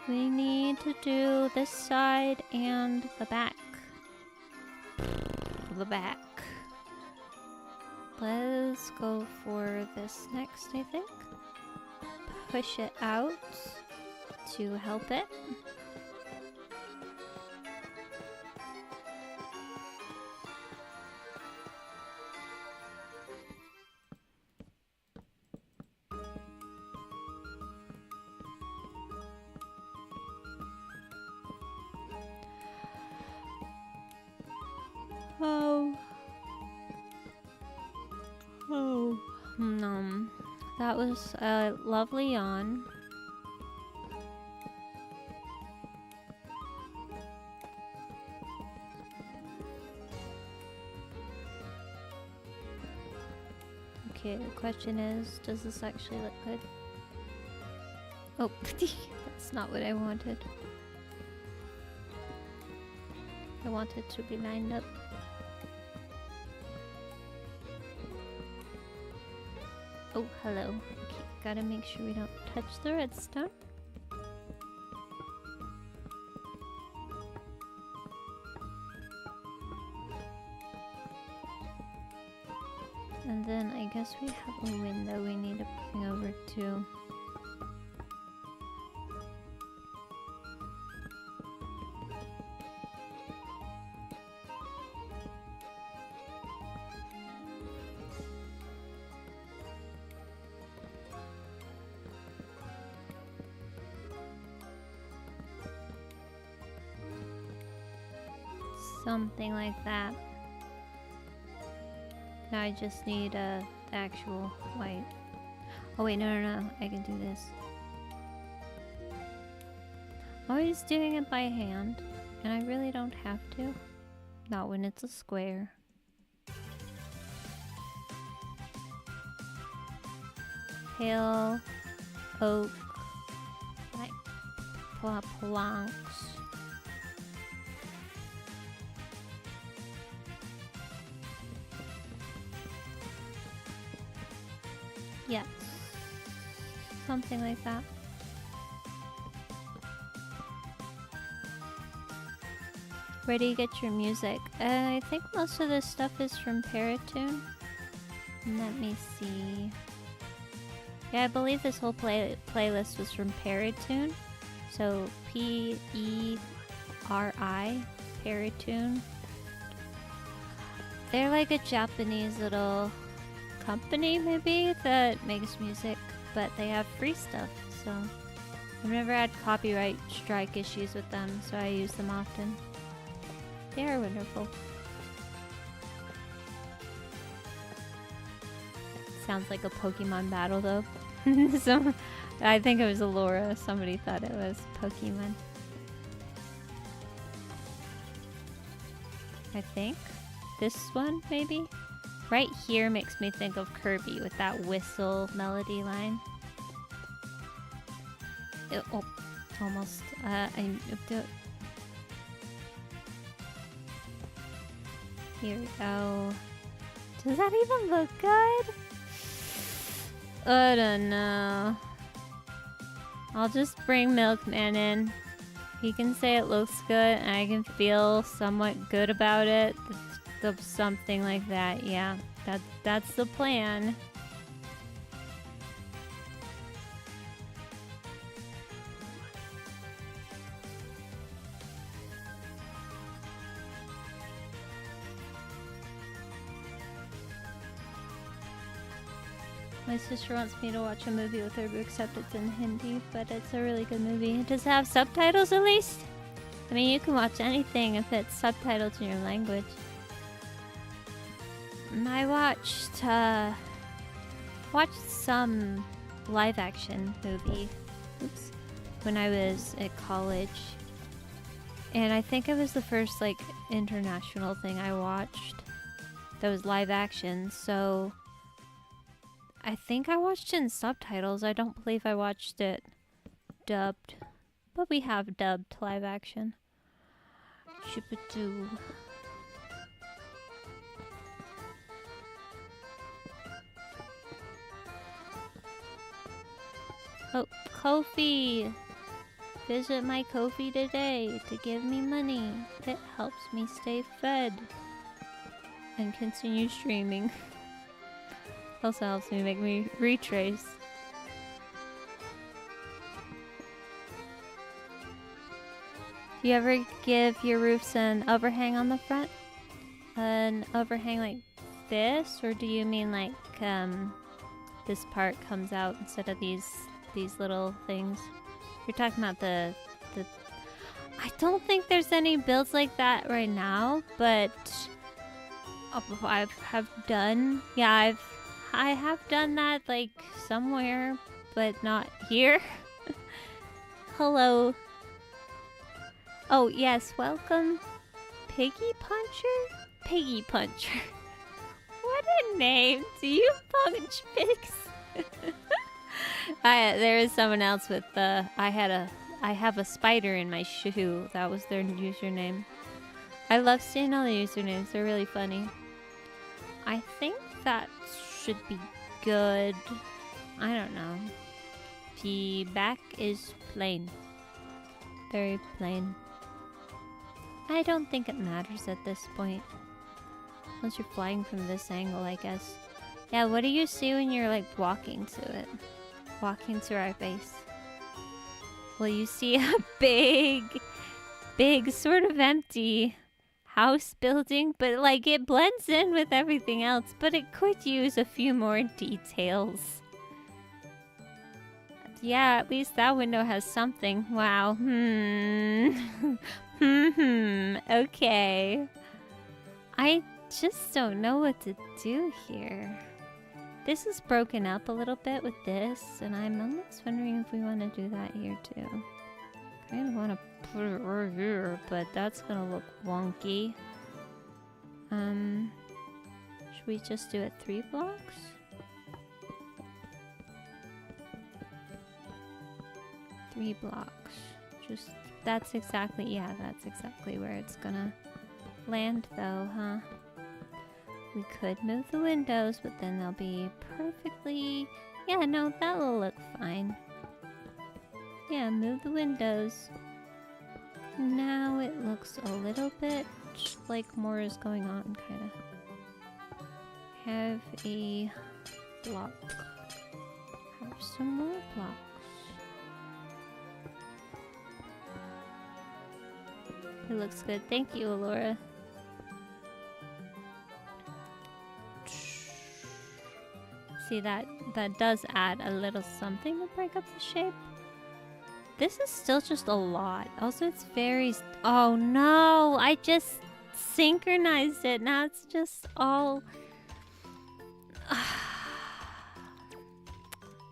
We need to do this side and the back. The back. Let's go for this next, I think. Push it out to help it. That was a lovely yawn. Okay, the question is, does this actually look good? Oh, that's not what I wanted. I want it to be lined up. Oh, hello. Okay, gotta make sure we don't touch the redstone. And then I guess we have a window we need to bring over too. Something like that. Now I just need the actual white. Oh wait, no, I can do this. Always doing it by hand, and I really don't have to. Not when it's a square. Pale oak, like planks. Yes, something like that. Where do you get your music? I think most of this stuff is from Paratune. Let me see. Yeah, I believe this whole playlist was from Paratune. So P-E-R-I, Paratune. They're like a Japanese little company maybe that makes music, but they have free stuff, so I've never had copyright strike issues with them, so I use them often. They are wonderful. Sounds like a Pokemon battle though. So I think it was Laura. Somebody thought it was Pokemon. I think this one maybe. Right here makes me think of Kirby with that whistle melody line. Oh, almost. I do it. Here we go. Does that even look good? I don't know. I'll just bring Milkman in. He can say it looks good, and I can feel somewhat good about it. Something like that, yeah. That's the plan. My sister wants me to watch a movie with her, except it's in Hindi, but it's a really good movie. Does it have subtitles at least? I mean, you can watch anything if it's subtitled in your language. I watched watched some live action movie. Oops. When I was at college. And I think it was the first like international thing I watched that was live action. So I think I watched it in subtitles. I don't believe I watched it dubbed. But we have dubbed live action. Chippadoo. Oh, Ko-fi! Visit my Ko-fi today to give me money. It helps me stay fed. And continue streaming. Also helps me make me retrace. Do you ever give your roofs an overhang on the front? An overhang like this? Or do you mean like this part comes out instead of these little things? You're talking about the I don't think there's any builds like that right now, but I have done that like somewhere, but not here. Hello. Oh yes, welcome, Piggy Puncher? Piggy Puncher. What a name! Do you punch pigs? There is someone else with I have a spider in my shoe. That was their username. I love seeing all the usernames. They're really funny. I think that should be good. I don't know. The back is plain. Very plain. I don't think it matters at this point. Unless you're flying from this angle, I guess. Yeah, what do you see when you're like walking to it? Walking to our base. Well, you see a big sort of empty house building, but like it blends in with everything else, but it could use a few more details. Yeah, at least that window has something. Wow. Okay. I just don't know what to do here. This is broken up a little bit with this, and I'm almost wondering if we want to do that here too. Kind of want to put it right here, but that's gonna look wonky. Should we just do it 3 blocks? Three blocks. Just, that's exactly where it's gonna land though, huh? We could move the windows, but then they'll be perfectly... Yeah, no, that'll look fine. Yeah, move the windows. Now it looks a little bit like more is going on, kind of. Have a block. Have some more blocks. It looks good. Thank you, Alora. See, that does add a little something to break up the shape. This is still just a lot. Also, it's very... Oh no! I just synchronized it. Now it's just all...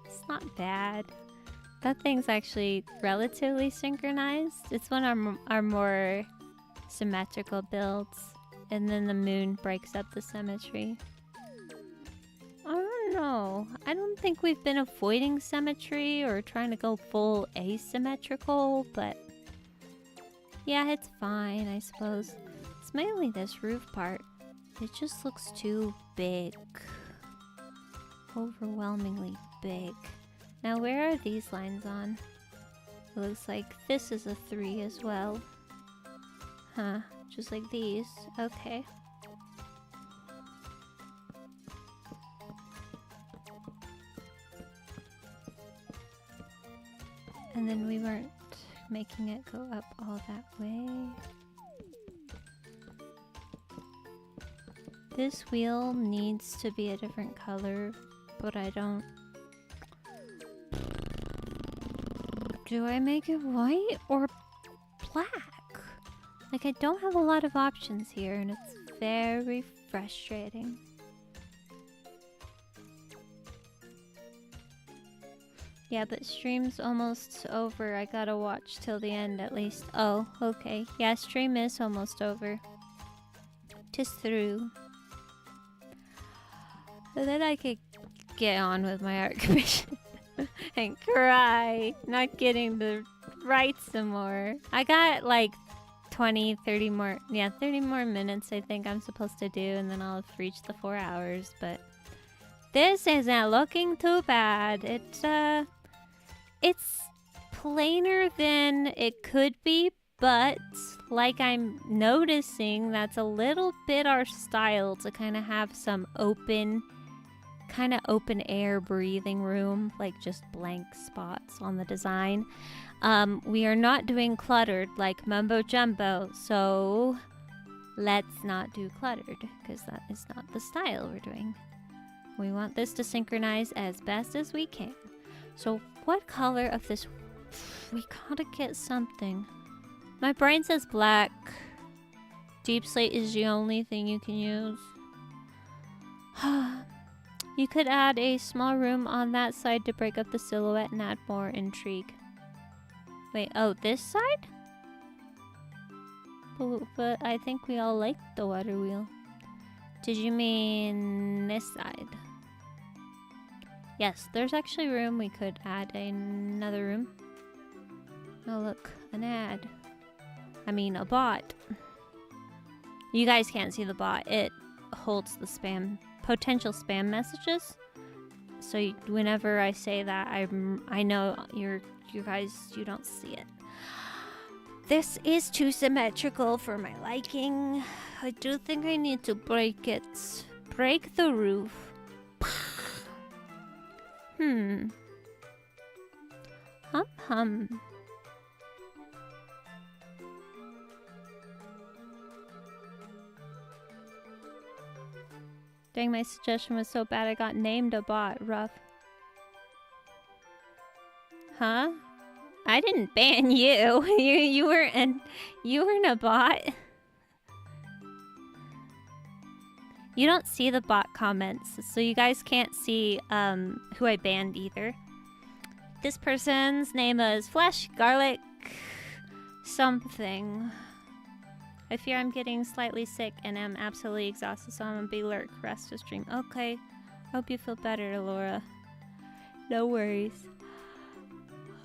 It's not bad. That thing's actually relatively synchronized. It's one of our more symmetrical builds. And then the moon breaks up the symmetry. I don't know. I don't think we've been avoiding symmetry or trying to go full asymmetrical, but yeah, it's fine, I suppose. It's mainly this roof part. It just looks too big. Overwhelmingly big. Now, where are these lines on? It looks like this is a 3 as well. Huh, just like these. Okay. And then we weren't making it go up all that way. This wheel needs to be a different color, but I don't... Do I make it white or black? Like, I don't have a lot of options here, and it's very frustrating. Yeah, but stream's almost over. I gotta watch till the end at least. Oh, okay. Yeah, stream is almost over. Just through. And then I could get on with my art commission. And cry. Not getting to write some more. I got like 20, 30 more. Yeah, 30 more minutes I think I'm supposed to do. And then I'll have reached the 4 hours. But this isn't looking too bad. It's plainer than it could be, but like I'm noticing, that's a little bit our style to kind of have some open air breathing room, like just blank spots on the design. We are not doing cluttered like Mumbo Jumbo, so let's not do cluttered because that is not the style we're doing. We want this to synchronize as best as we can. So what color of this? We gotta get something. My brain says black. Deep slate is the only thing you can use. You could add a small room on that side to break up the silhouette and add more intrigue. Wait, oh, this side? But I think we all like the water wheel. Did you mean this side? Yes, there's actually room. We could add another room. Oh, look, an ad. I mean, a bot. You guys can't see the bot. It holds the potential spam messages. So whenever I say that, I know you guys, you don't see it. This is too symmetrical for my liking. I do think I need to break it. Break the roof. Hum. Dang, my suggestion was so bad I got named a bot. Rough. Huh? I didn't ban you. You weren't a bot. You don't see the bot comments, so you guys can't see who I banned either. This person's name is Flesh Garlic something. I fear I'm getting slightly sick and am absolutely exhausted, so I'm gonna be lurk rest of stream. Okay. Hope you feel better, Laura. No worries.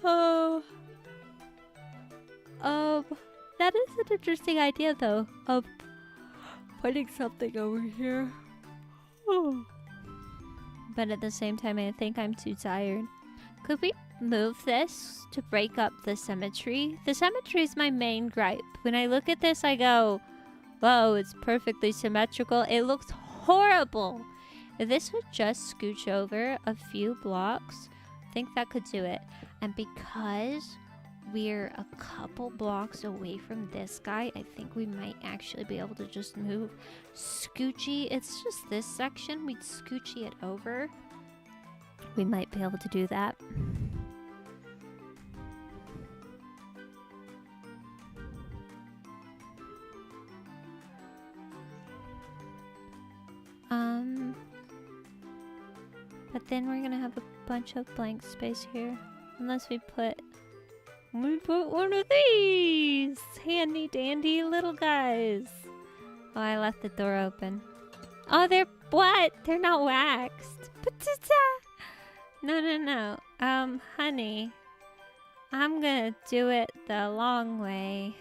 Oh. That is an interesting idea though, of putting something over here. Oh. But at the same time, I think I'm too tired. Could we move this to break up the symmetry? The symmetry is my main gripe. When I look at this, I go, whoa, it's perfectly symmetrical. It looks horrible. If this would just scooch over a few blocks, I think that could do it. And because we're a couple blocks away from this guy, I think we might actually be able to just move scoochy. It's just this section. We'd scoochy it over. We might be able to do that. But then we're gonna have a bunch of blank space here. Unless we put one of these handy dandy little guys. Oh, I left the door open. Oh, they're what? They're not waxed. No. Honey. I'm gonna do it the long way.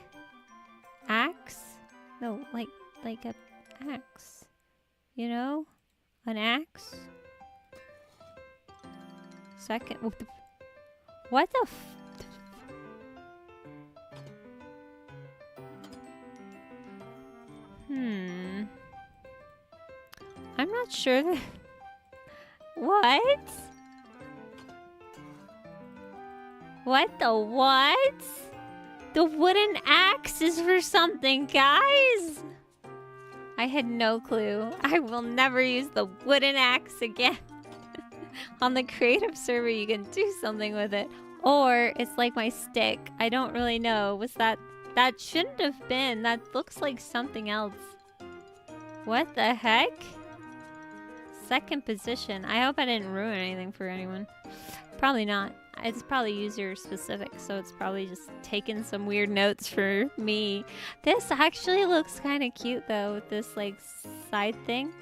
Axe? No, like a axe. You know? An axe? Second. What the f... I'm not sure that... What? What the what? The wooden axe is for something, guys! I had no clue. I will never use the wooden axe again. On the creative server, you can do something with it. Or it's like my stick. I don't really know. Was that... That shouldn't have been. That looks like something else. What the heck? Second position. I hope I didn't ruin anything for anyone. Probably not. it's probably user specific, so it's probably just taking some weird notes for me. This actually looks kind of cute though, with this like side thing.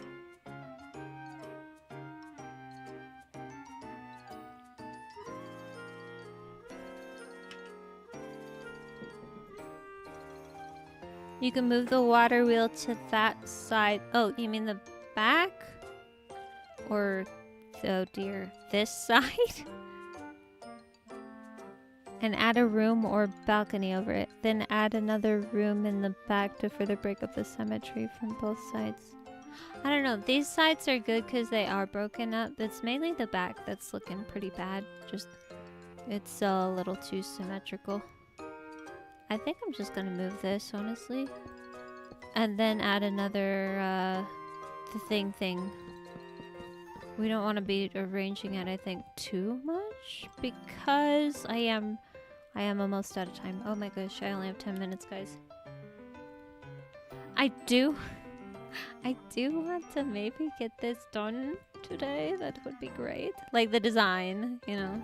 You can move the water wheel to that side. Oh, you mean the back? Or, oh dear, this side? And add a room or balcony over it. Then add another room in the back to further break up the symmetry from both sides. I don't know, these sides are good because they are broken up. It's mainly the back that's looking pretty bad. Just, it's a little too symmetrical. I think I'm just gonna move this, honestly. And then add another, the thing. We don't want to be arranging it, I think, too much. Because I am almost out of time. Oh my gosh, I only have 10 minutes, guys. I do want to maybe get this done today. That would be great. Like the design, you know.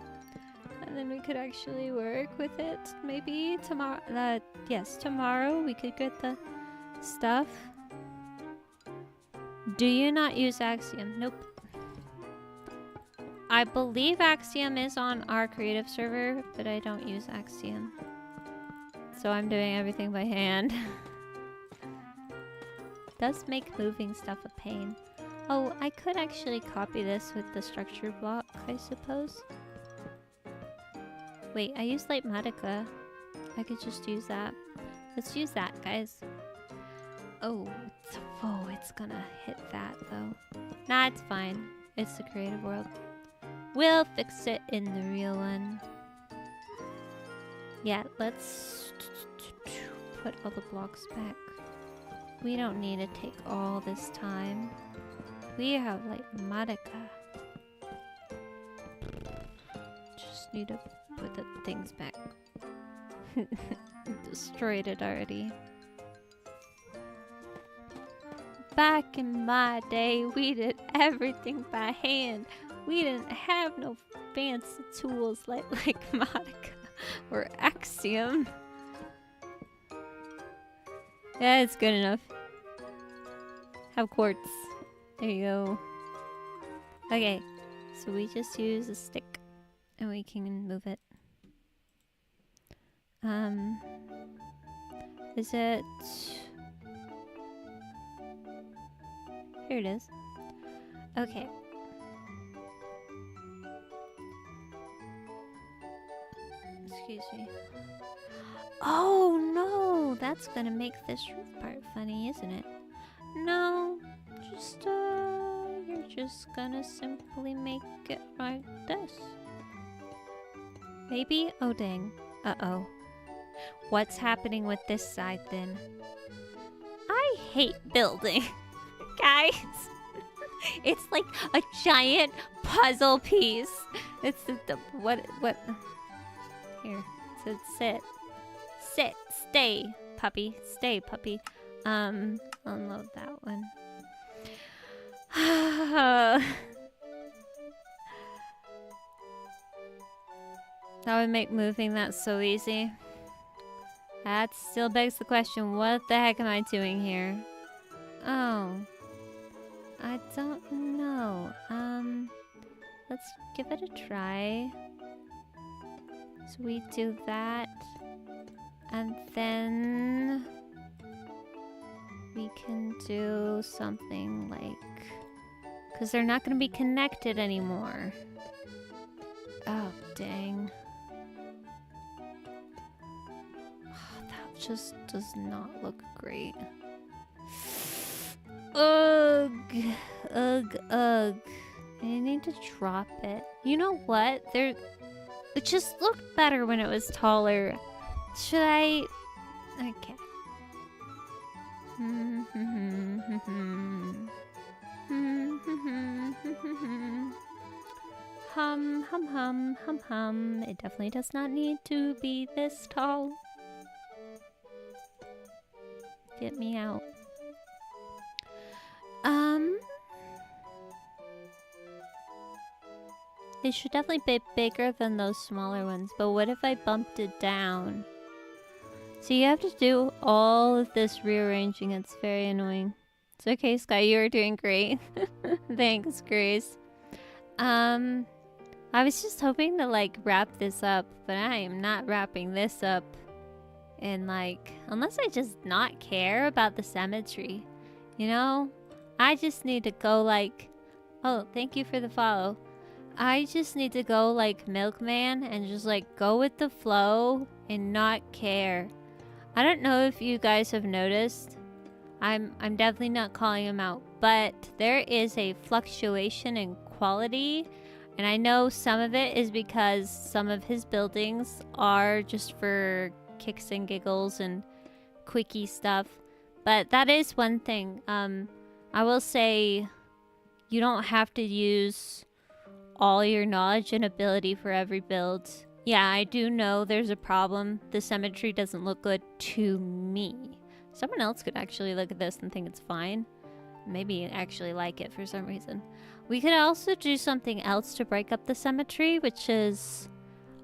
And then we could actually work with it. Maybe tomorrow. Yes, tomorrow we could get the stuff. Do you not use Axiom? Nope. I believe Axiom is on our creative server, but I don't use Axiom. So I'm doing everything by hand. Does make moving stuff a pain. Oh, I could actually copy this with the structure block, I suppose. Wait, I used Light Matica. I could just use that. Let's use that, guys. Oh, it's gonna hit that, though. Nah, it's fine. It's the creative world. We'll fix it in the real one. Yeah, let's put all the blocks back. We don't need to take all this time. We have, like, Matica. Just need to put the things back. Destroyed it already. Back in my day, we did everything by hand. We didn't have no fancy tools like Matica or Axiom. Yeah, it's good enough. Have quartz. There you go. Okay, so we just use a stick and we can move it. Is it... Here it is. Okay. Excuse me. Oh no! That's gonna make this roof part funny, isn't it? No. Just, you're just gonna simply make it like this. Maybe? Oh dang. Uh-oh. What's happening with this side then? I hate building. Guys. It's like a giant puzzle piece. It's the what here. It says sit. Sit. Stay, puppy. Stay, puppy. Unload that one. That would make moving that so easy. That still begs the question, what the heck am I doing here? Oh. I don't know. Let's give it a try. So we do that. And then we can do something like... Because they're not going to be connected anymore. Oh, dang. That just does not look great. Ugh. Ugh, ugh. I need to drop it. You know what? It just looked better when it was taller. Should I... Okay. Hum, hum, hum, hum, hum. It definitely does not need to be this tall. Get me out. It should definitely be bigger than those smaller ones, but what if I bumped it down? So you have to do all of this rearranging. It's very annoying. It's okay, Sky. You are doing great. Thanks, Grace. I was just hoping to like wrap this up, but I am not wrapping this up. And like, unless I just not care about the symmetry, you know? I just need to go like, oh, thank you for the follow. I just need to go like Milkman and just like go with the flow and not care. I don't know if you guys have noticed. I'm definitely not calling him out, but there is a fluctuation in quality, and I know some of it is because some of his buildings are just for kicks and giggles and quickie stuff. But that is one thing. I will say you don't have to use all your knowledge and ability for every build. Yeah, I do know there's a problem. The symmetry doesn't look good to me. Someone else could actually look at this and think it's fine. Maybe actually like it for some reason. We could also do something else to break up the symmetry, which is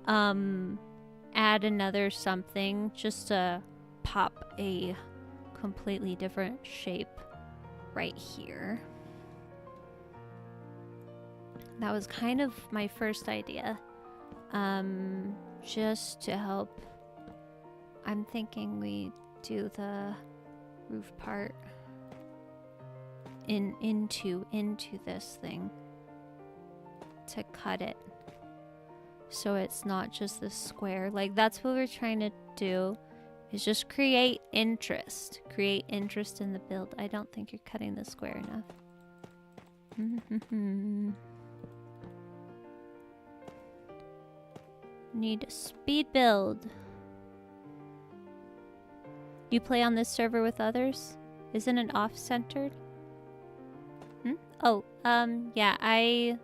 add another something just to pop a completely different shape right here. That was kind of my first idea. Just to help. I'm thinking we do the roof part into this thing to cut it so it's not just this square. Like that's what we're trying to do, is just create interest in the build. I don't think you're cutting the square enough. Need a speed build. You play on this server with others? Isn't it off-centered? Oh, yeah, I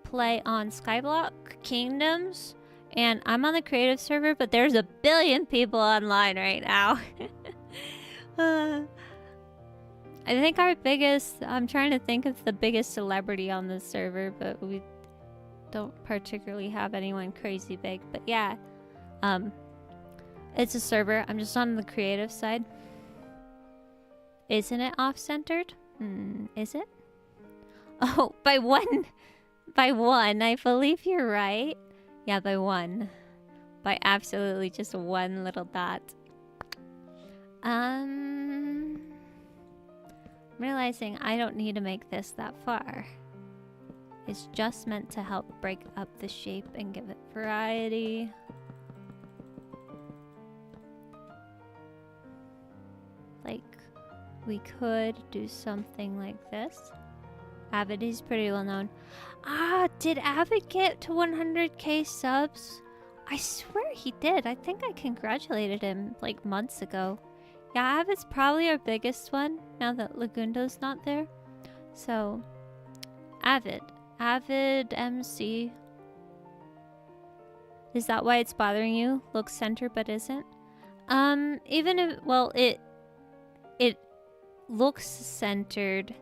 play on Skyblock Kingdoms, and I'm on the creative server, but there's a billion people online right now. I think our biggest, I'm trying to think of the biggest celebrity on this server, but we don't particularly have anyone crazy big. But yeah, it's a server. I'm just on the creative side. Isn't it off-centered? Is it? Oh, by one. By one. I believe you're right. Yeah, by one. By absolutely just one little dot. I'm realizing I don't need to make this that far. It's just meant to help break up the shape and give it variety. Like, we could do something like this. Avid, he's pretty well known. Ah, did Avid get to 100k subs? I swear he did. I think I congratulated him like months ago. Yeah, Avid's probably our biggest one now that Lagundo's not there. So, Avid MC. Is that why it's bothering you? Looks centered but isn't? Even if, well, it looks centered,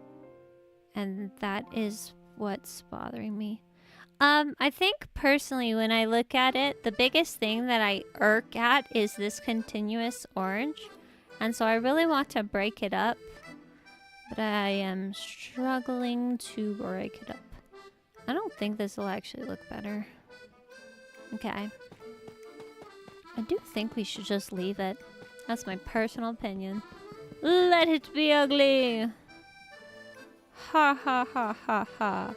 and that is what's bothering me. I think personally when I look at it, the biggest thing that I irk at is this continuous orange. And so I really want to break it up, but I am struggling to break it up. I don't think this will actually look better. Okay. I do think we should just leave it. That's my personal opinion. Let it be ugly! Ha ha ha ha ha.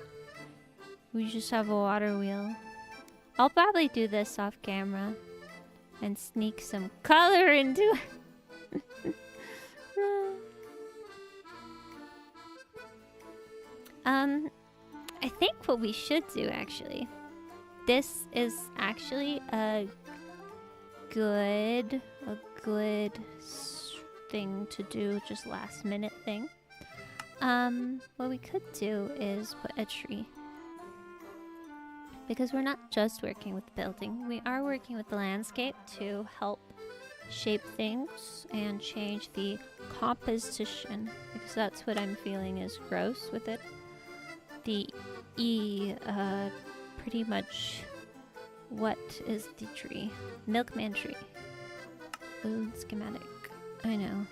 We just have a water wheel. I'll probably do this off camera and sneak some color into it. I think what we should do actually, this is actually a good thing to do, just last minute thing. What we could do is put a tree. Because we're not just working with building, we are working with the landscape to help shape things and change the composition, because that's what I'm feeling is gross with it. The pretty much what is the tree. Milkman tree. Ooh, schematic. I know.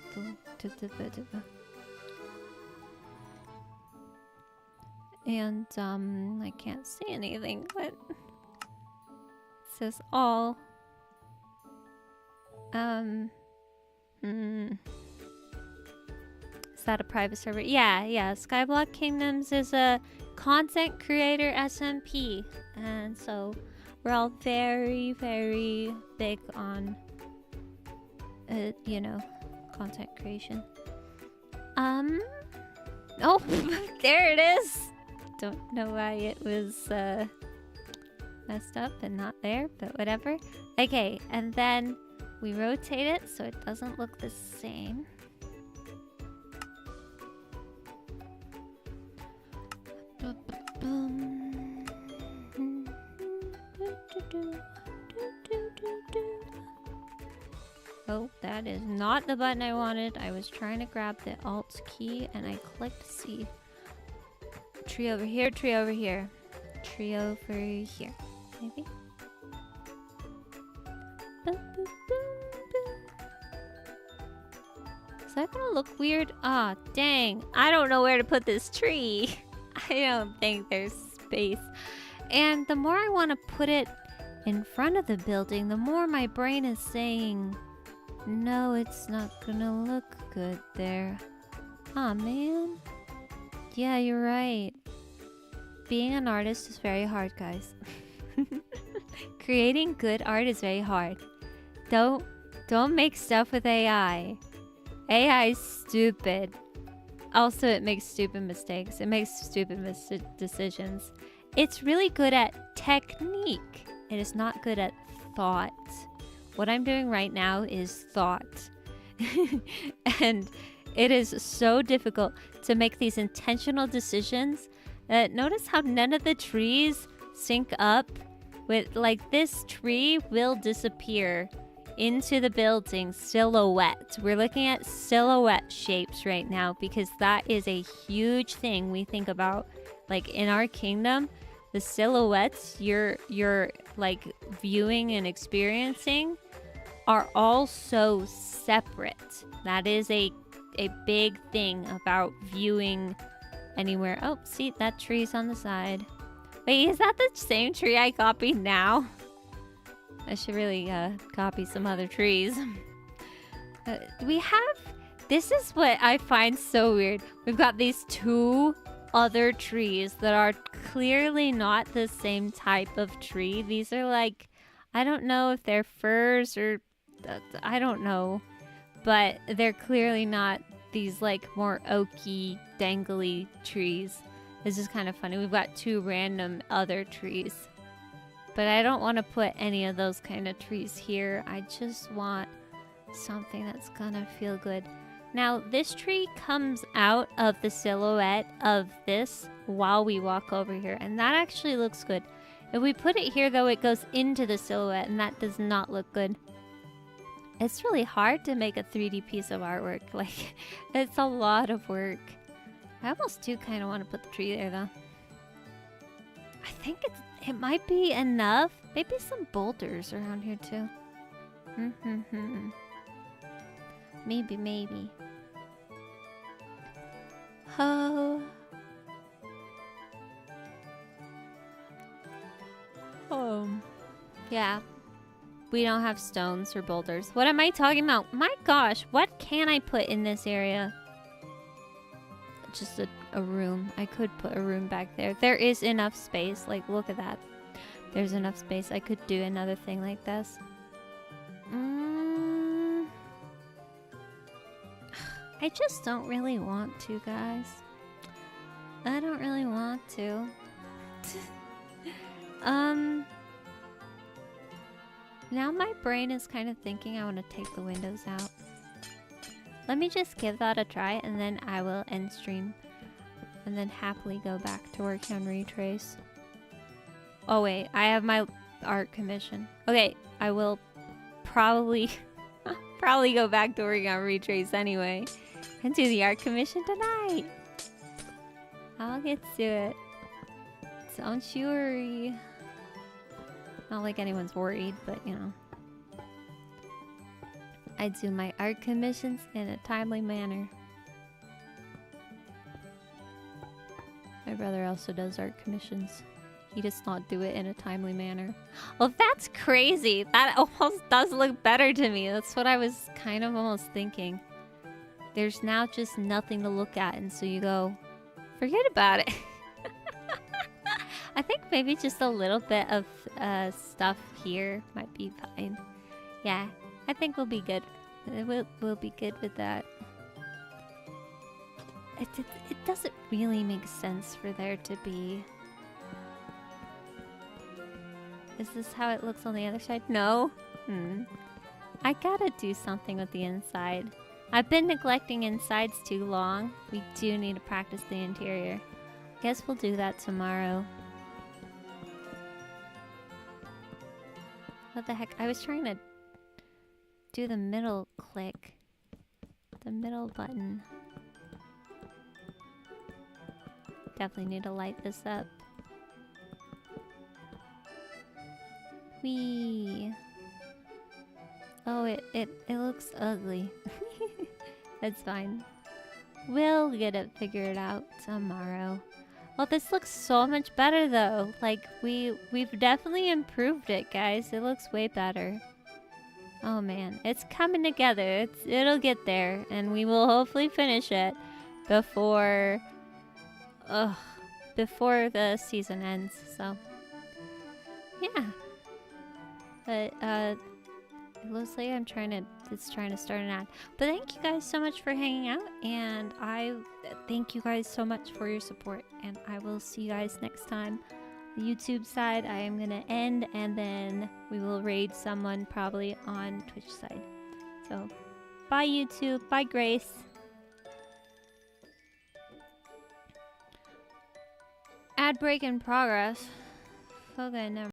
And, I can't see anything, but it says all. Is that a private server? Yeah. Skyblock Kingdoms is a content creator SMP. And so we're all very, very big on, you know, content creation. Oh, there it is. Don't know why it was messed up and not there, but whatever. Okay, and then we rotate it so it doesn't look the same. Oh, that is not the button I wanted. I was trying to grab the Alt key and I clicked C. Tree over here, tree over here. Tree over here. Maybe? Is that gonna look weird? Ah, dang. I don't know where to put this tree. I don't think there's space. And the more I want to put it in front of the building, the more my brain is saying, no, it's not gonna look good there. Aw, man. Yeah, you're right. Being an artist is very hard, guys. Creating good art is very hard. Don't make stuff with AI. AI is stupid. Also, it makes stupid mistakes. It makes stupid decisions. It's really good at technique. It is not good at thought. What I'm doing right now is thought. And it is so difficult to make these intentional decisions. Notice how none of the trees sync up with, like, this tree will disappear into the building silhouette. We're looking at silhouette shapes right now because that is a huge thing we think about. Like in our kingdom, the silhouettes you're like viewing and experiencing are all so separate. That is a big thing about viewing anywhere. Oh, see, that tree's on the side. Wait, is that the same tree I copied now? I should really copy some other trees. This is what I find so weird. We've got these two other trees that are clearly not the same type of tree. These are like, I don't know if they're firs or, I don't know. But they're clearly not these like more oaky, dangly trees. This is kind of funny. We've got two random other trees. But I don't want to put any of those kind of trees here. I just want something that's gonna feel good. Now, this tree comes out of the silhouette of this while we walk over here. And that actually looks good. If we put it here, though, it goes into the silhouette. And that does not look good. It's really hard to make a 3D piece of artwork. Like, it's a lot of work. I almost do kind of want to put the tree there, though. I think it might be enough. Maybe some boulders around here, too. Maybe. Oh. Yeah. We don't have stones or boulders. What am I talking about? My gosh, what can I put in this area? Just a room. I could put a room back there. There is enough space. Like, look at that. There's enough space. I could do another thing like this. I just don't really want to, guys. I don't really want to. Now my brain is kind of thinking I want to take the windows out. Let me just give that a try and then I will end stream. And then happily go back to working on Retrace. Oh wait, I have my art commission. Okay, I will probably go back to working on Retrace anyway. And do the art commission tonight. I'll get to it. Don't you worry. Not like anyone's worried, but you know. I do my art commissions in a timely manner. My brother also does art commissions. He does not do it in a timely manner. Well, that's crazy. That almost does look better to me. That's what I was kind of almost thinking. There's now just nothing to look at, and so you go, forget about it. I think maybe just a little bit of stuff here might be fine. Yeah, I think we'll be good. We'll be good with that. It doesn't really make sense for there to be... Is this how it looks on the other side? No? I gotta do something with the inside. I've been neglecting insides too long. We do need to practice the interior. Guess we'll do that tomorrow. What the heck? I was trying to do the middle click. The middle button. Definitely need to light this up. Whee! Oh, it looks ugly. That's fine. We'll get it figured out tomorrow. Well, this looks so much better though. Like we've definitely improved it, guys. It looks way better. Oh man, it's coming together. It'll get there, and we will hopefully finish it before the season ends. So yeah. But it looks like it's trying to start an ad. But thank you guys so much for hanging out, and I thank you guys so much for your support, and I will see you guys next time. The YouTube side I am gonna end, and then we will raid someone probably on Twitch side. So bye YouTube, bye Grace. Ad break in progress. Okay, never